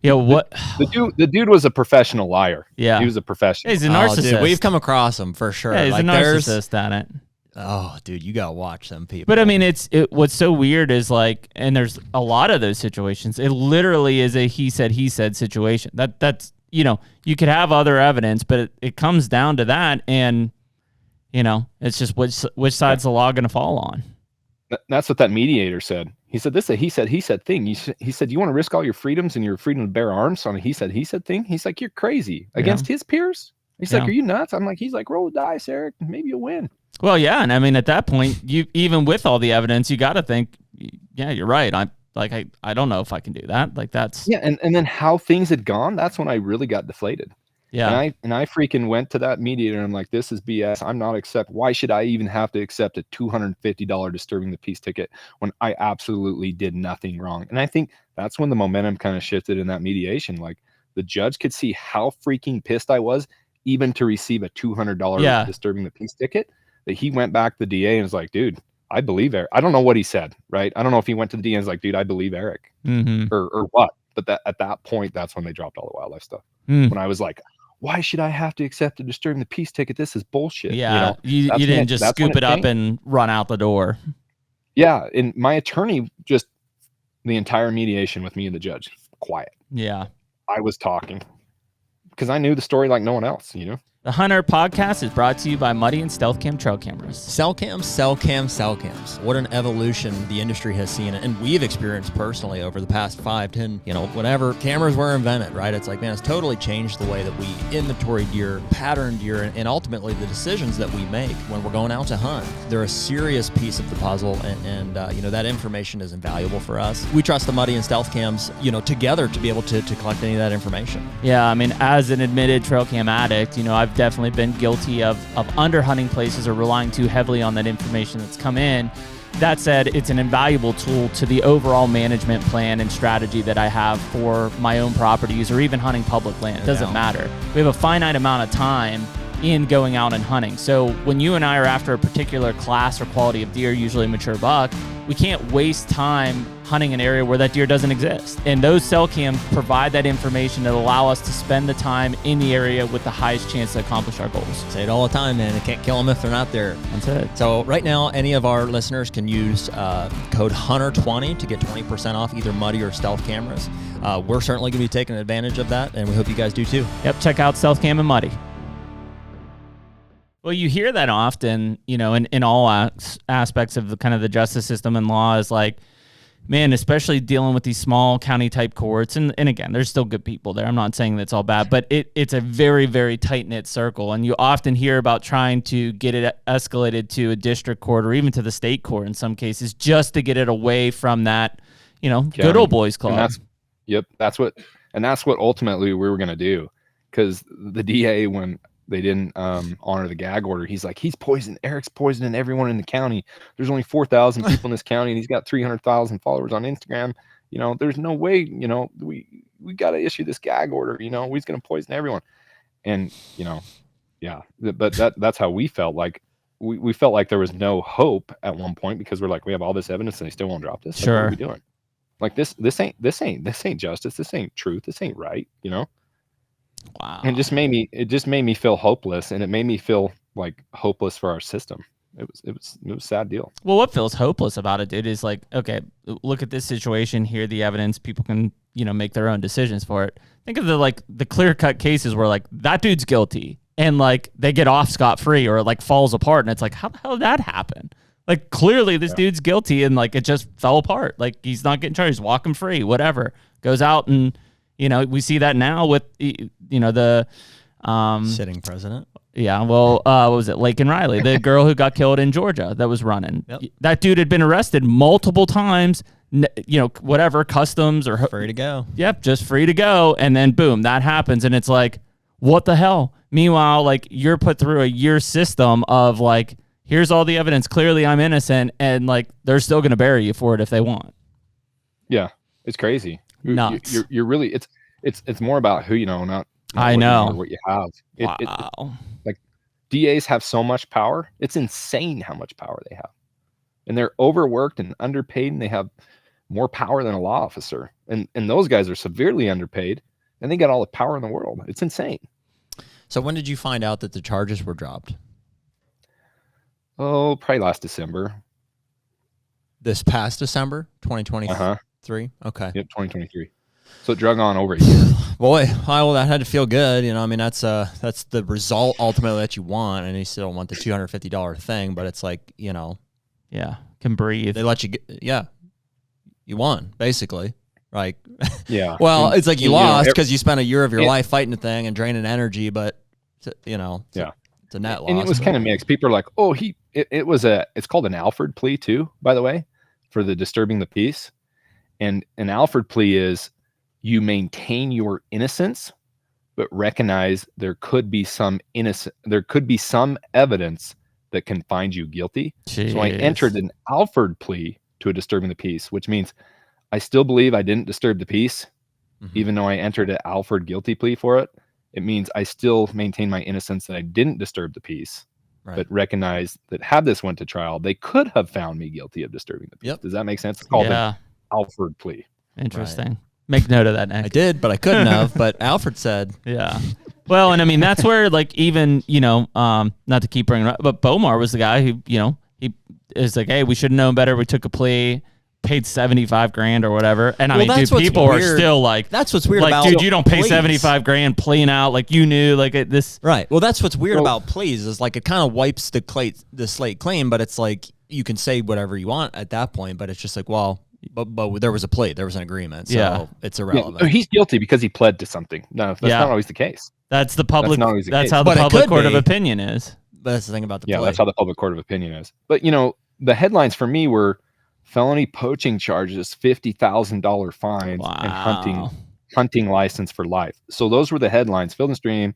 [SPEAKER 1] Yeah, what?
[SPEAKER 4] The dude was a professional liar.
[SPEAKER 1] Yeah.
[SPEAKER 4] He was a professional.
[SPEAKER 1] He's a narcissist.
[SPEAKER 2] Dude, we've come across him for sure.
[SPEAKER 1] Yeah, he's
[SPEAKER 2] like,
[SPEAKER 1] a narcissist at it.
[SPEAKER 2] Oh, dude, you gotta watch them people.
[SPEAKER 1] But I mean, what's so weird is like, and there's a lot of those situations. It literally is a he said situation. That's you could have other evidence, but it comes down to that, and it's just which side's the law going to fall on.
[SPEAKER 4] That's what that mediator said. He said this is a he said thing. He said, you want to risk all your freedoms and your freedom to bear arms on a he said thing? He's like, you're crazy against his peers. He's like, are you nuts? I'm like, he's like, roll the dice, Eric. Maybe you'll win.
[SPEAKER 1] Well, yeah, and I mean, at that point, you even with all the evidence, you got to think, yeah, you're right. I don't know if I can do that. Like that's
[SPEAKER 4] and then how things had gone. That's when I really got deflated.
[SPEAKER 1] Yeah,
[SPEAKER 4] and I freaking went to that mediator and I'm like, this is BS. I'm not why should I even have to accept a $250 disturbing the peace ticket when I absolutely did nothing wrong? And I think that's when the momentum kind of shifted in that mediation. Like the judge could see how freaking pissed I was even to receive a $200 disturbing the peace ticket, that he went back to the DA and was like, dude, I believe Eric. I don't know what he said, right? I don't know if he went to the DA and was like, dude, I believe Eric or what. But at that point, that's when they dropped all the wildlife stuff. When I was like, why should I have to accept a disturbing the peace ticket? This is bullshit.
[SPEAKER 1] Yeah, you didn't just scoop it up and run out the door.
[SPEAKER 4] Yeah, and my attorney just the entire mediation with me and the judge, quiet.
[SPEAKER 1] Yeah.
[SPEAKER 4] I was talking because I knew the story like no one else,
[SPEAKER 1] The HUNTR Podcast is brought to you by Muddy and Stealth Cam trail cameras.
[SPEAKER 2] Cell cams. What an evolution the industry has seen, and we've experienced personally over the past 5, 10, whenever cameras were invented, right? It's like, man, it's totally changed the way that we inventory deer, pattern deer, and ultimately the decisions that we make when we're going out to hunt. They're a serious piece of the puzzle, and that information is invaluable for us. We trust the Muddy and Stealth cams, together to be able to collect any of that information.
[SPEAKER 1] Yeah, I mean, as an admitted trail cam addict, I've definitely been guilty of underhunting places or relying too heavily on that information that's come in. That said, it's an invaluable tool to the overall management plan and strategy that I have for my own properties or even hunting public land. It doesn't matter. We have a finite amount of time in going out and hunting. So when you and I are after a particular class or quality of deer, usually a mature buck, we can't waste time hunting an area where that deer doesn't exist. And those cell cams provide that information that allow us to spend the time in the area with the highest chance to accomplish our goals.
[SPEAKER 2] Say it all the time, man. You can't kill them if they're not there.
[SPEAKER 1] That's it.
[SPEAKER 2] So right now, any of our listeners can use code HUNTR20 to get 20% off either Muddy or Stealth cameras. We're certainly going to be taking advantage of that, and we hope you guys do too.
[SPEAKER 1] Yep, check out Stealth Cam and Muddy. Well, you hear that often, in all aspects of the kind of the justice system and law is like, man, especially dealing with these small county type courts. And again, there's still good people there. I'm not saying that's all bad, but it's a very, very tight knit circle. And you often hear about trying to get it escalated to a district court or even to the state court in some cases, just to get it away from that, good old boys club.
[SPEAKER 4] That's what ultimately we were going to do. Cause the DA, when they didn't honor the gag order, he's like, Eric's poisoning everyone in the county. There's only 4,000 people in this county and he's got 300,000 followers on Instagram. There's no way, we got to issue this gag order, he's going to poison everyone. And, but that's how we felt. Like we felt like there was no hope at one point because we're like, we have all this evidence and they still won't drop this.
[SPEAKER 1] Sure.
[SPEAKER 4] Like, what are we doing? Like this ain't justice. This ain't truth. This ain't right.
[SPEAKER 1] Wow.
[SPEAKER 4] And it just made me feel hopeless, and it made me feel like hopeless for our system. It was a sad deal.
[SPEAKER 1] Well, what feels hopeless about it, dude, is like, okay, look at this situation here, the evidence, people can, make their own decisions for it. Think of the clear-cut cases where like that dude's guilty and like they get off scot-free or it like falls apart and it's like, how the hell did that happen? Like clearly this dude's guilty and like it just fell apart. Like he's not getting charged, he's walking free, whatever. Goes out and we see that now with, the
[SPEAKER 2] sitting president.
[SPEAKER 1] Yeah. Well, what was it? Lake and Riley, the girl who got killed in Georgia that was running. Yep. That dude had been arrested multiple times, whatever, customs or
[SPEAKER 2] free to go.
[SPEAKER 1] Yep. Just free to go. And then boom, that happens. And it's like, what the hell? Meanwhile, like you're put through a year system of like, here's all the evidence. Clearly I'm innocent. And like, they're still going to bury you for it if they want.
[SPEAKER 4] Yeah. It's crazy.
[SPEAKER 1] Nuts.
[SPEAKER 4] You're really it's more about who not
[SPEAKER 1] I know
[SPEAKER 4] what you have.
[SPEAKER 1] Wow.
[SPEAKER 4] Like DAs have so much power. It's insane how much power they have, and they're overworked and underpaid, and they have more power than a law officer. And those guys are severely underpaid, and they got all the power in the world. It's insane.
[SPEAKER 2] So when did you find out that the charges were dropped?
[SPEAKER 4] Oh, probably last December.
[SPEAKER 2] This past December, 2023? Okay.
[SPEAKER 4] Yep, 2023. So it drug on over a year.
[SPEAKER 2] Boy, well, that had to feel good. You know, I mean, that's the result ultimately that you want, and you still want the $250 thing, but it's like, you know.
[SPEAKER 1] Yeah, can breathe.
[SPEAKER 2] They let you get, you won, basically. Like,
[SPEAKER 4] yeah.
[SPEAKER 2] Well, it's like you lost
[SPEAKER 4] know,
[SPEAKER 2] because you spent a year of your life fighting the thing and draining energy, but, you know, it's a net loss.
[SPEAKER 4] And it was kind of mixed. People are like, oh, it's called an Alford plea too, by the way, for the disturbing the peace. And an Alford plea is you maintain your innocence, but recognize there could be some evidence that can find you guilty.
[SPEAKER 1] Jeez.
[SPEAKER 4] So I entered an Alford plea to a disturbing the peace, which means I still believe I didn't disturb the peace, even though I entered an Alford guilty plea for it. It means I still maintain my innocence that I didn't disturb the peace, but recognize that had this went to trial, they could have found me guilty of disturbing the peace.
[SPEAKER 2] Yep.
[SPEAKER 4] Does that make sense? It's called an Alford plea.
[SPEAKER 1] Interesting. Right. Make note of that next.
[SPEAKER 2] I did, but I couldn't have. But Alfred said,
[SPEAKER 1] yeah. Well, and I mean, that's where, like, even, you know, not to keep bringing it up, but Bomar was the guy who, you know, he is like, hey, we should have known better. We took a plea, paid $75,000 or whatever. And I mean, dude, people are still like,
[SPEAKER 2] that's what's weird
[SPEAKER 1] like,
[SPEAKER 2] about
[SPEAKER 1] dude, you don't pay
[SPEAKER 2] pleas.
[SPEAKER 1] $75,000 pleading out. Like, you knew, like, this.
[SPEAKER 2] Right. Well, that's what's weird about pleas is, like, it kind of wipes the slate clean, but it's like you can say whatever you want at that point, but it's just like, well, but there was a plea, there was an agreement, so it's irrelevant.
[SPEAKER 4] Yeah, he's guilty because he pled to something. No, that's not always the case.
[SPEAKER 1] That's the public. That's how the
[SPEAKER 2] But
[SPEAKER 1] public court of opinion is.
[SPEAKER 2] But that's the thing about the plea.
[SPEAKER 4] That's how the public court of opinion is. But you know, the headlines for me were felony poaching charges, $50,000 fines, and hunting license for life. So those were the headlines. Field and Stream,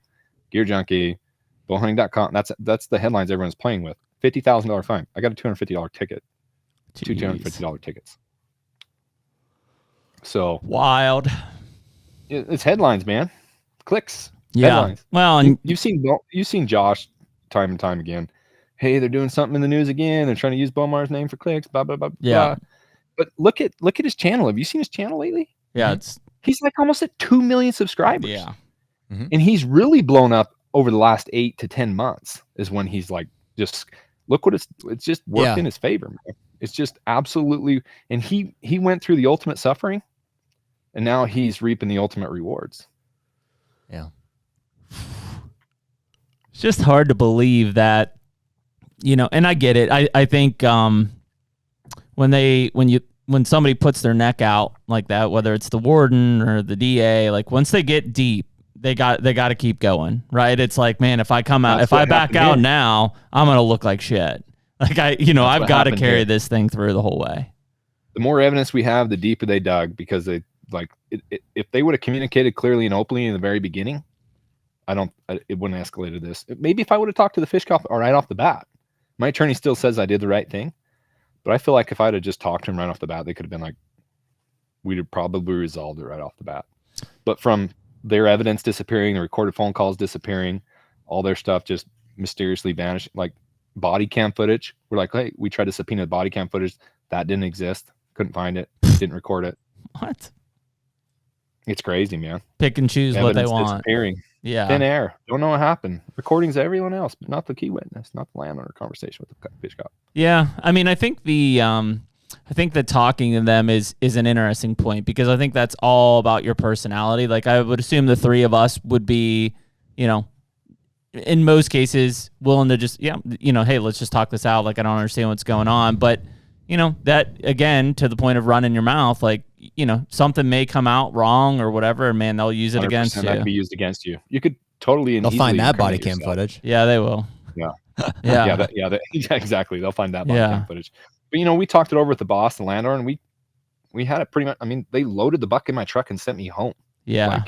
[SPEAKER 4] Gear Junkie, bowhunting.com. That's the headlines everyone's playing with. $50,000 fine. I got a $250 ticket. Jeez. Two $250 tickets. So
[SPEAKER 1] wild.
[SPEAKER 4] It's headlines, man. Clicks.
[SPEAKER 1] Yeah.
[SPEAKER 4] Headlines.
[SPEAKER 1] Well, and
[SPEAKER 4] you've seen Josh time and time again. Hey, they're doing something in the news again. They're trying to use Bomar's name for clicks. Blah blah blah.
[SPEAKER 1] Yeah.
[SPEAKER 4] Blah. But look at his channel. Have you seen his channel lately?
[SPEAKER 1] Yeah,
[SPEAKER 4] he's like almost at 2 million subscribers.
[SPEAKER 1] Yeah.
[SPEAKER 4] And he's really blown up over the last 8 to 10 months. Is when he's like, just look what it's just worked in his favor, man. It's just absolutely. And he went through the ultimate suffering. And now he's reaping the ultimate rewards.
[SPEAKER 2] Yeah.
[SPEAKER 1] It's just hard to believe that, you know, and I get it. I think when somebody puts their neck out like that, whether it's the warden or the DA, like once they get deep, they got to keep going, right? It's like, man, if I back out now, I'm going to look like shit. Like I've got to carry this thing through the whole way.
[SPEAKER 4] The more evidence we have, the deeper they dug, because they, like, if they would have communicated clearly and openly in the very beginning, it wouldn't have escalated this. Maybe if I would have talked to the fish cop right off the bat. My attorney still says I did the right thing, but I feel like if I'd have just talked to him right off the bat, they could have been like, we'd have probably resolved it right off the bat. But from their evidence disappearing, the recorded phone calls disappearing, all their stuff just mysteriously vanished, like body cam footage. We're like, hey, we tried to subpoena the body cam footage. That didn't exist. Couldn't find it. Didn't record it.
[SPEAKER 1] What?
[SPEAKER 4] It's crazy, man.
[SPEAKER 1] Pick and choose what they want.
[SPEAKER 4] Disappearing.
[SPEAKER 1] Yeah.
[SPEAKER 4] Thin air. Don't know what happened. Recordings of everyone else, but not the key witness, not the landowner conversation with the fish cop.
[SPEAKER 1] Yeah. I mean, I think the talking to them is an interesting point, because I think that's all about your personality. Like, I would assume the three of us would be, you know, in most cases willing to just, hey, let's just talk this out. Like, I don't understand what's going on. But, you know, that, again, to the point of running your mouth, like, you know, something may come out wrong or whatever, and man, they'll use it against you.
[SPEAKER 4] That could be used against you. You could totally and
[SPEAKER 2] they'll find that body
[SPEAKER 4] cam
[SPEAKER 2] footage.
[SPEAKER 1] Yeah, they will.
[SPEAKER 4] Yeah.
[SPEAKER 1] Yeah.
[SPEAKER 4] Exactly. They'll find that body cam footage. But, you know, we talked it over with the boss, the landowner, and we had it pretty much. I mean, they loaded the buck in my truck and sent me home.
[SPEAKER 1] Yeah.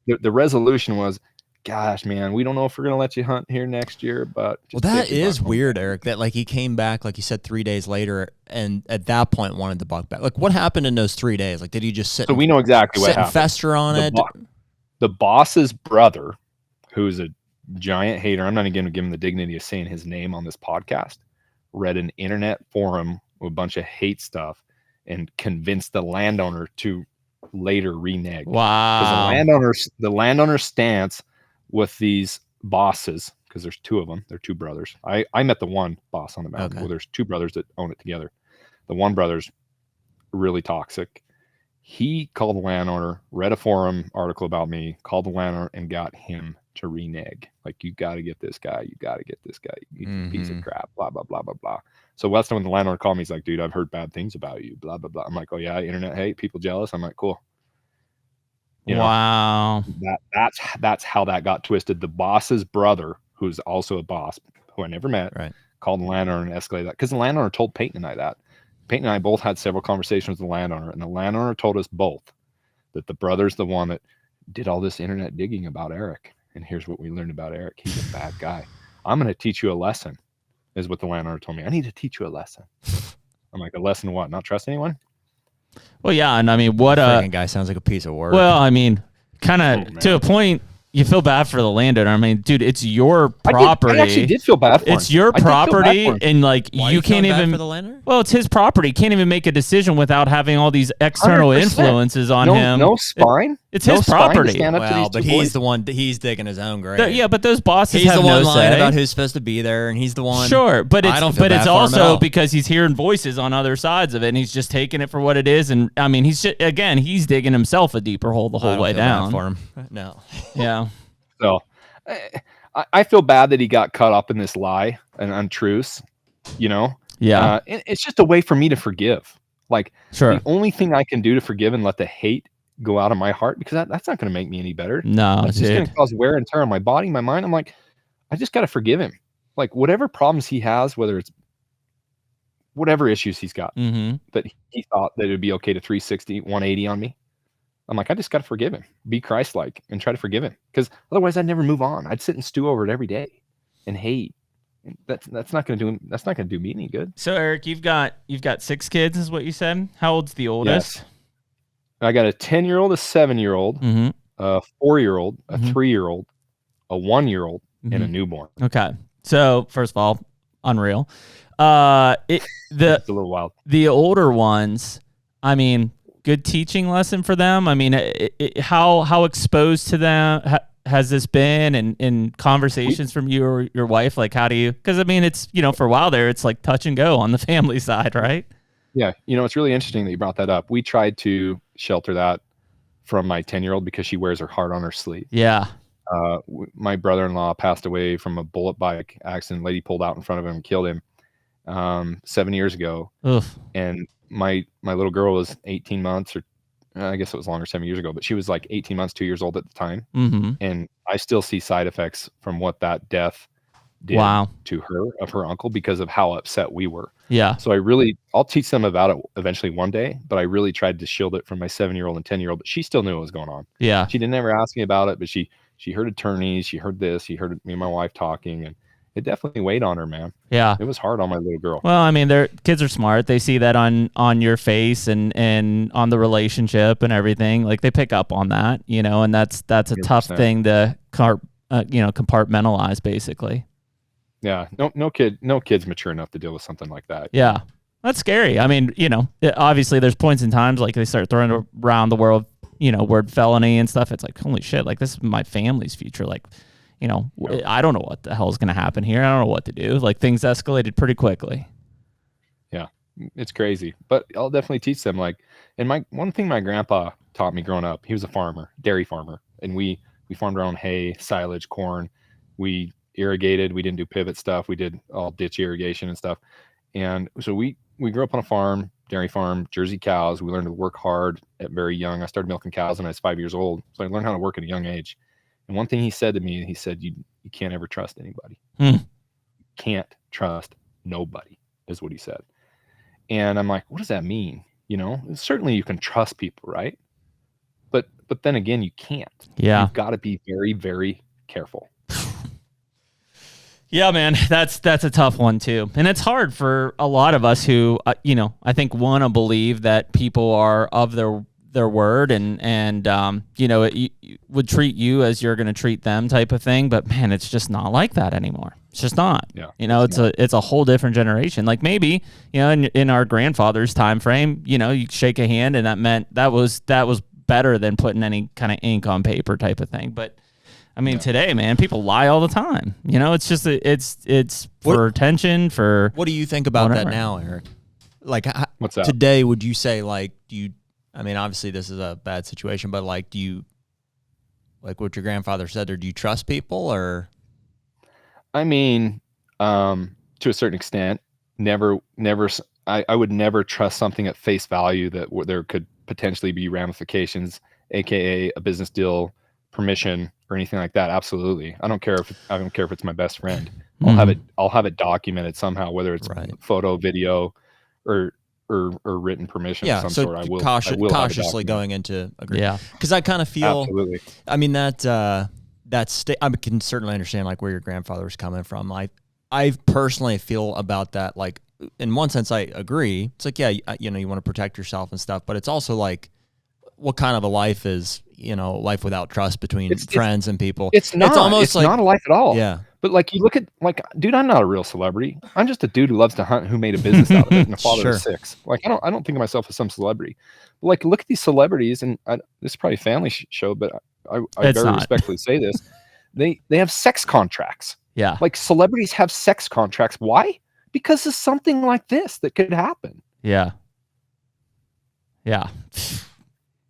[SPEAKER 4] Like, the resolution was, gosh, man, we don't know if we're going to let you hunt here next year, but
[SPEAKER 2] that is weird, Eric, that like he came back, like you said, 3 days later, and at that point wanted the buck back. Like, what happened in those 3 days? Like, did he just sit?
[SPEAKER 4] So we know exactly what happened.
[SPEAKER 2] And fester on it.
[SPEAKER 4] The boss's brother, who's a giant hater, I'm not even going to give him the dignity of saying his name on this podcast, read an internet forum with a bunch of hate stuff and convince the landowner to later renege.
[SPEAKER 1] Wow.
[SPEAKER 4] Because the landowner's stance with these bosses, because there's two of them, they're two brothers. I met the one boss on the mountain.
[SPEAKER 2] Okay.
[SPEAKER 4] Well, there's two brothers that own it together. The one brother's really toxic. He called the landowner, read a forum article about me, called the landowner, and got him to renege. Like, you got to get this guy. You got to get this guy. You piece of crap. Blah, blah, blah, blah, blah. So Weston, when the landowner called me, he's like, dude, I've heard bad things about you. Blah, blah, blah. I'm like, oh, yeah, internet hate, people jealous. I'm like, cool. You know,
[SPEAKER 1] wow.
[SPEAKER 4] That's how that got twisted. The boss's brother, who's also a boss, who I never met,
[SPEAKER 2] Right.
[SPEAKER 4] called the landowner and escalated that. Because the landowner told Peyton and I that. Peyton and I both had several conversations with the landowner, and the landowner told us both that the brother's the one that did all this internet digging about Eric. And here's what we learned about Eric. He's a bad guy. I'm going to teach you a lesson, is what the landowner told me. I need to teach you a lesson. I'm like, a lesson what? Not trust anyone?
[SPEAKER 1] Well, yeah, and I mean, what
[SPEAKER 2] Freaking guy sounds like a piece of work.
[SPEAKER 1] well, I mean, kind of to a point, you feel bad for the landowner. I mean, dude, it's your property.
[SPEAKER 4] I actually did feel bad for him.
[SPEAKER 1] It's your
[SPEAKER 4] I did feel bad
[SPEAKER 1] property,
[SPEAKER 4] for him.
[SPEAKER 1] and like
[SPEAKER 2] Why
[SPEAKER 1] you can't
[SPEAKER 2] feeling bad
[SPEAKER 1] even.
[SPEAKER 2] for the landowner?
[SPEAKER 1] Well, it's his property. He can't even make a decision without having all these external
[SPEAKER 4] 100%.
[SPEAKER 1] influences on him.
[SPEAKER 4] No spine.
[SPEAKER 1] It's
[SPEAKER 4] No
[SPEAKER 1] his
[SPEAKER 4] spine to
[SPEAKER 1] property.
[SPEAKER 4] stand up to
[SPEAKER 2] Well,
[SPEAKER 4] these
[SPEAKER 2] but
[SPEAKER 4] two
[SPEAKER 2] he's
[SPEAKER 4] boys.
[SPEAKER 2] the one. He's digging his own grave.
[SPEAKER 1] Yeah, but those bosses
[SPEAKER 2] He's
[SPEAKER 1] have
[SPEAKER 2] the one
[SPEAKER 1] no
[SPEAKER 2] lying
[SPEAKER 1] say.
[SPEAKER 2] about who's supposed to be there, and he's the one.
[SPEAKER 1] Sure, but
[SPEAKER 2] I don't feel
[SPEAKER 1] it's
[SPEAKER 2] bad for him at
[SPEAKER 1] also
[SPEAKER 2] all.
[SPEAKER 1] because he's hearing voices on other sides of it, and he's just taking it for what it is. And I mean, he's digging himself a deeper hole the
[SPEAKER 2] I
[SPEAKER 1] whole
[SPEAKER 2] don't
[SPEAKER 1] way
[SPEAKER 2] feel bad
[SPEAKER 1] down.
[SPEAKER 2] for him. No.
[SPEAKER 1] Yeah.
[SPEAKER 4] So I feel bad that he got caught up in this lie and untruths, you know?
[SPEAKER 1] Yeah.
[SPEAKER 4] It's just a way for me to forgive. Like,
[SPEAKER 1] Sure.
[SPEAKER 4] the only thing I can do to forgive and let the hate go out of my heart, because that's not going to make me any better.
[SPEAKER 1] No,
[SPEAKER 4] It's just going
[SPEAKER 1] dude.
[SPEAKER 4] to cause wear and tear on my body, my mind. I'm like, I just got to forgive him. Like, whatever problems he has, whether it's whatever issues he's got,
[SPEAKER 1] Mm-hmm.
[SPEAKER 4] that he thought that it would be okay to 360, 180 on me. I'm like, I just got to forgive him, be Christ-like, and try to forgive him, because otherwise I'd never move on. I'd sit and stew over it every day and hate. That's not going to do him. That's not going to do me any good.
[SPEAKER 1] So Eric, you've got 6 kids, is what you said. How old's the oldest?
[SPEAKER 4] Yes. I got a 10-year-old, a 7-year-old,
[SPEAKER 1] Mm-hmm.
[SPEAKER 4] a 4-year-old, a
[SPEAKER 1] Mhm.
[SPEAKER 4] 3-year-old, a 1-year-old, and a
[SPEAKER 1] Mhm.
[SPEAKER 4] newborn.
[SPEAKER 1] Okay. So first of all, unreal.
[SPEAKER 4] It's a little wild.
[SPEAKER 1] The older ones, I mean, good teaching lesson for them. I mean, how exposed to them has this been, and in conversations from you or your wife? Like, how do you? Because I mean, it's for a while there, it's like touch and go on the family side, right?
[SPEAKER 4] Yeah, it's really interesting that you brought that up. We tried to shelter that from my 10-year-old because she wears her heart on her sleeve.
[SPEAKER 1] Yeah.
[SPEAKER 4] My brother-in-law passed away from a bullet bike accident. Lady pulled out in front of him and killed him 7 years ago.
[SPEAKER 1] Oof.
[SPEAKER 4] And my little girl was 18 months, or I guess it was longer, 7 years ago, but she was like 18 months, 2 years old at the time.
[SPEAKER 1] Mm-hmm.
[SPEAKER 4] And I still see side effects from what that death did
[SPEAKER 1] Wow.
[SPEAKER 4] to her, of her uncle, because of how upset we were.
[SPEAKER 1] Yeah.
[SPEAKER 4] So I'll teach them about it eventually one day, but I really tried to shield it from my 7-year-old and 10-year-old, but she still knew what was going on.
[SPEAKER 1] Yeah.
[SPEAKER 4] She didn't ever ask me about it, but she heard attorneys, she heard this, she heard me and my wife talking, and it definitely weighed on her, man.
[SPEAKER 1] Yeah.
[SPEAKER 4] It was hard on my little girl.
[SPEAKER 1] Well, I mean, their kids are smart. They see that on your face and on the relationship and everything. Like, they pick up on that, and that's a tough
[SPEAKER 4] 100%.
[SPEAKER 1] thing to compartmentalize, basically.
[SPEAKER 4] Yeah, no kid's mature enough to deal with something like that.
[SPEAKER 1] Yeah, that's scary. I mean, obviously there's points in times like they start throwing around the word felony and stuff. It's like, holy shit, like, this is my family's future. Like, I don't know what the hell is going to happen here. I don't know what to do. Like, things escalated pretty quickly.
[SPEAKER 4] Yeah, it's crazy, but I'll definitely teach them. Like, and one thing my grandpa taught me growing up, he was a farmer, dairy farmer, and we farmed our own hay, silage, corn. We irrigated. We didn't do pivot stuff. We did all ditch irrigation and stuff. And so we grew up on a farm, dairy farm, Jersey cows. We learned to work hard at very young. I started milking cows when I was 5 years old. So I learned how to work at a young age. And one thing he said to me, he said, you can't ever trust anybody.
[SPEAKER 1] Hmm.
[SPEAKER 4] Can't trust nobody, is what he said. And I'm like, what does that mean? Certainly you can trust people, right? But then again, you can't.
[SPEAKER 1] Yeah.
[SPEAKER 4] You've got to be very, very careful.
[SPEAKER 1] Yeah, man, that's a tough one too, and it's hard for a lot of us who, I think, want to believe that people are of their their word and you know, it would treat you as you're going to treat them type of thing. But man, it's just not like that anymore. It's just not.
[SPEAKER 4] Yeah,
[SPEAKER 1] you know, it's a whole different generation. Like maybe, you know, in our grandfather's time frame, you know, you shake a hand and that meant that was better than putting any kind of ink on paper type of thing. But I mean, today, man, people lie all the time. You know, it's just it's for attention. For
[SPEAKER 2] what do you think about
[SPEAKER 1] whatever.
[SPEAKER 2] that now, Eric? Like,
[SPEAKER 4] What's that?
[SPEAKER 2] Today, would you say, like, do you? I mean, obviously, this is a bad situation, but like, do you, like what your grandfather said, or do you trust people, or?
[SPEAKER 4] I mean, to a certain extent, never. I would never trust something at face value that there could potentially be ramifications, aka a business deal, permission, or anything like that. Absolutely, I don't care if it's my best friend. I'll have it documented somehow, whether it's photo, video, or written permission of some sort. I will
[SPEAKER 2] cautiously going into agreement. Yeah, because I kind of feel.
[SPEAKER 4] Absolutely.
[SPEAKER 2] I mean I can certainly understand like where your grandfather was coming from. I personally feel about that. Like in one sense, I agree. It's like you know, you want to protect yourself and stuff, but it's also like, what kind of a life is, you know, life without trust between friends and people?
[SPEAKER 4] It's not. It's almost like not a life at all.
[SPEAKER 2] Yeah.
[SPEAKER 4] But like you look at dude, I'm not a real celebrity. I'm just a dude who loves to hunt, who made a business out of it, and a father of 6. Like I don't think of myself as some celebrity. But like look at these celebrities, and this is probably a family show, but I very respectfully say this: they have sex contracts.
[SPEAKER 1] Yeah.
[SPEAKER 4] Like celebrities have sex contracts. Why? Because of something like this that could happen.
[SPEAKER 1] Yeah. Yeah.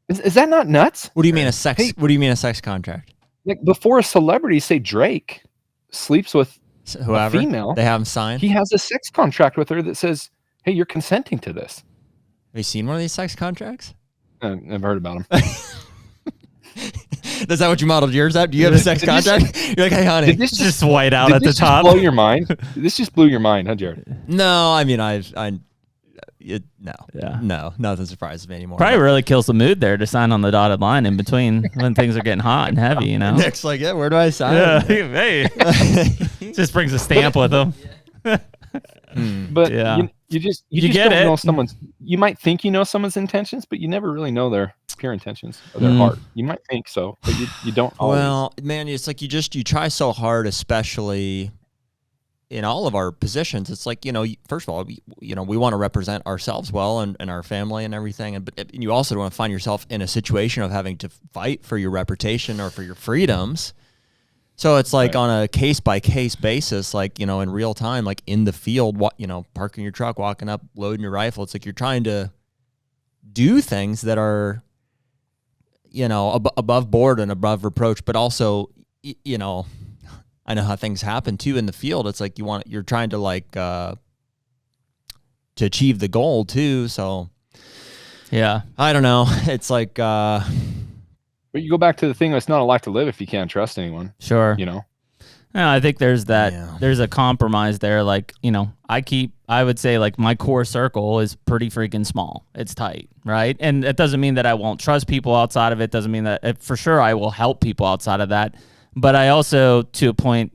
[SPEAKER 4] Is that not nuts?
[SPEAKER 2] What do you mean a sex? What do you mean a sex contract?
[SPEAKER 4] Like before a celebrity, say Drake, sleeps with
[SPEAKER 2] whoever,
[SPEAKER 4] a female,
[SPEAKER 2] they have him sign.
[SPEAKER 4] He has a sex contract with her that says, "Hey, you're consenting to this."
[SPEAKER 2] Have you seen one of these sex contracts?
[SPEAKER 4] I've heard about them.
[SPEAKER 2] Is that what you modeled yours at? Do you have a sex contract? You're like, hey, honey.
[SPEAKER 1] Did this just white out at the top?
[SPEAKER 4] Blow your mind? This just blew your mind, huh, Jared?
[SPEAKER 2] No, I mean, no.
[SPEAKER 1] Yeah.
[SPEAKER 2] No, nothing surprises me anymore.
[SPEAKER 1] Probably really kills the mood there to sign on the dotted line in between when things are getting hot and heavy, you know?
[SPEAKER 2] Nick's like, yeah, where do I sign?
[SPEAKER 1] Yeah, hey. Just brings a stamp with him.
[SPEAKER 4] But
[SPEAKER 1] yeah.
[SPEAKER 4] you just
[SPEAKER 1] get
[SPEAKER 4] don't
[SPEAKER 1] it.
[SPEAKER 4] know someone's. You might think you know someone's intentions, but you never really know their pure intentions of their heart. You might think so, but you don't always.
[SPEAKER 2] Well, man, it's like you try so hard, especially in all of our positions. It's like, you know, first of all, you know, we want to represent ourselves well and our family and everything. But you also don't want to find yourself in a situation of having to fight for your reputation or for your freedoms. So it's like on a case by case basis, like, you know, in real time, like in the field, you know, parking your truck, walking up, loading your rifle. It's like you're trying to do things that are, you know, above board and above reproach, but also, you know, I know how things happen too in the field. It's like you're trying to like to achieve the goal too. So
[SPEAKER 1] yeah,
[SPEAKER 2] I don't know. It's like
[SPEAKER 4] but you go back to the thing. It's not a life to live if you can't trust anyone.
[SPEAKER 1] Sure.
[SPEAKER 4] You know.
[SPEAKER 1] Yeah, I think there's that. Yeah. There's a compromise there. Like, you know, I would say like my core circle is pretty freaking small. It's tight, right? And it doesn't mean that I won't trust people outside of it. Doesn't mean that for sure I will help people outside of that. But I also, to a point,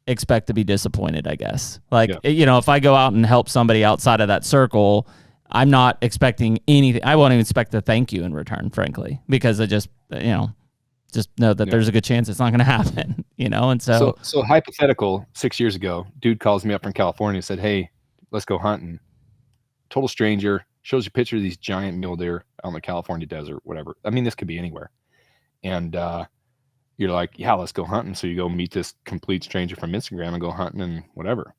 [SPEAKER 1] expect to be disappointed, I guess. Like, you know, if I go out and help somebody outside of that circle, I'm not expecting anything. I won't even expect a thank you in return, frankly, because I just, you know that there's a good chance it's not going to happen, you know? And so
[SPEAKER 4] hypothetical, 6 years ago, dude calls me up from California and said, "Hey, let's go hunting." Total stranger, shows you a picture of these giant mule deer out in the California desert, whatever. I mean, this could be anywhere. And, you're like, yeah, let's go hunting. So you go meet this complete stranger from Instagram and go hunting and whatever.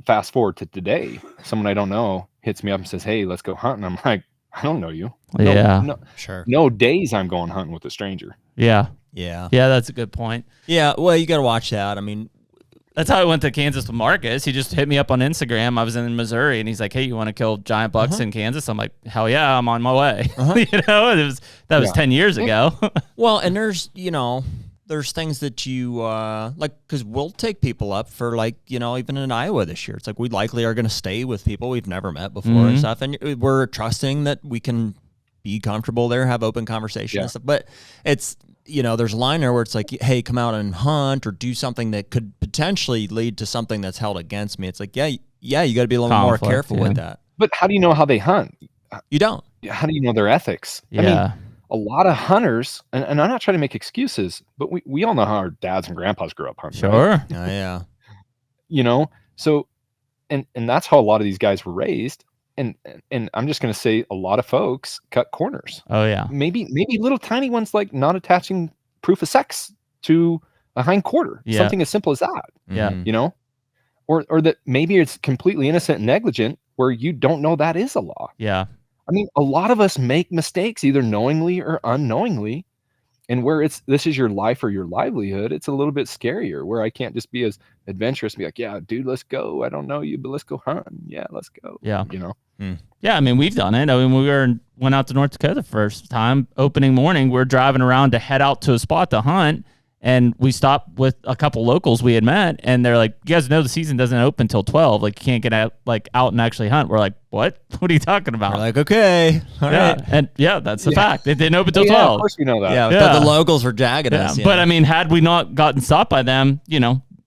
[SPEAKER 4] Fast forward to today, someone I don't know hits me up and says, "Hey, let's go hunting." I'm like, I don't know you.
[SPEAKER 2] Sure.
[SPEAKER 4] No days I'm going hunting with a stranger.
[SPEAKER 1] Yeah.
[SPEAKER 2] Yeah.
[SPEAKER 1] Yeah, that's a good point.
[SPEAKER 2] Yeah, well, you got to watch that. I mean,
[SPEAKER 1] that's how I went to Kansas with Marcus. He just hit me up on Instagram. I was in Missouri, and he's like, "Hey, you want to kill giant bucks in Kansas?" I'm like, "Hell yeah, I'm on my way." You know, that was 10 years ago.
[SPEAKER 2] Well, and there's, you know, there's things that you like, because we'll take people up for, like, you know, even in Iowa this year. It's like we likely are going to stay with people we've never met before and stuff, and we're trusting that we can be comfortable there, have open conversation and stuff. But it's, you know, there's a line there where it's like, hey, come out and hunt or do something that could potentially lead to something that's held against me. It's like, you got to be a little more careful with that.
[SPEAKER 4] But how do you know how they hunt?
[SPEAKER 2] You don't.
[SPEAKER 4] how do you know their ethics?
[SPEAKER 1] Yeah.
[SPEAKER 4] I mean, a lot of hunters, and I'm not trying to make excuses, but we all know how our dads and grandpas grew up hunting.
[SPEAKER 1] Sure.
[SPEAKER 4] Right?
[SPEAKER 2] Oh, yeah.
[SPEAKER 4] You know, so and that's how a lot of these guys were raised. And I'm just going to say a lot of folks cut corners.
[SPEAKER 1] Oh yeah.
[SPEAKER 4] Maybe little tiny ones like not attaching proof of sex to a hind quarter.
[SPEAKER 1] Yeah.
[SPEAKER 4] Something as simple as that.
[SPEAKER 1] Yeah.
[SPEAKER 2] Mhm.
[SPEAKER 4] You know, or that maybe it's completely innocent and negligent where you don't know that is a law.
[SPEAKER 1] Yeah.
[SPEAKER 4] I mean, a lot of us make mistakes either knowingly or unknowingly. And where this is your life or your livelihood, it's a little bit scarier where I can't just be as adventurous and be like, yeah, dude, let's go. I don't know you, but let's go hunt. Yeah, let's go.
[SPEAKER 1] Yeah.
[SPEAKER 4] You know?
[SPEAKER 1] Yeah, I mean, we've done it. I mean, went out to North Dakota the first time, opening morning, we're driving around to head out to a spot to hunt, and we stopped with a couple locals we had met, and they're like, you guys know the season doesn't open until 12. Like, you can't get out and actually hunt. We're like, what? What are you talking about?
[SPEAKER 2] We're like, okay. All
[SPEAKER 1] yeah,
[SPEAKER 2] right.
[SPEAKER 1] and that's the fact. It didn't open till
[SPEAKER 4] Yeah,
[SPEAKER 1] 12.
[SPEAKER 4] of course we know that.
[SPEAKER 2] Yeah,
[SPEAKER 1] Yeah.
[SPEAKER 2] but the locals were jagging us.
[SPEAKER 1] Yeah. But I mean, had we not gotten stopped by them,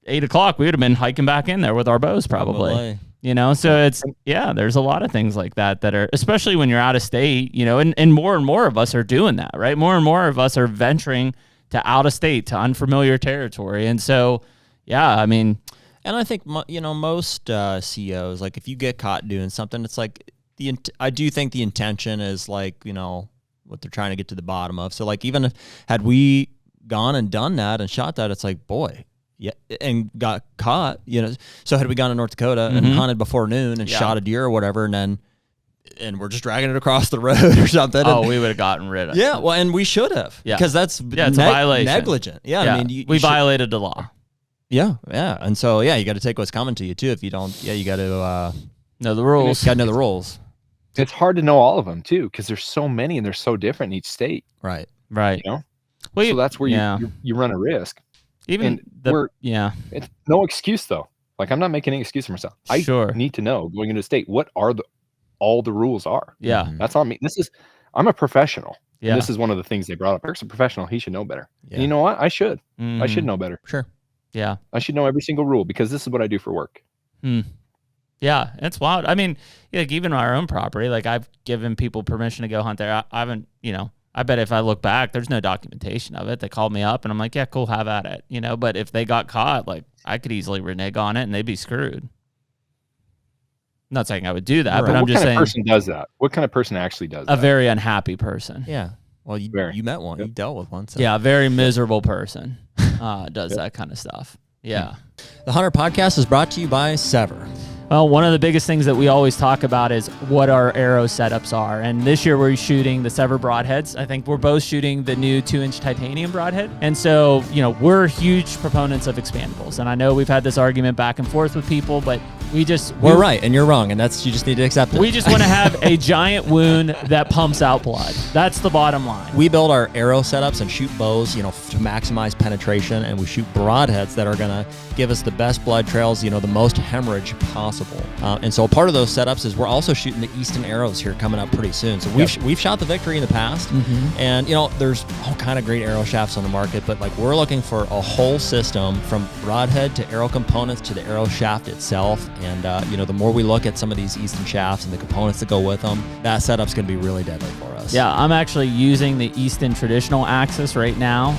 [SPEAKER 1] 8 o'clock, we would have been hiking back in there with our bows probably. So there's a lot of things like that are, especially when you're out of state, and more of us are doing that, right? More and more of us are venturing to out of state, to unfamiliar territory. And so, yeah, I mean,
[SPEAKER 2] and I think, most CEOs, like if you get caught doing something, it's like I do think the intention is like, what they're trying to get to the bottom of. So like, even if had we gone and done that and shot that, it's like, boy, yeah, and got caught, So had we gone to North Dakota and hunted before noon and shot a deer or whatever, and we're just dragging it across the road or something.
[SPEAKER 1] Oh, we would have gotten rid of it.
[SPEAKER 2] Yeah, well, and we should have.
[SPEAKER 1] Yeah.
[SPEAKER 2] Because that's
[SPEAKER 1] it's a violation.
[SPEAKER 2] negligent. Yeah, I mean,
[SPEAKER 1] we violated the law.
[SPEAKER 2] Yeah, yeah. And so, you got to take what's coming to you, too. If you don't, you got to
[SPEAKER 1] know the rules.
[SPEAKER 2] Got to know the rules.
[SPEAKER 4] It's hard to know all of them, too, because there's so many and they're so different in each state.
[SPEAKER 2] Right.
[SPEAKER 1] Right.
[SPEAKER 4] Well,
[SPEAKER 1] Well,
[SPEAKER 4] so that's where you run a risk.
[SPEAKER 1] Even
[SPEAKER 4] it's no excuse, though. Like, I'm not making any excuse for myself. I need to know going into the state what are all the rules are.
[SPEAKER 1] Yeah.
[SPEAKER 4] That's on me. I'm a professional.
[SPEAKER 1] Yeah.
[SPEAKER 4] And this is one of the things they brought up. Eric's a professional. He should know better.
[SPEAKER 2] Yeah.
[SPEAKER 4] And you know what? I should.
[SPEAKER 1] Mm.
[SPEAKER 4] I should know better.
[SPEAKER 2] Sure.
[SPEAKER 1] Yeah.
[SPEAKER 4] I should know every single rule because this is what I do for work.
[SPEAKER 1] Yeah, it's wild. I mean, like even our own property, like I've given people permission to go hunt there. I haven't, I bet if I look back, there's no documentation of it. They called me up and I'm like, yeah, cool, have at it, but if they got caught, like I could easily renege on it and they'd be screwed. I'm not saying I would do that,
[SPEAKER 2] Right.
[SPEAKER 1] but I'm just saying.
[SPEAKER 4] What kind of person does that? What kind of person actually does that?
[SPEAKER 1] A very unhappy person.
[SPEAKER 2] Yeah. Well, you met one. You dealt with one. So.
[SPEAKER 1] Yeah, a very miserable person does that kind of stuff. Yeah.
[SPEAKER 2] The HUNTR Podcast is brought to you by Sever.
[SPEAKER 1] Well, one of the biggest things that we always talk about is what our arrow setups are. And this year we're shooting the Sever broadheads. I think we're both shooting the new 2-inch titanium broadhead. And so, we're huge proponents of expandables. And I know we've had this argument back and forth with people, but we're
[SPEAKER 2] right and you're wrong. And you just need to accept it.
[SPEAKER 1] We just want to have a giant wound that pumps out blood. That's the bottom line.
[SPEAKER 2] We build our arrow setups and shoot bows, to maximize penetration. And we shoot broadheads that are going to give us the best blood trails, the most hemorrhage possible. And so part of those setups is we're also shooting the Easton arrows here coming up pretty soon. So we've shot the Victory in the past, and there's all kind of great arrow shafts on the market, but like we're looking for a whole system from broadhead to arrow components to the arrow shaft itself. And the more we look at some of these Easton shafts and the components that go with them, that setup's going to be really deadly for us.
[SPEAKER 1] Yeah, I'm actually using the Easton traditional axis right now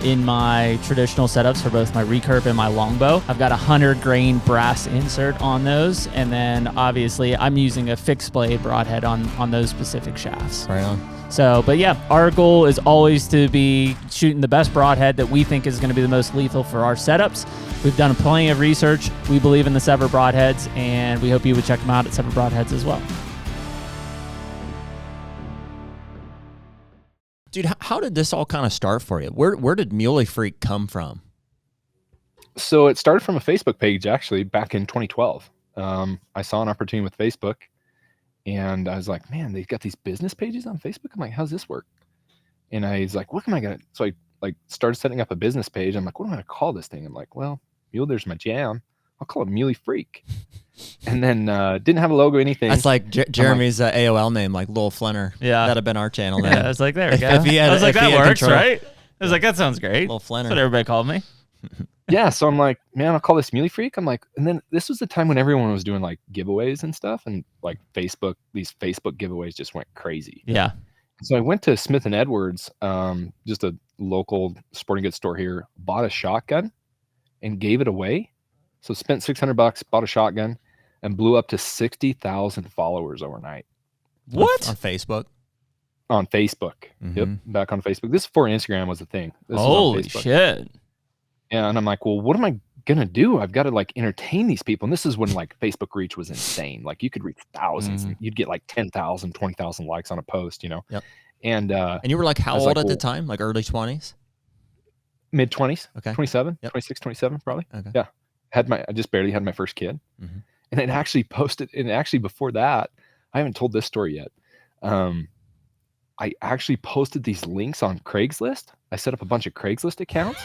[SPEAKER 1] in my traditional setups for both my recurve and my longbow. I've got a 100-grain brass insert on those, and then obviously I'm using a fixed blade broadhead on those specific shafts.
[SPEAKER 2] Right on.
[SPEAKER 1] So, but yeah, our goal is always to be shooting the best broadhead that we think is going to be the most lethal for our setups. We've done plenty of research. We believe in the Sever broadheads, and we hope you would check them out at Sever Broadheads as well.
[SPEAKER 2] Dude, how did this all kind of start for you? Where did Muley Freak come from?
[SPEAKER 4] So it started from a Facebook page, actually, back in 2012. I saw an opportunity with Facebook, and I was like, man, they've got these business pages on Facebook. I'm like, how's this work? And I was like, what am I going to... So I started setting up a business page. I'm like, what am I going to call this thing? I'm like, well, Mueller's my jam. I'll call it Muley Freak. And then didn't have a logo, anything.
[SPEAKER 2] That's like Jeremy's AOL name, like Lil Flinner.
[SPEAKER 1] Yeah.
[SPEAKER 2] That'd have been our channel name.
[SPEAKER 1] Yeah, I was like, there we go.
[SPEAKER 2] If he had,
[SPEAKER 1] I was like, that works,
[SPEAKER 2] control.
[SPEAKER 1] right? I was like, that sounds great.
[SPEAKER 2] Lil Flinner.
[SPEAKER 1] That's what everybody called me.
[SPEAKER 4] yeah, so I'm like, man, I'll call this Muley Freak. I'm like, and then this was the time when everyone was doing like giveaways and stuff, and like these Facebook giveaways just went crazy.
[SPEAKER 1] Yeah.
[SPEAKER 4] So I went to Smith and Edwards, just a local sporting goods store here, bought a shotgun and gave it away. So spent $600, bought a shotgun, and blew up to 60,000 followers overnight.
[SPEAKER 1] What?
[SPEAKER 2] On Facebook?
[SPEAKER 4] On Facebook.
[SPEAKER 2] Mhm.
[SPEAKER 4] Yep, back on Facebook. This is before Instagram was a thing. This was on
[SPEAKER 1] Holy
[SPEAKER 4] Facebook.
[SPEAKER 1] shit.
[SPEAKER 4] Yeah, and I'm like, well, what am I gonna do? I've got to like entertain these people. And this is when like Facebook reach was insane. Like you could reach thousands.
[SPEAKER 1] Mhm.
[SPEAKER 4] You'd get like 10,000, 20,000 likes on a post, you know?
[SPEAKER 2] Yep.
[SPEAKER 4] And
[SPEAKER 2] you were like how
[SPEAKER 4] I was
[SPEAKER 2] old
[SPEAKER 4] like,
[SPEAKER 2] at the
[SPEAKER 4] well,
[SPEAKER 2] time? Like early 20s?
[SPEAKER 4] mid 20s,
[SPEAKER 2] Okay.
[SPEAKER 4] 27,
[SPEAKER 2] Yep.
[SPEAKER 4] 26, 27 probably.
[SPEAKER 2] Okay.
[SPEAKER 4] Yeah. I just barely had my first kid.
[SPEAKER 2] Mhm.
[SPEAKER 4] And it actually posted, and actually before that, I haven't told this story yet. I actually posted these links on Craigslist. I set up a bunch of Craigslist accounts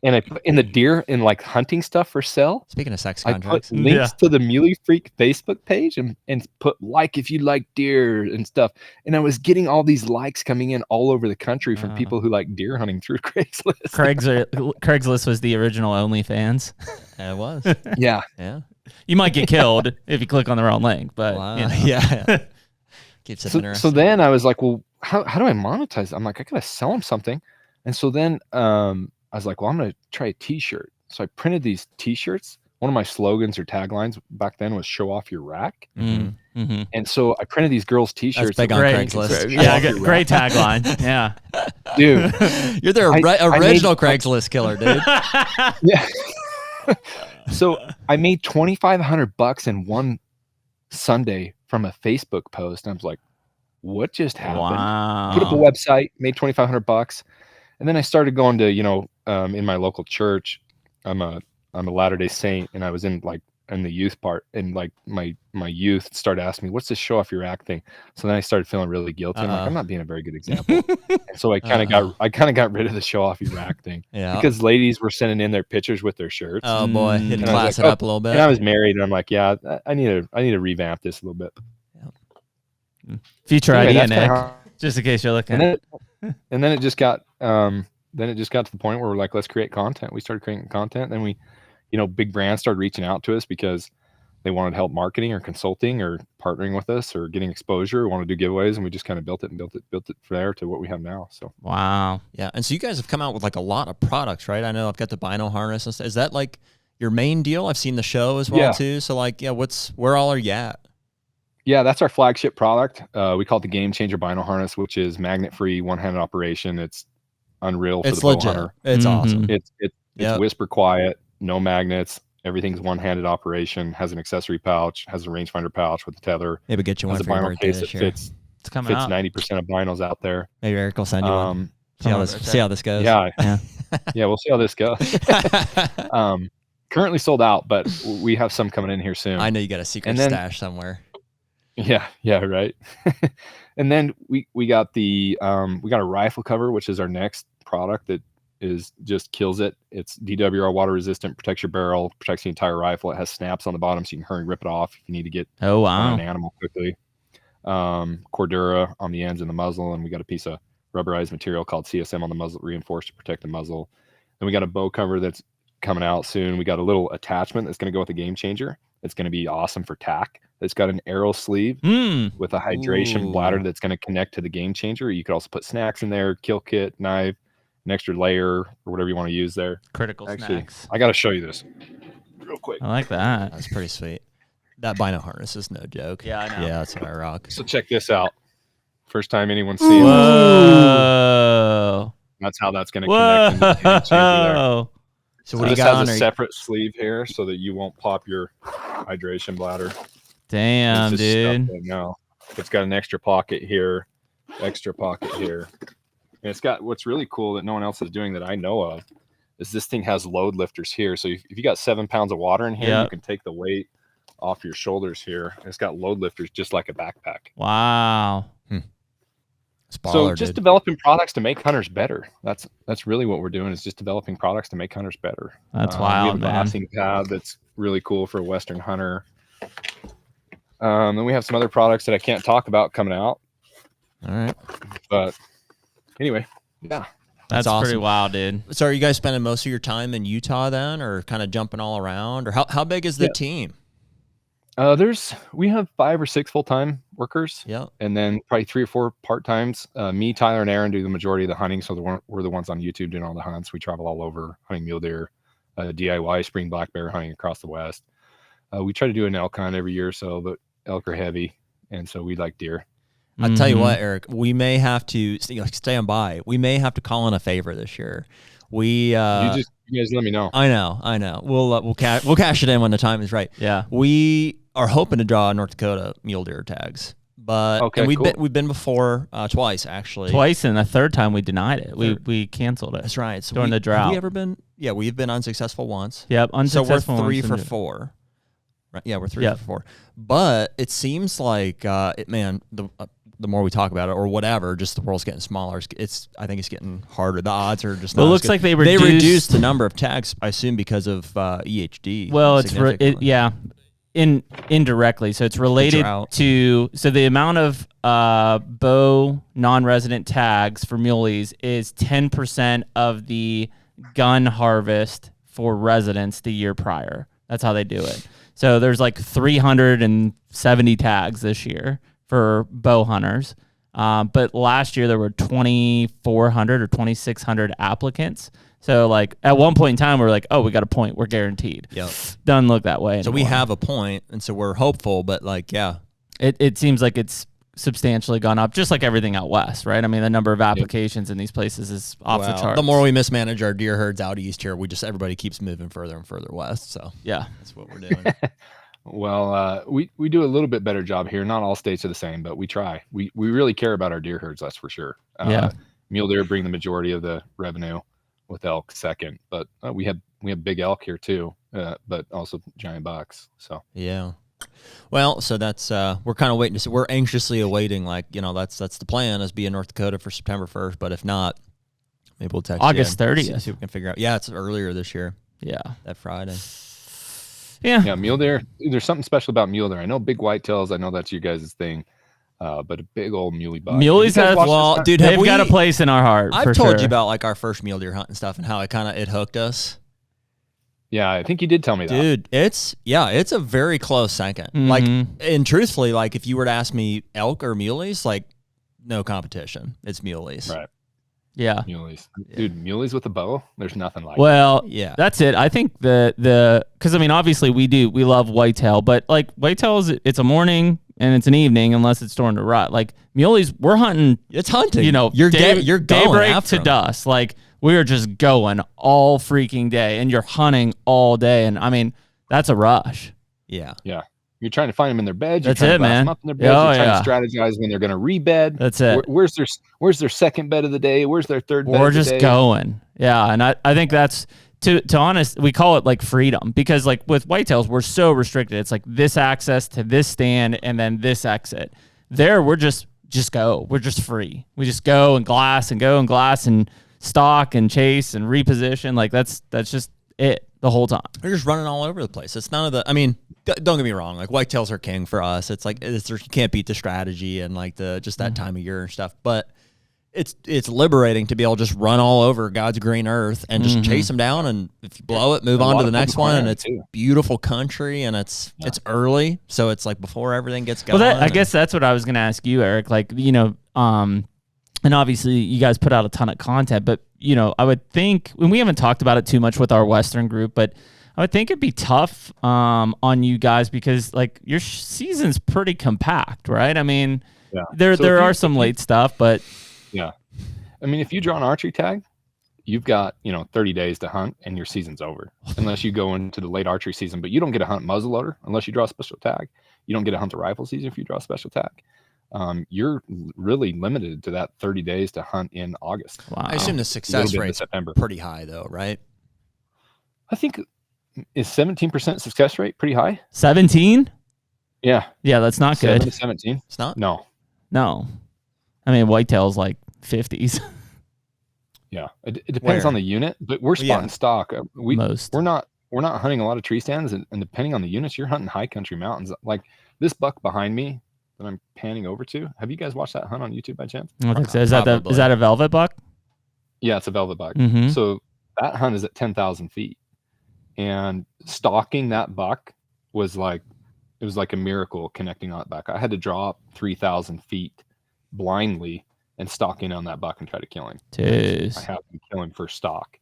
[SPEAKER 4] and I put in the deer and like hunting stuff for sale.
[SPEAKER 2] Speaking of sex
[SPEAKER 4] I
[SPEAKER 2] contracts.
[SPEAKER 4] put links
[SPEAKER 1] Yeah.
[SPEAKER 4] to the Muley Freak Facebook page and put like if you like deer and stuff. And I was getting all these likes coming in all over the country from people who like deer hunting through Craigslist.
[SPEAKER 1] Craigslist was the original OnlyFans.
[SPEAKER 2] It was.
[SPEAKER 4] Yeah.
[SPEAKER 2] Yeah.
[SPEAKER 1] You might get killed if you click on the wrong link, but
[SPEAKER 2] Wow.
[SPEAKER 1] you know.
[SPEAKER 2] Yeah. Keeps it
[SPEAKER 4] So
[SPEAKER 2] interesting.
[SPEAKER 4] then I was like, well, how do I monetize? I'm like, I gotta sell them something. And so then I was like, well, I'm gonna try a t-shirt. So I printed these t-shirts. One of my slogans or taglines back then was show off your rack.
[SPEAKER 1] Mm, mhm.
[SPEAKER 4] And so I printed these girls t-shirts.
[SPEAKER 2] big on
[SPEAKER 1] Great.
[SPEAKER 2] Craigslist.
[SPEAKER 1] Yeah, great tagline. Yeah.
[SPEAKER 4] Dude.
[SPEAKER 2] You're the
[SPEAKER 4] I
[SPEAKER 2] original
[SPEAKER 4] made-
[SPEAKER 2] Craigslist killer, dude.
[SPEAKER 4] Yeah. So I made $2,500 in one Sunday from a Facebook post. And I was like, what just happened?
[SPEAKER 1] Wow.
[SPEAKER 4] Put up a website, made $2,500, and then I started going to, in my local church. I'm a Latter-day Saint, and I was in the youth part, and like my youth started asking me, "What's this show off your rack thing?" So then I started feeling really guilty. I'm like, I'm not being a very good example, and so I kind of got rid of the show off your rack thing
[SPEAKER 2] Yeah.
[SPEAKER 4] because ladies were sending in their pictures with their shirts.
[SPEAKER 2] Oh boy,
[SPEAKER 1] Mm.
[SPEAKER 2] didn't
[SPEAKER 4] And I was
[SPEAKER 2] class
[SPEAKER 4] like,
[SPEAKER 2] it up a little bit.
[SPEAKER 4] And I was married, and I'm like, yeah, I need to revamp this a little bit.
[SPEAKER 1] Future
[SPEAKER 4] Anyway,
[SPEAKER 1] idea,
[SPEAKER 4] that's kinda
[SPEAKER 1] Nick.
[SPEAKER 4] how-
[SPEAKER 1] Just in case you're looking.
[SPEAKER 4] and then it just got to the point where we're like, let's create content. We started creating content. Then we, big brands started reaching out to us because they wanted help marketing or consulting or partnering with us or getting exposure or want to do giveaways. And we just kind of built it from there to what we have now. So
[SPEAKER 1] Wow.
[SPEAKER 2] Yeah, and so you guys have come out with like a lot of products, right? I know I've got the bino harness and stuff. Is that like your main deal? I've seen the show as well
[SPEAKER 4] Yeah.
[SPEAKER 2] too. So like, yeah, where all are you at?
[SPEAKER 4] yeah, that's our flagship product. We call it the Game Changer Bino Harness, which is magnet-free, one-handed operation. It's unreal for
[SPEAKER 2] It's
[SPEAKER 4] the bow
[SPEAKER 2] legit.
[SPEAKER 4] hunter.
[SPEAKER 2] It's
[SPEAKER 1] Mhm.
[SPEAKER 2] awesome.
[SPEAKER 4] It's
[SPEAKER 2] Yep.
[SPEAKER 4] whisper quiet, no magnets. Everything's one-handed operation. Has an accessory pouch. Has a rangefinder pouch with a tether.
[SPEAKER 2] Maybe get you one
[SPEAKER 4] Has a
[SPEAKER 2] for your
[SPEAKER 4] vinyl
[SPEAKER 2] birthday
[SPEAKER 4] case that
[SPEAKER 2] this year.
[SPEAKER 1] It's coming
[SPEAKER 4] fits
[SPEAKER 1] out.
[SPEAKER 4] 90% of binos out there.
[SPEAKER 2] Maybe Eric will send you one. See
[SPEAKER 1] Come on,
[SPEAKER 2] see how this goes.
[SPEAKER 4] Yeah,
[SPEAKER 1] Yeah.
[SPEAKER 4] yeah, we'll see how this goes. Currently sold out, but we have some coming in here soon.
[SPEAKER 2] I know you got a secret
[SPEAKER 4] And then-
[SPEAKER 2] stash somewhere.
[SPEAKER 4] Yeah, right. And then we got a rifle cover, which is our next product that is just kills it. It's DWR water resistant, protects your barrel, protects the entire rifle. It has snaps on the bottom, so you can hurry rip it off if you need to get
[SPEAKER 1] Oh,
[SPEAKER 4] on
[SPEAKER 1] wow.
[SPEAKER 4] an animal quickly. Cordura on the ends and the muzzle, and we got a piece of rubberized material called CSM on the muzzle, reinforced to protect the muzzle. And we got a bow cover that's coming out soon. We got a little attachment that's going to go with the Game Changer. It's going to be awesome for tack. It's got an arrow sleeve with a hydration
[SPEAKER 2] Ooh.
[SPEAKER 4] bladder that's going to connect to the Game Changer. You could also put snacks in there, kill kit, knife, an extra layer, or whatever you want to use there.
[SPEAKER 1] Critical
[SPEAKER 4] Actually,
[SPEAKER 1] snacks.
[SPEAKER 4] I got to show you this real quick.
[SPEAKER 1] I like that.
[SPEAKER 2] That's pretty sweet. That bino harness is no joke.
[SPEAKER 1] Yeah, I know.
[SPEAKER 2] Yeah, that's what I rock.
[SPEAKER 4] So check this out. First time anyone's seen this.
[SPEAKER 1] Whoa.
[SPEAKER 4] That's how that's going to connect into the Game Changer there.
[SPEAKER 1] Whoa.
[SPEAKER 2] So what do you
[SPEAKER 4] this
[SPEAKER 2] got
[SPEAKER 4] has
[SPEAKER 2] on?
[SPEAKER 4] a separate sleeve here so that you won't pop your hydration bladder.
[SPEAKER 1] Damn,
[SPEAKER 4] It's just stuff
[SPEAKER 1] dude.
[SPEAKER 4] right now. It's got an extra pocket here. And it's got what's really cool that no one else is doing that I know of is this thing has load lifters here. So if you got 7 pounds of water in here,
[SPEAKER 1] Yep.
[SPEAKER 4] you can take the weight off your shoulders here. It's got load lifters just like a backpack.
[SPEAKER 1] Wow.
[SPEAKER 2] It's baller,
[SPEAKER 4] So just
[SPEAKER 2] dude.
[SPEAKER 4] developing products to make hunters better. That's really what we're doing is just developing products to make hunters better.
[SPEAKER 1] That's
[SPEAKER 4] We
[SPEAKER 1] wild,
[SPEAKER 4] have a
[SPEAKER 1] man.
[SPEAKER 4] glassing pad that's really cool for a Western hunter. Then we have some other products that I can't talk about coming out.
[SPEAKER 2] All right.
[SPEAKER 4] But anyway, yeah.
[SPEAKER 1] That's
[SPEAKER 2] awesome.
[SPEAKER 1] pretty wild, dude.
[SPEAKER 2] So are you guys spending most of your time in Utah then, or kind of jumping all around, or how big is the team?
[SPEAKER 4] We have 5 or 6 full-time workers.
[SPEAKER 2] Yeah.
[SPEAKER 4] And then probably 3 or 4 part-times. Me, Tyler, and Aaron do the majority of the hunting. So we're the ones on YouTube doing all the hunts. We travel all over hunting mule deer, DIY spring black bear hunting across the West. We try to do an elk hunt every year or so, but elk are heavy. And so we like deer.
[SPEAKER 2] I'll tell you what, Eric, we may have to stand by. We may have to call in a favor this year. You
[SPEAKER 4] guys let me know.
[SPEAKER 2] I know. We'll cash it in when the time is right.
[SPEAKER 1] Yeah.
[SPEAKER 2] We are hoping to draw North Dakota mule deer tags, but we've been before twice actually.
[SPEAKER 1] Twice, and the third time we denied it. We canceled it.
[SPEAKER 2] That's right. So
[SPEAKER 1] during the drought.
[SPEAKER 2] Have we ever been? Yeah, we've been unsuccessful once.
[SPEAKER 1] Yep, unsuccessful.
[SPEAKER 2] So we're 3 for 4. Right? Yeah, we're 3 for 4. But it seems like the more we talk about it or whatever, just the world's getting smaller. I think it's getting harder. The odds are just not.
[SPEAKER 1] It looks like they
[SPEAKER 2] reduced the number of tags, I assume, because of EHD.
[SPEAKER 1] Well, indirectly. So it's related to the amount of bow non-resident tags for muleys is 10% of the gun harvest for residents the year prior. That's how they do it. So there's like 370 tags this year for bow hunters. But last year there were 2,400 or 2,600 applicants. So like at one point in time, we were like, oh, we got a point. We're guaranteed.
[SPEAKER 2] Yep.
[SPEAKER 1] Doesn't look that way anymore.
[SPEAKER 2] So we have a point, and so we're hopeful, but like, yeah.
[SPEAKER 1] It seems like it's substantially gone up, just like everything out west, right? I mean, the number of applications in these places is off the charts.
[SPEAKER 2] The more we mismanage our deer herds out east here, everybody keeps moving further and further west. So
[SPEAKER 1] yeah,
[SPEAKER 2] that's what we're doing.
[SPEAKER 4] Well, we do a little bit better job here. Not all states are the same, but we try. We really care about our deer herds, that's for sure. Mule deer bring the majority of the revenue, with elk second. But we have big elk here too, but also giant bucks. So
[SPEAKER 2] yeah. Well, so that's we're kind of waiting to see. We're anxiously awaiting, that's the plan, is be in North Dakota for September 1st. But if not, maybe we'll text
[SPEAKER 1] August 30th.
[SPEAKER 2] See if we can figure out. Yeah, it's earlier this year.
[SPEAKER 1] Yeah,
[SPEAKER 2] that Friday.
[SPEAKER 1] Yeah,
[SPEAKER 4] mule deer. There's something special about mule deer. I know big whitetails. I know that's you guys' thing. But a big old muley buck.
[SPEAKER 1] Muleys have, dude, they've got a place in our heart.
[SPEAKER 2] I've told you about like our first mule deer hunt and stuff, and how it hooked us.
[SPEAKER 4] Yeah, I think you did tell me that.
[SPEAKER 2] Dude, it's a very close second.
[SPEAKER 1] Mm-hmm.
[SPEAKER 2] Like, and truthfully, like if you were to ask me elk or muleys, like no competition. It's muleys.
[SPEAKER 4] Right.
[SPEAKER 1] Yeah.
[SPEAKER 4] Muleys. Dude, muleys with a bow, there's nothing like
[SPEAKER 1] it. That's it. I think because I mean, obviously we love whitetail, but like whitetail it's a morning and it's an evening unless it's during the rut. Like muleys, we're hunting.
[SPEAKER 2] It's hunting.
[SPEAKER 1] You're
[SPEAKER 2] going
[SPEAKER 1] daybreak to dusk. Like we are just going all freaking day, and you're hunting all day. And I mean, that's a rush.
[SPEAKER 2] Yeah.
[SPEAKER 4] Yeah. You're trying to find them in their beds.
[SPEAKER 1] That's
[SPEAKER 4] you're trying
[SPEAKER 1] it,
[SPEAKER 4] to
[SPEAKER 1] man.
[SPEAKER 4] them up in their beds. You're trying to strategize when they're going to rebed.
[SPEAKER 1] That's it.
[SPEAKER 4] Where's their second bed of the day? Where's their third bed?
[SPEAKER 1] We're just going. Yeah, and I think that's to honest. We call it like freedom because like with whitetails, we're so restricted. It's like this access to this stand and then this exit. There, we're just go. We're just free. We just go and glass and stalk and chase and reposition. Like that's just it the whole time.
[SPEAKER 2] We're just running all over the place. It's none of the. I mean, don't get me wrong. Like whitetails are king for us. It's like you can't beat the strategy and like that time of year and stuff. But it's liberating to be able to just run all over God's green earth and just chase them down. And if you blow it, move on to the next one. And it's beautiful country and it's early, so it's like before everything gets going.
[SPEAKER 1] Well, I guess that's what I was going to ask you, Eric. Like and obviously you guys put out a ton of content, but I would think, and we haven't talked about it too much with our Western group, but I would think it'd be tough on you guys because like your season's pretty compact, right? I mean, there are some late stuff, but
[SPEAKER 4] yeah. I mean, if you draw an archery tag, you've got 30 days to hunt, and your season's over unless you go into the late archery season. But you don't get to hunt muzzleloader unless you draw a special tag. You don't get to hunt the rifle season if you draw a special tag. You're really limited to that 30 days to hunt in August.
[SPEAKER 2] Wow. I assume the success rate's pretty high, though, right?
[SPEAKER 4] I think is 17% success rate pretty high.
[SPEAKER 1] 17?
[SPEAKER 4] Yeah.
[SPEAKER 1] Yeah, that's not
[SPEAKER 4] 7
[SPEAKER 1] good.
[SPEAKER 4] to 17.
[SPEAKER 2] It's not.
[SPEAKER 4] No.
[SPEAKER 1] I mean, whitetail's like 50s.
[SPEAKER 4] Yeah, it depends on the unit, but we're spotting stock. We're not hunting a lot of tree stands, and depending on the units, you're hunting high country mountains. Like this buck behind me that I'm panning over to. Have you guys watched that hunt on YouTube by chance?
[SPEAKER 1] I don't think so. Is that a velvet buck?
[SPEAKER 4] Yeah, it's a velvet buck.
[SPEAKER 1] Mhm.
[SPEAKER 4] So that hunt is at 10,000 feet, and stalking that buck was like, it was like a miracle connecting on that buck. I had to drop 3,000 feet blindly and stalk in on that buck and try to kill him.
[SPEAKER 1] Jeez.
[SPEAKER 4] I have to kill him for stock.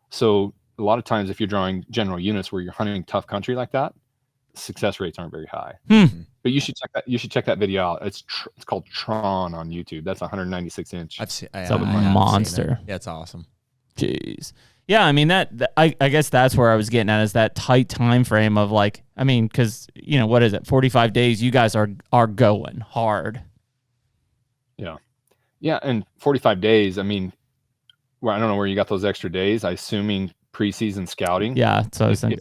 [SPEAKER 4] So a lot of times, if you're drawing general units where you're hunting tough country like that, success rates aren't very high. But you should check that. You should check that video out. It's called Tron on YouTube. That's 196 inch.
[SPEAKER 2] I've seen.
[SPEAKER 1] It's a monster.
[SPEAKER 2] Yeah, it's awesome.
[SPEAKER 1] Jeez. Yeah, I mean I guess that's where I was getting at, is that tight time frame of like, I mean, because what is it, 45 days? You guys are going hard.
[SPEAKER 4] Yeah, and 45 days. I mean, well, I don't know where you got those extra days. I assuming preseason scouting.
[SPEAKER 1] Yeah, so I was thinking.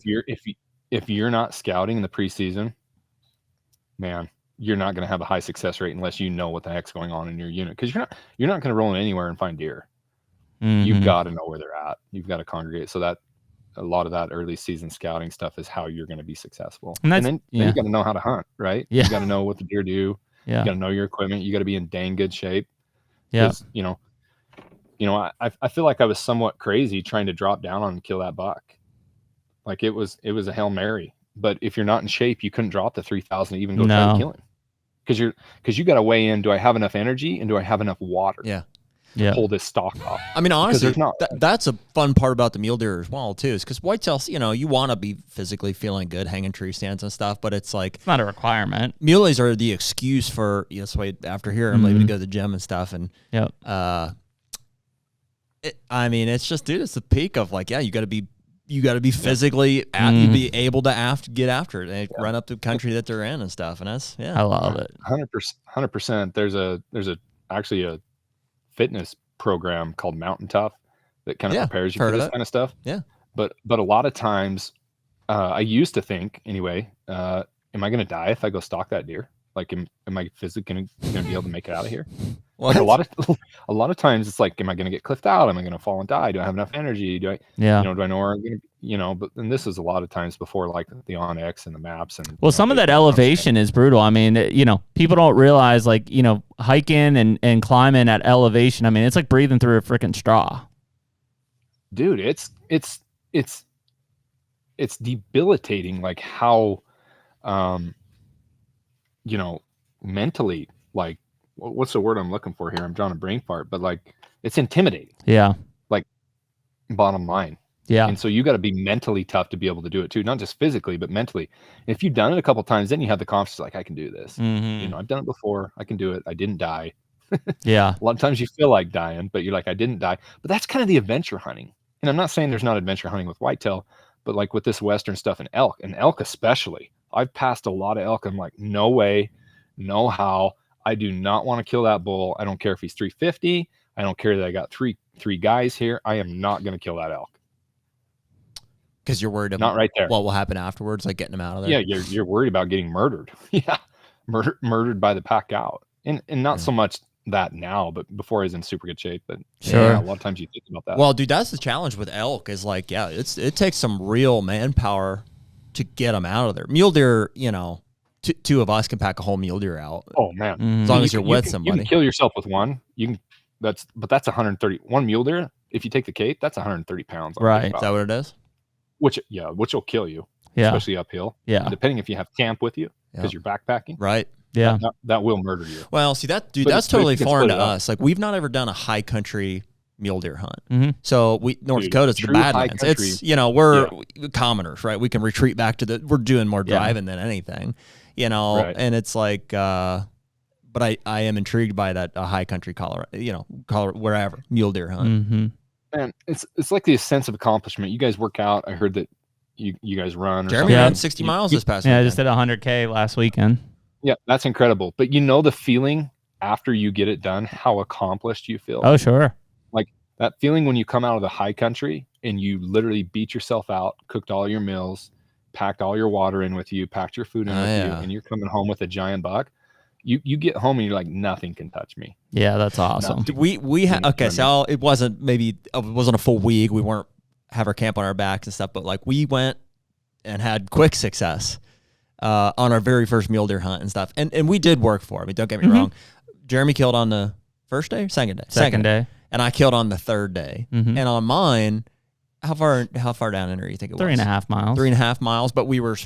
[SPEAKER 4] If you're not scouting in the preseason, man, you're not going to have a high success rate unless you know what the heck's going on in your unit, because you're not going to roll in anywhere and find deer. You've got to know where they're at. You've got to congregate. So that a lot of that early season scouting stuff is how you're going to be successful. And then you got to know how to hunt, right?
[SPEAKER 1] Yeah.
[SPEAKER 4] You got to know what the deer do.
[SPEAKER 1] Yeah.
[SPEAKER 4] You got to know your equipment. You got to be in dang good shape.
[SPEAKER 1] Yeah.
[SPEAKER 4] I feel like I was somewhat crazy trying to drop down on and kill that buck. Like it was a Hail Mary. But if you're not in shape, you couldn't drop to 3,000 to even go try to kill him. Because you got to weigh in, do I have enough energy and do I have enough water?
[SPEAKER 2] Yeah.
[SPEAKER 4] To pull this stalk off.
[SPEAKER 2] I mean, honestly,
[SPEAKER 4] not,
[SPEAKER 2] that's a fun part about the mule deer as well, too, is because whitetails, you want to be physically feeling good, hanging tree stands and stuff, but it's like, it's
[SPEAKER 1] not a requirement.
[SPEAKER 2] Muleys are the excuse for, that's why after here I'm leaving to go to the gym and stuff. And I mean, it's just, dude, it's the peak of like, yeah, you got to be physically you be able to get after it and run up the country that they're in and stuff. And that's,
[SPEAKER 1] I love it.
[SPEAKER 4] 100%. There's actually a fitness program called Mountain Tough that kind of prepares you for this kind of stuff.
[SPEAKER 2] Yeah.
[SPEAKER 4] But a lot of times, I used to think anyway, am I going to die if I go stalk that deer? Like, am I physically going to be able to make it out of here? Like a lot of times it's like, am I going to get cliffed out? Am I going to fall and die? Do I have enough energy? Do I know where I'm going to, but then this is a lot of times before like the Onyx and the maps. And
[SPEAKER 1] some of that elevation is brutal. I mean, people don't realize like, hiking and climbing at elevation. I mean, it's like breathing through a freaking straw.
[SPEAKER 4] Dude, it's debilitating. Like how, mentally, like, what's the word I'm looking for here? I'm drawing a brain fart, but like, it's intimidating.
[SPEAKER 1] Yeah.
[SPEAKER 4] Like, bottom line.
[SPEAKER 1] Yeah.
[SPEAKER 4] And so you got to be mentally tough to be able to do it too, not just physically, but mentally. And if you've done it a couple of times, then you have the confidence, like, I can do this. I've done it before. I can do it. I didn't die.
[SPEAKER 1] Yeah.
[SPEAKER 4] A lot of times you feel like dying, but you're like, I didn't die. But that's kind of the adventure hunting. And I'm not saying there's not adventure hunting with whitetail, but like with this Western stuff and elk especially, I've passed a lot of elk. I'm like, no way, no how. I do not want to kill that bull. I don't care if he's 350. I don't care that I got three guys here. I am not going to kill that elk.
[SPEAKER 2] Because you're worried about
[SPEAKER 4] not right there.
[SPEAKER 2] What will happen afterwards, like getting him out of there.
[SPEAKER 4] Yeah, you're worried about getting murdered. Yeah, murdered by the pack out, and not so much that now, but before he's in super good shape. But a lot of times you think about that.
[SPEAKER 2] Well, dude, that's the challenge with elk. Is like, it takes some real manpower to get them out of there. Mule deer, two of us can pack a whole mule deer out.
[SPEAKER 4] Oh man,
[SPEAKER 2] as long as you're with somebody.
[SPEAKER 4] You can kill yourself with one. That's 130. One mule deer, if you take the cape, that's 130 pounds.
[SPEAKER 1] Right.
[SPEAKER 2] Is that what it is?
[SPEAKER 4] Which will kill you.
[SPEAKER 1] Yeah.
[SPEAKER 4] Especially uphill.
[SPEAKER 1] Yeah.
[SPEAKER 4] Depending if you have camp with you, because you're backpacking.
[SPEAKER 2] Right.
[SPEAKER 1] Yeah.
[SPEAKER 4] That will murder you.
[SPEAKER 2] Well, see that, dude. That's totally foreign to us. Like, we've not ever done a high country mule deer hunt. So North Dakota's the Badlands. It's we're commoners, right? We can retreat back to we're doing more driving than anything,
[SPEAKER 4] Right.
[SPEAKER 2] And it's like, but I am intrigued by that high country Colorado, wherever mule deer hunt.
[SPEAKER 4] And it's like the sense of accomplishment. You guys work out. I heard that you guys run.
[SPEAKER 2] Jeremy ran 60 miles this past weekend.
[SPEAKER 1] I just did 100K last weekend.
[SPEAKER 4] Yeah, that's incredible. But the feeling after you get it done, how accomplished you feel.
[SPEAKER 1] Oh, sure.
[SPEAKER 4] Like that feeling when you come out of the high country and you literally beat yourself out, cooked all your meals, packed all your water in with you, packed your food in with you, and you're coming home with a giant buck. You get home and you're like, nothing can touch me.
[SPEAKER 1] Yeah, that's awesome.
[SPEAKER 2] We had so it wasn't a full week. We weren't have our camp on our backs and stuff, but like we went and had quick success on our very first mule deer hunt and stuff. And we did work for it. I mean, don't get me wrong. Jeremy killed on the first day or second day?
[SPEAKER 1] Second day.
[SPEAKER 2] and I killed on the third day.
[SPEAKER 1] Mhm.
[SPEAKER 2] And on mine, how far down in there you think it was?
[SPEAKER 1] 3.5 miles.
[SPEAKER 2] 3.5 miles, but we were,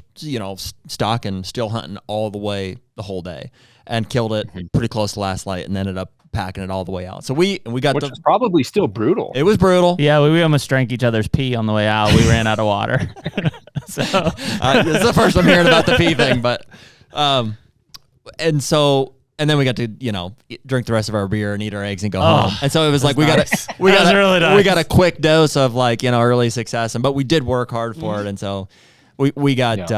[SPEAKER 2] stalking, still hunting all the way the whole day, and killed it pretty close to last light, and ended up packing it all the way out. So we got
[SPEAKER 4] which is probably still brutal.
[SPEAKER 2] It was brutal.
[SPEAKER 1] Yeah, we almost drank each other's pee on the way out. We ran out of water. So
[SPEAKER 2] it's the first I'm hearing about the pee thing, but and then we got to drink the rest of our beer and eat our eggs and go home. And so it was like we got a quick dose of early success, but we did work hard for it, and so we got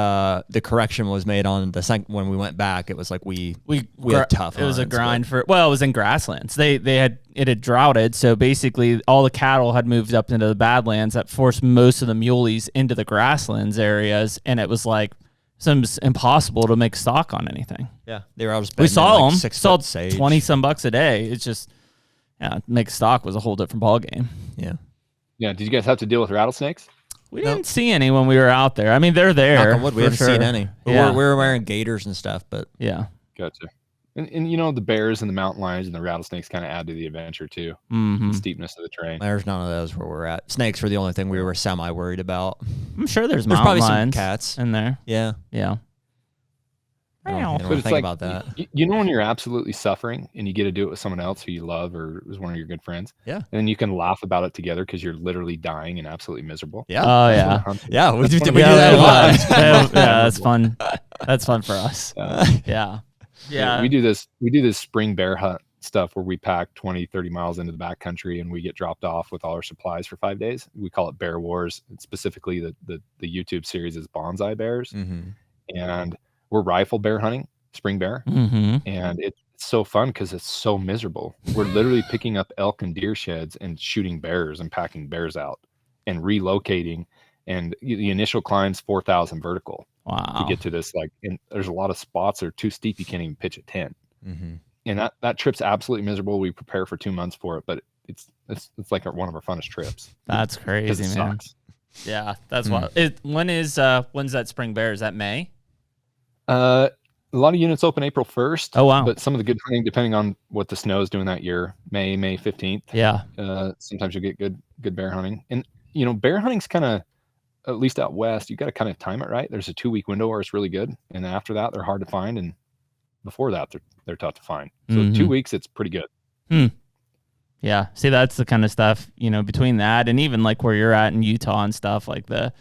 [SPEAKER 2] the correction was made on the second when we went back. It was like we had tough.
[SPEAKER 1] It was a grind it was in grasslands. It had droughted, so basically all the cattle had moved up into the badlands that forced most of the muleys into the grasslands areas, and it was like it's impossible to make stock on anything.
[SPEAKER 2] Yeah, they were out.
[SPEAKER 1] We saw them.
[SPEAKER 2] 6
[SPEAKER 1] Saw
[SPEAKER 2] foot sage.
[SPEAKER 1] $20 a day. It's just make stock was a whole different ballgame.
[SPEAKER 2] Yeah.
[SPEAKER 4] Yeah. Did you guys have to deal with rattlesnakes?
[SPEAKER 1] We didn't see any when we were out there. I mean, they're there.
[SPEAKER 2] Knock on wood, we haven't seen any.
[SPEAKER 1] Yeah.
[SPEAKER 2] We were wearing gaiters and stuff, but
[SPEAKER 1] yeah.
[SPEAKER 4] Gotcha. And the bears and the mountain lions and the rattlesnakes kind of add to the adventure too.
[SPEAKER 1] Mm-hmm.
[SPEAKER 4] The steepness of the terrain.
[SPEAKER 2] there's none of those where we're at. Snakes were the only thing we were semi worried about.
[SPEAKER 1] I'm sure there's
[SPEAKER 2] probably
[SPEAKER 1] mountain
[SPEAKER 2] some
[SPEAKER 1] lions
[SPEAKER 2] cats
[SPEAKER 1] in there.
[SPEAKER 2] Yeah.
[SPEAKER 1] Yeah.
[SPEAKER 2] I don't
[SPEAKER 4] But
[SPEAKER 2] really
[SPEAKER 4] it's
[SPEAKER 2] think
[SPEAKER 4] like,
[SPEAKER 2] about that.
[SPEAKER 4] when you're absolutely suffering and you get to do it with someone else who you love or is one of your good friends.
[SPEAKER 2] Yeah.
[SPEAKER 4] And then you can laugh about it together because you're literally dying and absolutely miserable.
[SPEAKER 2] Yeah.
[SPEAKER 1] Oh
[SPEAKER 4] That's
[SPEAKER 1] yeah.
[SPEAKER 4] what hunting is.
[SPEAKER 2] Yeah, we do
[SPEAKER 4] That's
[SPEAKER 2] that a lot.
[SPEAKER 1] Yeah, that's fun. That's fun for us. Yeah.
[SPEAKER 4] We do this spring bear hunt stuff where we pack 20, 30 miles into the backcountry and we get dropped off with all our supplies for 5 days. We call it Bear Wars. And specifically the YouTube series is Bonsai Bears.
[SPEAKER 2] Mm-hmm.
[SPEAKER 4] And we're rifle bear hunting, spring bear.
[SPEAKER 1] Mm-hmm.
[SPEAKER 4] And it's so fun because it's so miserable. We're literally picking up elk and deer sheds and shooting bears and packing bears out and relocating. And the initial climb's 4,000 vertical
[SPEAKER 1] Wow.
[SPEAKER 4] to get to this. And there's a lot of spots that are too steep. You can't even pitch a tent.
[SPEAKER 2] Mm-hmm.
[SPEAKER 4] And that trip's absolutely miserable. We prepare for 2 months for it, but it's like one of our funnest trips.
[SPEAKER 1] That's crazy,
[SPEAKER 4] It
[SPEAKER 1] man.
[SPEAKER 4] sucks.
[SPEAKER 1] Yeah, that's wild. When's that spring bear? Is that May?
[SPEAKER 4] A lot of units open April 1st.
[SPEAKER 1] Oh wow.
[SPEAKER 4] But some of the good hunting, depending on what the snow is doing that year, May 15th.
[SPEAKER 1] Yeah.
[SPEAKER 4] Sometimes you'll get good bear hunting. And bear hunting's kind of, at least out west, you got to kind of time it right. There's a 2-week window where it's really good, and after that they're hard to find, and before that they're tough to find. So 2 weeks it's pretty good.
[SPEAKER 1] Yeah. See, that's the kind of stuff, between that and even like where you're at in Utah and stuff, like the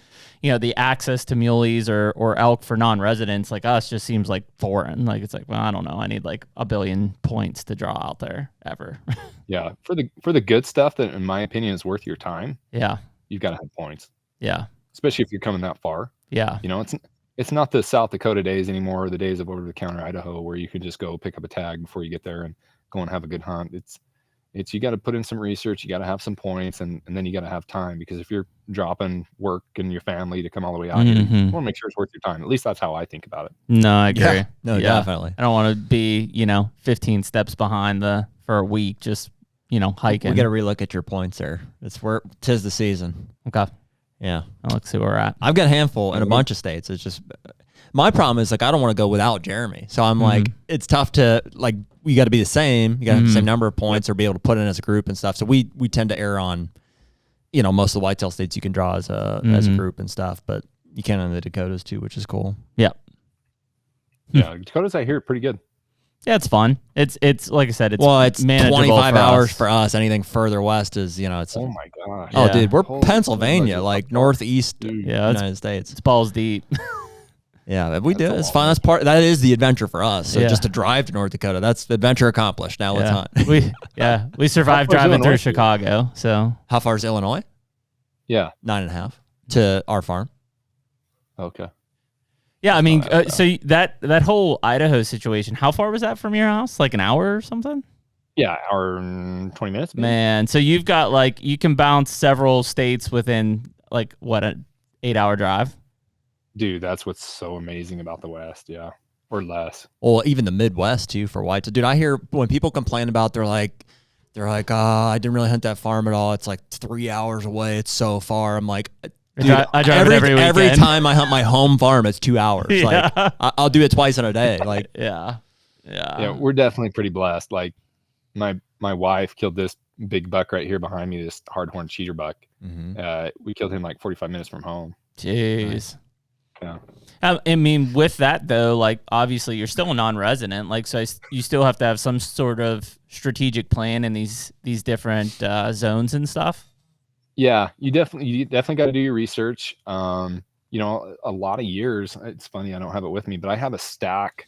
[SPEAKER 1] access to muleys or elk for non-residents like us just seems like foreign. Like, it's like, well, I don't know. I need like 1 billion points to draw out there ever.
[SPEAKER 4] Yeah. For the good stuff that in my opinion is worth your time.
[SPEAKER 1] Yeah.
[SPEAKER 4] You've got to have points,
[SPEAKER 1] Yeah.
[SPEAKER 4] especially if you're coming that far.
[SPEAKER 1] Yeah.
[SPEAKER 4] It's not the South Dakota days anymore, or the days of over the counter Idaho where you can just go pick up a tag before you get there and go and have a good hunt. It's you got to put in some research, you got to have some points, and then you got to have time, because if you're dropping work and your family to come all the way out here, you want to make sure it's worth your time. At least that's how I think about it.
[SPEAKER 1] No, I agree.
[SPEAKER 2] Yeah. No, definitely.
[SPEAKER 1] I don't want to be, 15 steps behind for a week, just, hiking.
[SPEAKER 2] We got to relook at your points there. Tis the season.
[SPEAKER 1] Okay.
[SPEAKER 2] Yeah.
[SPEAKER 1] Let's see where we're at.
[SPEAKER 2] I've got a handful in a bunch of states. It's just, my problem is like, I don't want to go without Jeremy. So I'm like, it's tough to like, you got to be the same. You got to have the same number of points or be able to put in as a group and stuff. So we tend to err on, most of the whitetail states you can draw as a group and stuff, but you can in the Dakotas too, which is cool.
[SPEAKER 1] Yeah.
[SPEAKER 4] Yeah. Dakotas, I hear, are pretty good.
[SPEAKER 1] Yeah, it's fun. It's like I said, it's
[SPEAKER 2] it's
[SPEAKER 1] manageable
[SPEAKER 2] 25 hours
[SPEAKER 1] us.
[SPEAKER 2] for us. Anything further west is, it's.
[SPEAKER 4] Oh my gosh.
[SPEAKER 2] Oh,
[SPEAKER 1] Yeah.
[SPEAKER 2] dude, we're
[SPEAKER 4] Holy
[SPEAKER 2] Pennsylvania,
[SPEAKER 4] shit.
[SPEAKER 2] like northeast
[SPEAKER 1] Yeah,
[SPEAKER 2] United States.
[SPEAKER 1] It's balls deep.
[SPEAKER 2] Yeah, we do.
[SPEAKER 4] That's a
[SPEAKER 2] It's
[SPEAKER 4] lot.
[SPEAKER 2] fun. That is the adventure for us. So
[SPEAKER 1] Yeah.
[SPEAKER 2] just to drive to North Dakota, that's the adventure accomplished. Now let's hunt.
[SPEAKER 1] we survived
[SPEAKER 4] How far's
[SPEAKER 1] driving through
[SPEAKER 4] Illinois?
[SPEAKER 1] Chicago. So
[SPEAKER 2] How far is Illinois?
[SPEAKER 4] Yeah.
[SPEAKER 2] 9.5 to our farm.
[SPEAKER 4] Okay.
[SPEAKER 1] yeah, I mean,
[SPEAKER 4] bad.
[SPEAKER 1] so that whole Idaho situation, how far was that from your house? Like an hour or something?
[SPEAKER 4] Yeah. Hour and 20 minutes. maybe?
[SPEAKER 1] Man, so you've got like you can bounce several states within like what, an 8-hour drive?
[SPEAKER 4] Dude, that's what's so amazing about the West. Yeah. Or less.
[SPEAKER 2] Well, even the Midwest too for white. Dude, I hear when people complain about they're like, I didn't really hunt that farm at all. It's like 3 hours away. It's so far. I'm like, dude,
[SPEAKER 1] I drive it every weekend.
[SPEAKER 2] every time I hunt my home farm, it's 2 hours.
[SPEAKER 1] Yeah.
[SPEAKER 2] Like I'll do it twice in a day. Like
[SPEAKER 1] Yeah.
[SPEAKER 4] Yeah. We're definitely pretty blessed. Like my wife killed this big buck right here behind me, this hardhorn cheater buck.
[SPEAKER 2] Mm-hmm.
[SPEAKER 4] We killed him like 45 minutes from home.
[SPEAKER 1] Jeez.
[SPEAKER 4] Yeah.
[SPEAKER 1] I mean, with that though, like obviously you're still a non-resident, like so you still have to have some sort of strategic plan in these different zones and stuff.
[SPEAKER 4] Yeah, you definitely got to do your research. You know, a lot of years. It's funny, I don't have it with me, but I have a stack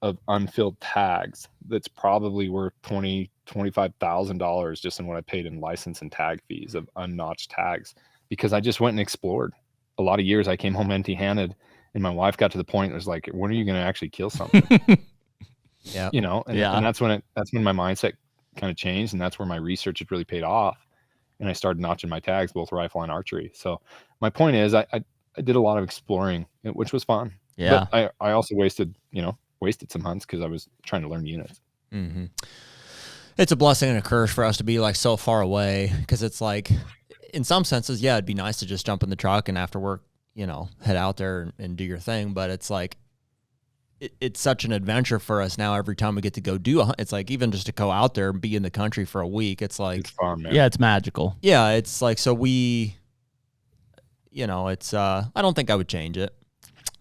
[SPEAKER 4] of unfilled tags that's probably worth $25,000 just in what I paid in license and tag fees of unnotched tags, because I just went and explored. A lot of years I came home empty-handed, and my wife got to the point it was like, when are you going to actually kill something?
[SPEAKER 2] Yeah,
[SPEAKER 4] you know, and that's when my mindset kind of changed, and that's where my research had really paid off, and I started notching my tags, both rifle and archery. So my point is, I did a lot of exploring, which was fun.
[SPEAKER 1] Yeah,
[SPEAKER 4] but I also wasted some hunts because I was trying to learn units.
[SPEAKER 2] Mm-hmm. It's a blessing and a curse for us to be like so far away, because it's like, in some senses, yeah, it'd be nice to just jump in the truck and after work, you know, head out there and do your thing. But it's like, it's such an adventure for us now. Every time we get to go do a hunt, it's like, even just to go out there and be in the country for a week, it's like,
[SPEAKER 4] It's fun, man.
[SPEAKER 1] yeah, it's magical.
[SPEAKER 2] yeah, it's like, so we, you know, it's, I don't think I would change it.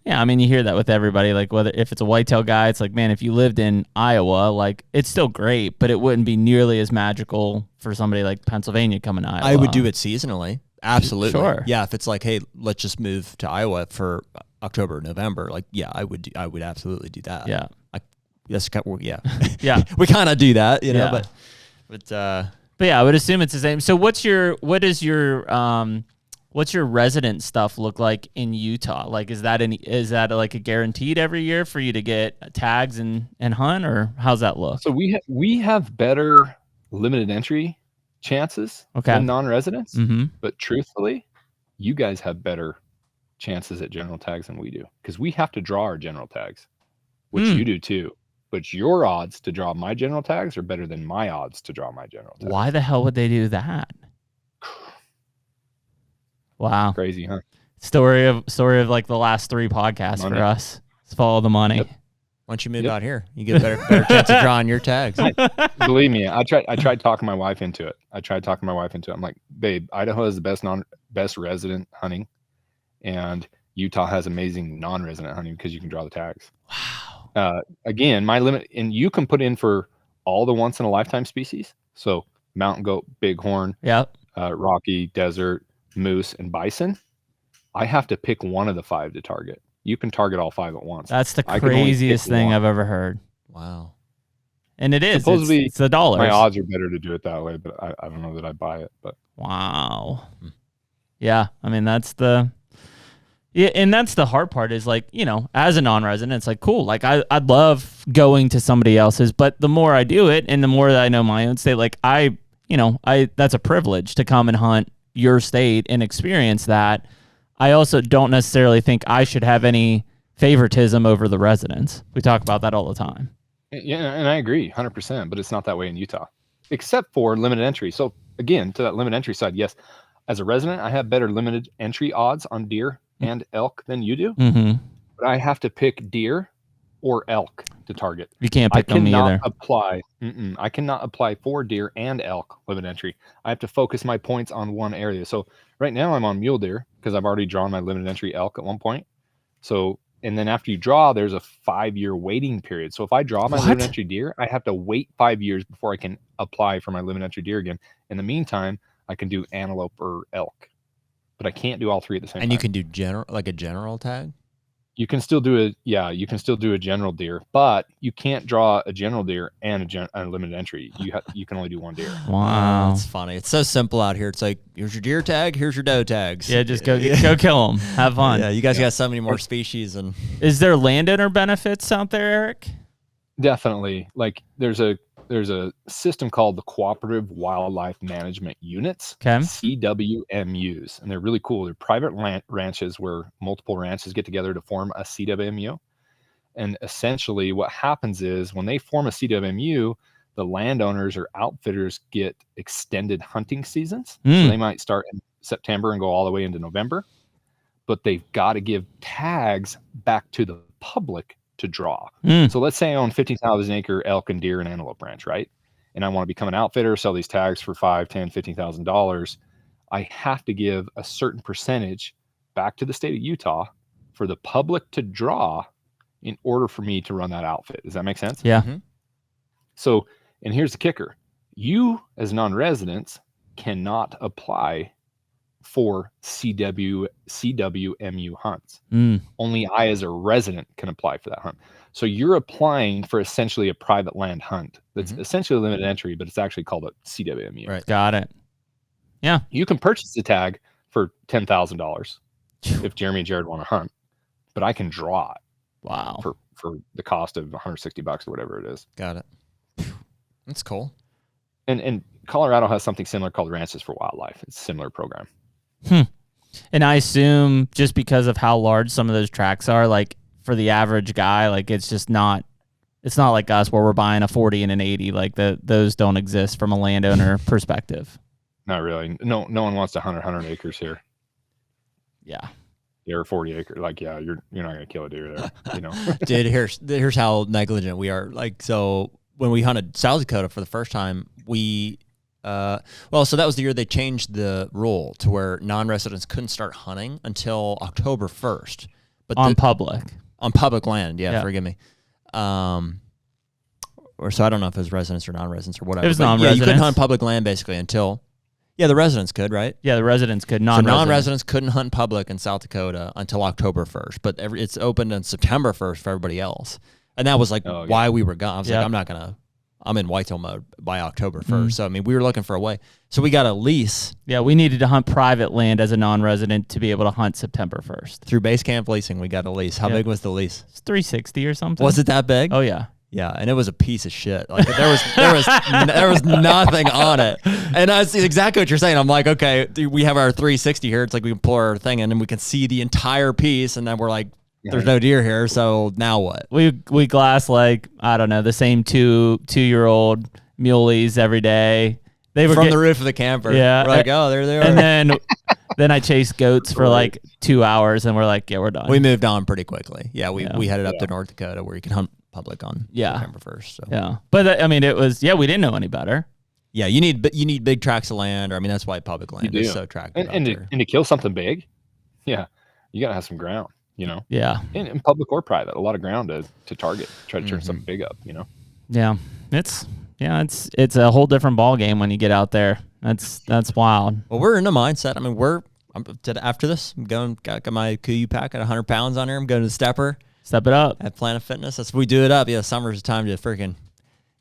[SPEAKER 1] Yeah, I mean, you hear that with everybody. Like, whether if it's a whitetail guy, it's like, man, if you lived in Iowa, like, it's still great, but it wouldn't be nearly as magical for somebody like Pennsylvania coming to Iowa.
[SPEAKER 2] I would do it seasonally. Absolutely.
[SPEAKER 1] Sure.
[SPEAKER 2] Yeah, if it's like, hey, let's just move to Iowa for October, November, like, yeah, I would absolutely do that.
[SPEAKER 1] Yeah.
[SPEAKER 2] Yeah.
[SPEAKER 1] Yeah.
[SPEAKER 2] We kind of do that, you know,
[SPEAKER 1] Yeah.
[SPEAKER 2] but
[SPEAKER 1] yeah, I would assume it's the same. So what is your resident stuff look like in Utah? Like, is that like a guaranteed every year for you to get tags and hunt, or how's that look?
[SPEAKER 4] So we have better limited entry chances than non-residents, but truthfully, you guys have better chances at general tags than we do, because we have to draw our general tags, which you do too. But your odds to draw my general tags are better than my odds to draw my general tags.
[SPEAKER 1] Why the hell would they do that? Wow.
[SPEAKER 4] Crazy, huh?
[SPEAKER 1] Story of like the last 3 podcasts
[SPEAKER 4] Money.
[SPEAKER 1] for us. It's follow the money.
[SPEAKER 4] Yep.
[SPEAKER 2] once you move out here, you get a better chance of drawing your tags.
[SPEAKER 4] Believe me, I tried talking my wife into it. I'm like, babe, Idaho is the best resident hunting, and Utah has amazing non-resident hunting because you can draw the tags.
[SPEAKER 1] Wow.
[SPEAKER 4] Again, my limit, and you can put in for all the once in a lifetime species. So mountain goat, bighorn, rocky, desert, moose, and bison. I have to pick one of the 5 to target. You can target all 5 at once.
[SPEAKER 1] That's the craziest thing I've ever heard.
[SPEAKER 2] Wow.
[SPEAKER 1] And it is.
[SPEAKER 4] Supposedly,
[SPEAKER 1] it's the dollars.
[SPEAKER 4] My odds are better to do it that way, but I don't know that I buy it. But
[SPEAKER 1] wow. Yeah, I mean, that's the hard part is, like, you know, as a non-resident, it's like, cool. Like, I'd love going to somebody else's, but the more I do it and the more that I know my own state, like, that's a privilege to come and hunt your state and experience that. I also don't necessarily think I should have any favoritism over the residents. We talk about that all the time.
[SPEAKER 4] Yeah, and I agree 100%, but it's not that way in Utah, except for limited entry. So again, to that limited entry side, yes, as a resident, I have better limited entry odds on deer and elk than you do, but I have to pick deer or elk to target.
[SPEAKER 1] You can't pick them either.
[SPEAKER 4] I cannot apply for deer and elk limited entry. I have to focus my points on one area. So right now I'm on mule deer because I've already drawn my limited entry elk at one point. So, and then after you draw, there's a 5-year waiting period. So if I draw my limited entry deer, I have to wait 5 years before I can apply for my limited entry deer again. In the meantime, I can do antelope or elk, but I can't do all 3 at the same time.
[SPEAKER 2] And you can do a general tag?
[SPEAKER 4] You can still do a general deer, but you can't draw a general deer and a limited entry. You can only do one deer.
[SPEAKER 1] Wow.
[SPEAKER 2] That's funny. It's so simple out here. It's like, here's your deer tag, here's your doe tags.
[SPEAKER 1] Yeah, just go kill them. Have fun.
[SPEAKER 2] Yeah, you guys got so many more species. And
[SPEAKER 1] is there landowner benefits out there, Eric?
[SPEAKER 4] Definitely. Like, there's a system called the Cooperative Wildlife Management Units, CWMUs, and they're really cool. They're private ranches where multiple ranches get together to form a CWMU. And essentially what happens is when they form a CWMU, the landowners or outfitters get extended hunting seasons. So they might start in September and go all the way into November, but they've got to give tags back to the public to draw. So let's say I own 15,000 acre elk and deer and antelope ranch, right? and I want to become an outfitter, sell these tags for $5,000, $10,000, $15,000, I have to give a certain percentage back to the state of Utah for the public to draw in order for me to run that outfit. Does that make sense?
[SPEAKER 1] Yeah.
[SPEAKER 2] Mm-hmm.
[SPEAKER 4] So, and here's the kicker. You as non-residents cannot apply for CWMU hunts. Only I as a resident can apply for that hunt. So you're applying for essentially a private land hunt that's essentially limited entry, but it's actually called a CWMU.
[SPEAKER 2] Right.
[SPEAKER 1] Got it. Yeah.
[SPEAKER 4] You can purchase the tag for $10,000 if Jeremy and Jared want to hunt, but I can draw it.
[SPEAKER 1] Wow.
[SPEAKER 4] For the cost of $160 or whatever it is.
[SPEAKER 2] Got it. That's cool.
[SPEAKER 4] And Colorado has something similar called Ranches for Wildlife. It's a similar program.
[SPEAKER 1] And I assume just because of how large some of those tracks are, like for the average guy, like it's not like us where we're buying a 40 and an 80. Like those don't exist from a landowner perspective.
[SPEAKER 4] Not really. No one wants to hunt 100 acres here.
[SPEAKER 1] Yeah.
[SPEAKER 4] Or 40 acres. Like, yeah, you're not gonna kill a deer there. You know.
[SPEAKER 2] Dude, here's how negligent we are. Like, so when we hunted South Dakota for the first time, so that was the year they changed the rule to where non-residents couldn't start hunting until October 1st. But
[SPEAKER 1] on public
[SPEAKER 2] land, forgive me. Or so I don't know if it was residents or non-residents or whatever.
[SPEAKER 1] It was
[SPEAKER 2] but
[SPEAKER 1] non-residents.
[SPEAKER 2] you couldn't hunt public land basically until the residents could, right?
[SPEAKER 1] Yeah, the residents could.
[SPEAKER 2] So non-residents couldn't hunt public in South Dakota until October 1st, but it's opened on September 1st for everybody else. And that was like why we were gone. I was like, I'm in whitetail mode by October 1st. So, I mean, we were looking for a way. So we got a lease.
[SPEAKER 1] Yeah, we needed to hunt private land as a non-resident to be able to hunt September 1st.
[SPEAKER 2] Through Base Camp Leasing, we got a lease. How big was the lease?
[SPEAKER 1] It's 360 or something.
[SPEAKER 2] Was it that big?
[SPEAKER 1] Oh, yeah.
[SPEAKER 2] Yeah, and it was a piece of shit. Like there was nothing on it. And I see exactly what you're saying. I'm like, okay, we have our 360 here. It's like we can pull our thing in and we can see the entire piece, and then we're like, there's no deer here, so now what?
[SPEAKER 1] We glass like, I don't know, the same 2-year-old muleys every day. They were
[SPEAKER 2] from the roof of the camper.
[SPEAKER 1] Yeah.
[SPEAKER 2] We're like, oh, there they are.
[SPEAKER 1] And then I chased goats for like 2 hours, and we're like, yeah, we're done.
[SPEAKER 2] We moved on pretty quickly. Yeah, we headed up to North Dakota where you can hunt public on September 1st. So.
[SPEAKER 1] Yeah. But I mean, it was, we didn't know any better.
[SPEAKER 2] Yeah, you need big tracts of land. Or, I mean, that's why public land is so attractive.
[SPEAKER 4] And to kill something big, you gotta have some ground, you know?
[SPEAKER 1] Yeah.
[SPEAKER 4] In public or private, a lot of ground to target, try to turn something big up, you know?
[SPEAKER 1] Yeah. It's a whole different ball game when you get out there. That's wild.
[SPEAKER 2] Well, we're in the mindset. I mean, after this, I'm going, got my KUIU pack at 100 pounds on here. I'm going to the stepper.
[SPEAKER 1] Step it up.
[SPEAKER 2] At Planet Fitness. That's what we do it up. Yeah, summer's the time to freaking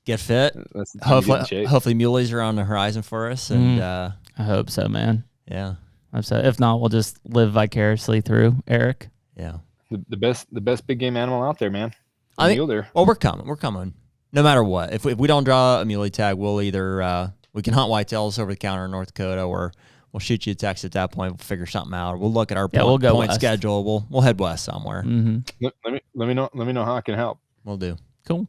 [SPEAKER 2] get fit. Hopefully muleys are on the horizon for us. And
[SPEAKER 1] I hope so, man.
[SPEAKER 2] Yeah.
[SPEAKER 1] If not, we'll just live vicariously through Eric.
[SPEAKER 2] Yeah.
[SPEAKER 4] The best big game animal out there, man.
[SPEAKER 2] Mule deer. Well, we're coming. No matter what. If we don't draw a muley tag, we'll either we can hunt whitetails over the counter in North Dakota, or we'll shoot you a text at that point. We'll figure something out. Or we'll look at our point schedule. We'll head west somewhere.
[SPEAKER 1] Mm-hmm.
[SPEAKER 4] Let me know how I can help.
[SPEAKER 2] We'll do.
[SPEAKER 1] Cool.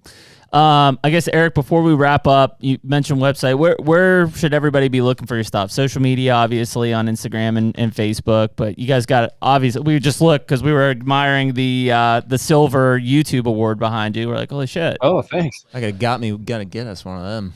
[SPEAKER 1] I guess, Eric, before we wrap up, you mentioned website. Where should everybody be looking for your stuff? Social media, obviously, on Instagram and Facebook. But you guys got, obviously, we just looked because we were admiring the Silver YouTube award behind you. We're like, holy shit.
[SPEAKER 4] Oh, thanks.
[SPEAKER 2] Gonna get us one of them.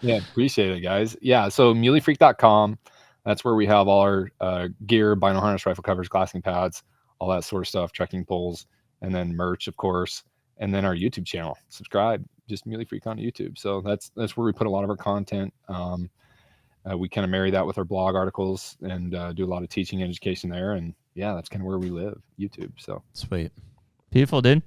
[SPEAKER 4] Yeah, appreciate it, guys. Yeah, so muleyfreak.com. That's where we have all our gear, bino harness, rifle covers, glassing pads, all that sort of stuff, trekking poles, and then merch, of course. And then our YouTube channel. Subscribe, just Muley Freak on YouTube. So that's where we put a lot of our content. We kind of marry that with our blog articles and do a lot of teaching and education there. And yeah, that's kind of where we live, YouTube. So
[SPEAKER 2] sweet.
[SPEAKER 1] Beautiful, dude.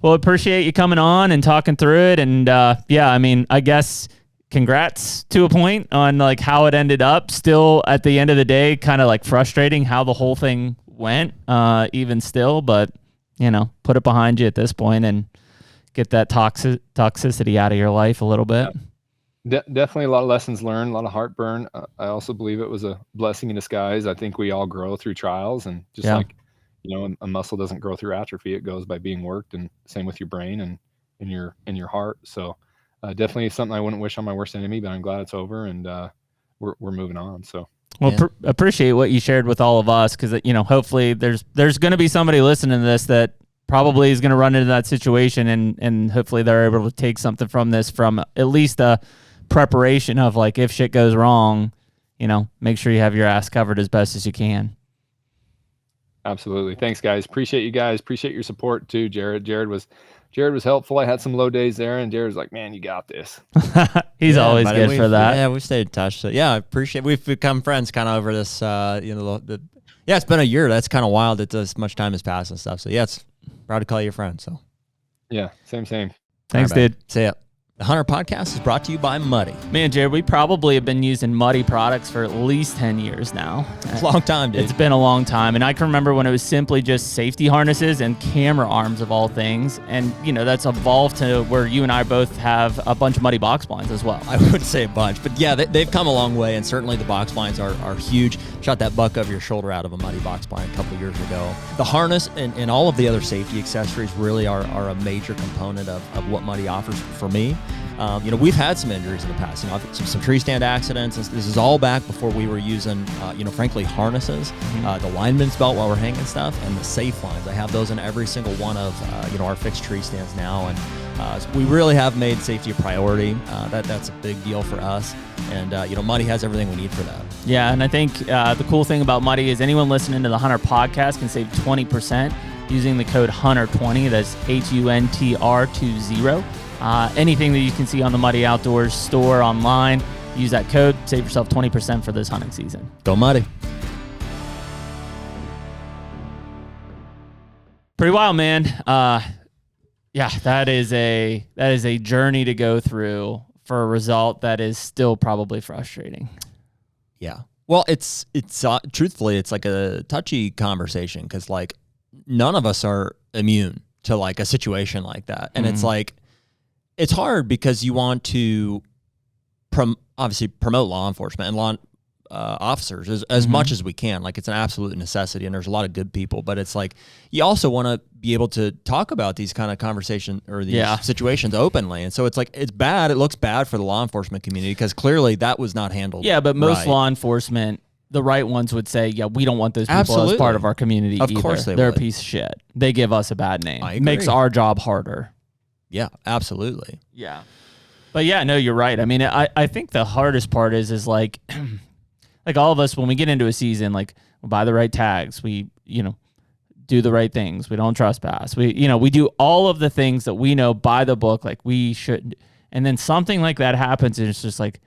[SPEAKER 1] Well, appreciate you coming on and talking through it. And I mean, I guess congrats to a point on like how it ended up. Still at the end of the day, kind of like frustrating how the whole thing went, even still, but put it behind you at this point and get that toxicity out of your life a little bit.
[SPEAKER 4] Yeah. Definitely a lot of lessons learned, a lot of heartburn. I also believe it was a blessing in disguise. I think we all grow through trials, and just like, a muscle doesn't grow through atrophy. It goes by being worked, and same with your brain and in your heart. So definitely something I wouldn't wish on my worst enemy, but I'm glad it's over, and we're moving on. So.
[SPEAKER 1] Well, appreciate what you shared with all of us, because hopefully there's going to be somebody listening to this that probably is going to run into that situation, and hopefully they're able to take something from this, from at least a preparation of like, if shit goes wrong, make sure you have your ass covered as best as you can.
[SPEAKER 4] Absolutely. Thanks, guys. Appreciate you guys. Appreciate your support too, Jared. Jared was helpful. I had some low days there, and Jared's like, man, you got this.
[SPEAKER 1] He's always good for that.
[SPEAKER 2] Yeah, we've stayed in touch. So yeah, I appreciate. We've become friends kind of over this. Yeah, it's been a year. That's kind of wild that this much time has passed and stuff. So yeah, it's proud to call you a friend. So
[SPEAKER 4] yeah, same.
[SPEAKER 1] Thanks, dude.
[SPEAKER 2] See ya. The HUNTR Podcast is brought to you by Muddy.
[SPEAKER 1] Man, Jared, we probably have been using Muddy products for at least 10 years now.
[SPEAKER 2] It's a long time, dude.
[SPEAKER 1] It's been a long time. And I can remember when it was simply just safety harnesses and camera arms of all things. And, that's evolved to where you and I both have a bunch of Muddy box blinds as well.
[SPEAKER 2] I would say a bunch. But yeah, they've come a long way. And certainly the box blinds are huge. Shot that buck over your shoulder out of a Muddy box blind a couple of years ago. The harness and all of the other safety accessories really are a major component of what Muddy offers for me. We've had some injuries in the past. Some tree stand accidents. This is all back before we were using, frankly, harnesses, the lineman's belt while we're hanging stuff, and the safe lines. I have those in every single one of, our fixed tree stands now. And so we really have made safety a priority. That's a big deal for us. And, Muddy has everything we need for that.
[SPEAKER 1] Yeah, and I think the cool thing about Muddy is anyone listening to the HUNTR Podcast can save 20% using the code HUNTR20. That's HUNTR20. Anything that you can see on the Muddy Outdoors store online, use that code, save yourself 20% for this hunting season.
[SPEAKER 2] Go Muddy.
[SPEAKER 1] Pretty wild, man. Yeah, that is a journey to go through for a result that is still probably frustrating.
[SPEAKER 2] Yeah. Well, it's truthfully, it's like a touchy conversation because like none of us are immune to like a situation like that. And it's like, it's hard because you want to obviously promote law enforcement and law officers as much as we can. Like it's an absolute necessity, and there's a lot of good people. But it's like you also want to be able to talk about these kind of conversation or these situations openly. And so it's like it's bad. It looks bad for the law enforcement community because clearly that was not handled.
[SPEAKER 1] Yeah, but most
[SPEAKER 2] right.
[SPEAKER 1] law enforcement, the right ones would say, yeah, we don't want those people as part of our community
[SPEAKER 2] Of
[SPEAKER 1] either.
[SPEAKER 2] course they
[SPEAKER 1] They're
[SPEAKER 2] would.
[SPEAKER 1] a piece of shit. They give us a bad name.
[SPEAKER 2] I
[SPEAKER 1] It makes
[SPEAKER 2] agree.
[SPEAKER 1] our job harder.
[SPEAKER 2] Yeah, absolutely.
[SPEAKER 1] Yeah. But yeah, no, you're right. I mean, I think the hardest part is like, like all of us, when we get into a season, like we buy the right tags, we, do the right things. We don't trespass. We do all of the things that we know by the book, like we should. And then something like that happens and it's just like,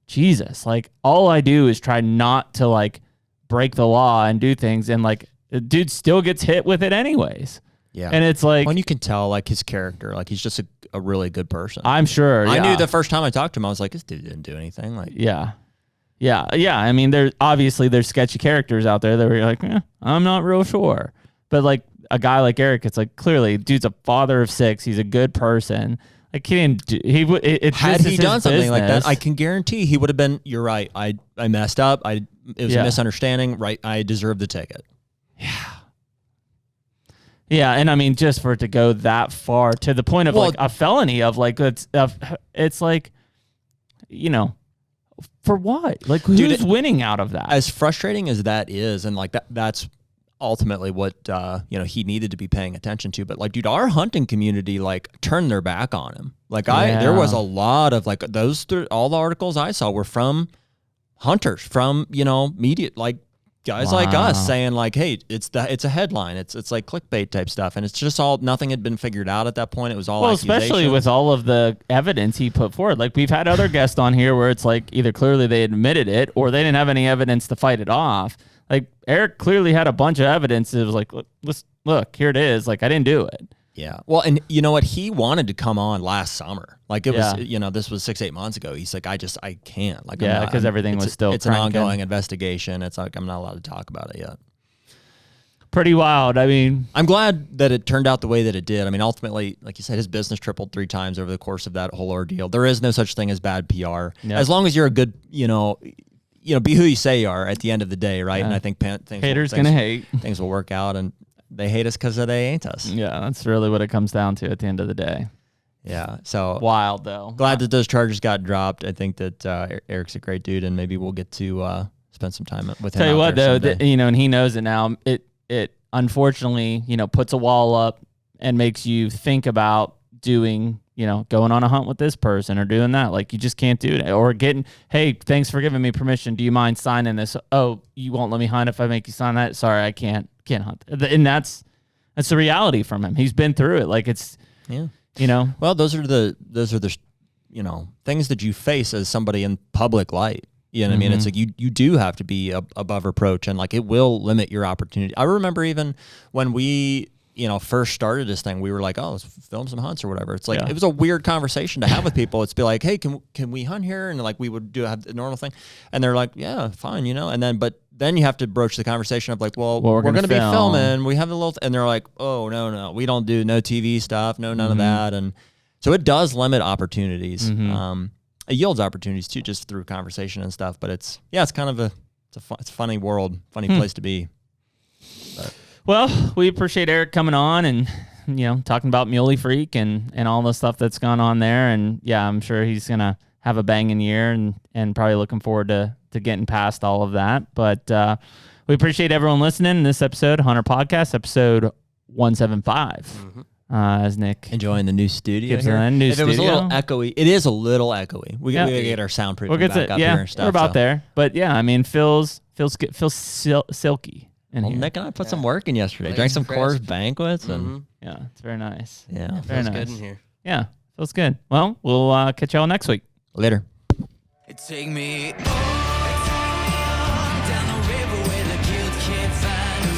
[SPEAKER 1] Jesus, like all I do is try not to like break the law and do things. And like the dude still gets hit with it anyways.
[SPEAKER 2] Yeah.
[SPEAKER 1] And it's like,
[SPEAKER 2] when you can tell like his character, like he's just a really good person.
[SPEAKER 1] I'm sure.
[SPEAKER 2] I
[SPEAKER 1] yeah.
[SPEAKER 2] knew the first time I talked to him, I was like, this dude didn't do anything. Like,
[SPEAKER 1] Yeah. I mean, there's sketchy characters out there that were like, I'm not real sure. But like a guy like Eric, it's like clearly, dude's a father of 6. He's a good person. Like he didn't.
[SPEAKER 2] had he done something like that,
[SPEAKER 1] business.
[SPEAKER 2] I can guarantee he would have been. You're right. I messed up. It was a misunderstanding. Right. I deserve the ticket.
[SPEAKER 1] Yeah, and I mean, just for it to go that far to the point of like a felony of like it's like, for what? Like who's winning out of that?
[SPEAKER 2] As frustrating as that is, and like that's ultimately what he needed to be paying attention to. But like, dude, our hunting community like turned their back on him. Like there was a lot of like all the articles I saw were from hunters, from media, like guys like us saying like, hey, it's a headline, it's like clickbait type stuff, and it's just all, nothing had been figured out at that point. It was all
[SPEAKER 1] especially with all of the evidence he put forward. Like we've had other guests on here where it's like either clearly they admitted it or they didn't have any evidence to fight it off. Like Eric clearly had a bunch of evidence. It was like, look, here it is. Like I didn't do it.
[SPEAKER 2] Yeah. Well, and you know what? He wanted to come on last summer. Like it was, this was 6-8 months ago. He's like, I can't. Like,
[SPEAKER 1] because everything was still
[SPEAKER 2] it's
[SPEAKER 1] cranking.
[SPEAKER 2] an ongoing investigation. It's like, I'm not allowed to talk about it yet.
[SPEAKER 1] Pretty wild. I mean,
[SPEAKER 2] I'm glad that it turned out the way that it did. I mean, ultimately, like you said, his business tripled 3 times over the course of that whole ordeal. There is no such thing as bad PR. Yep. As long as you're a good, be who you say you are at the end of the day, right?
[SPEAKER 1] Yeah.
[SPEAKER 2] And I think
[SPEAKER 1] haters gonna hate.
[SPEAKER 2] Things will work out, and they hate us because they ain't us.
[SPEAKER 1] Yeah, that's really what it comes down to at the end of the day.
[SPEAKER 2] Yeah, so
[SPEAKER 1] wild though.
[SPEAKER 2] Glad that those charges got dropped. I think that Eric's a great dude, and maybe we'll get to spend some time with him.
[SPEAKER 1] Tell you what though, and he knows it now. It unfortunately, puts a wall up and makes you think about doing, going on a hunt with this person or doing that. Like, you just can't do it. Or hey, thanks for giving me permission. Do you mind signing this? Oh, you won't let me hunt if I make you sign that? Sorry, I can't hunt. And that's the reality from him. He's been through it. Like, it's,
[SPEAKER 2] Well, those are the things that you face as somebody in public light. You know what I mean? It's like you do have to be above reproach, and like it will limit your opportunity. I remember even when we first started this thing, we were like, oh, let's film some hunts or whatever. It's like it was a weird conversation to have with people. It's be like, hey, can we hunt here? And like we would have the normal thing, and they're like, yeah, fine, and then you have to broach the conversation of like, well we're gonna be filming. We have a little, and they're like, oh no, we don't do no TV stuff, none of that, and so it does limit opportunities. It yields opportunities too, just through conversation and stuff. But it's kind of it's a funny world, funny place to be. But.
[SPEAKER 1] Well, we appreciate Eric coming on and talking about Muley Freak and all the stuff that's gone on there. And yeah, I'm sure he's gonna have a banging year and probably looking forward to getting past all of that. But we appreciate everyone listening in this episode, HUNTR Podcast, episode 175. As Nick
[SPEAKER 2] enjoying the new studio here.
[SPEAKER 1] If
[SPEAKER 2] it was a little echoey, it is a little echoey. We gotta get our soundproofing back up here and stuff.
[SPEAKER 1] We're about there. But yeah, I mean, feels silky in here.
[SPEAKER 2] Nick and I put some work in yesterday. Drank some Coors Banquets, and
[SPEAKER 1] yeah, it's very nice.
[SPEAKER 2] Yeah,
[SPEAKER 1] very
[SPEAKER 3] feels
[SPEAKER 1] nice.
[SPEAKER 3] good in here.
[SPEAKER 1] Yeah, feels good. Well, we'll catch y'all next week.
[SPEAKER 2] Later.
[SPEAKER 5] Take me on down the river where the guilt can't find me.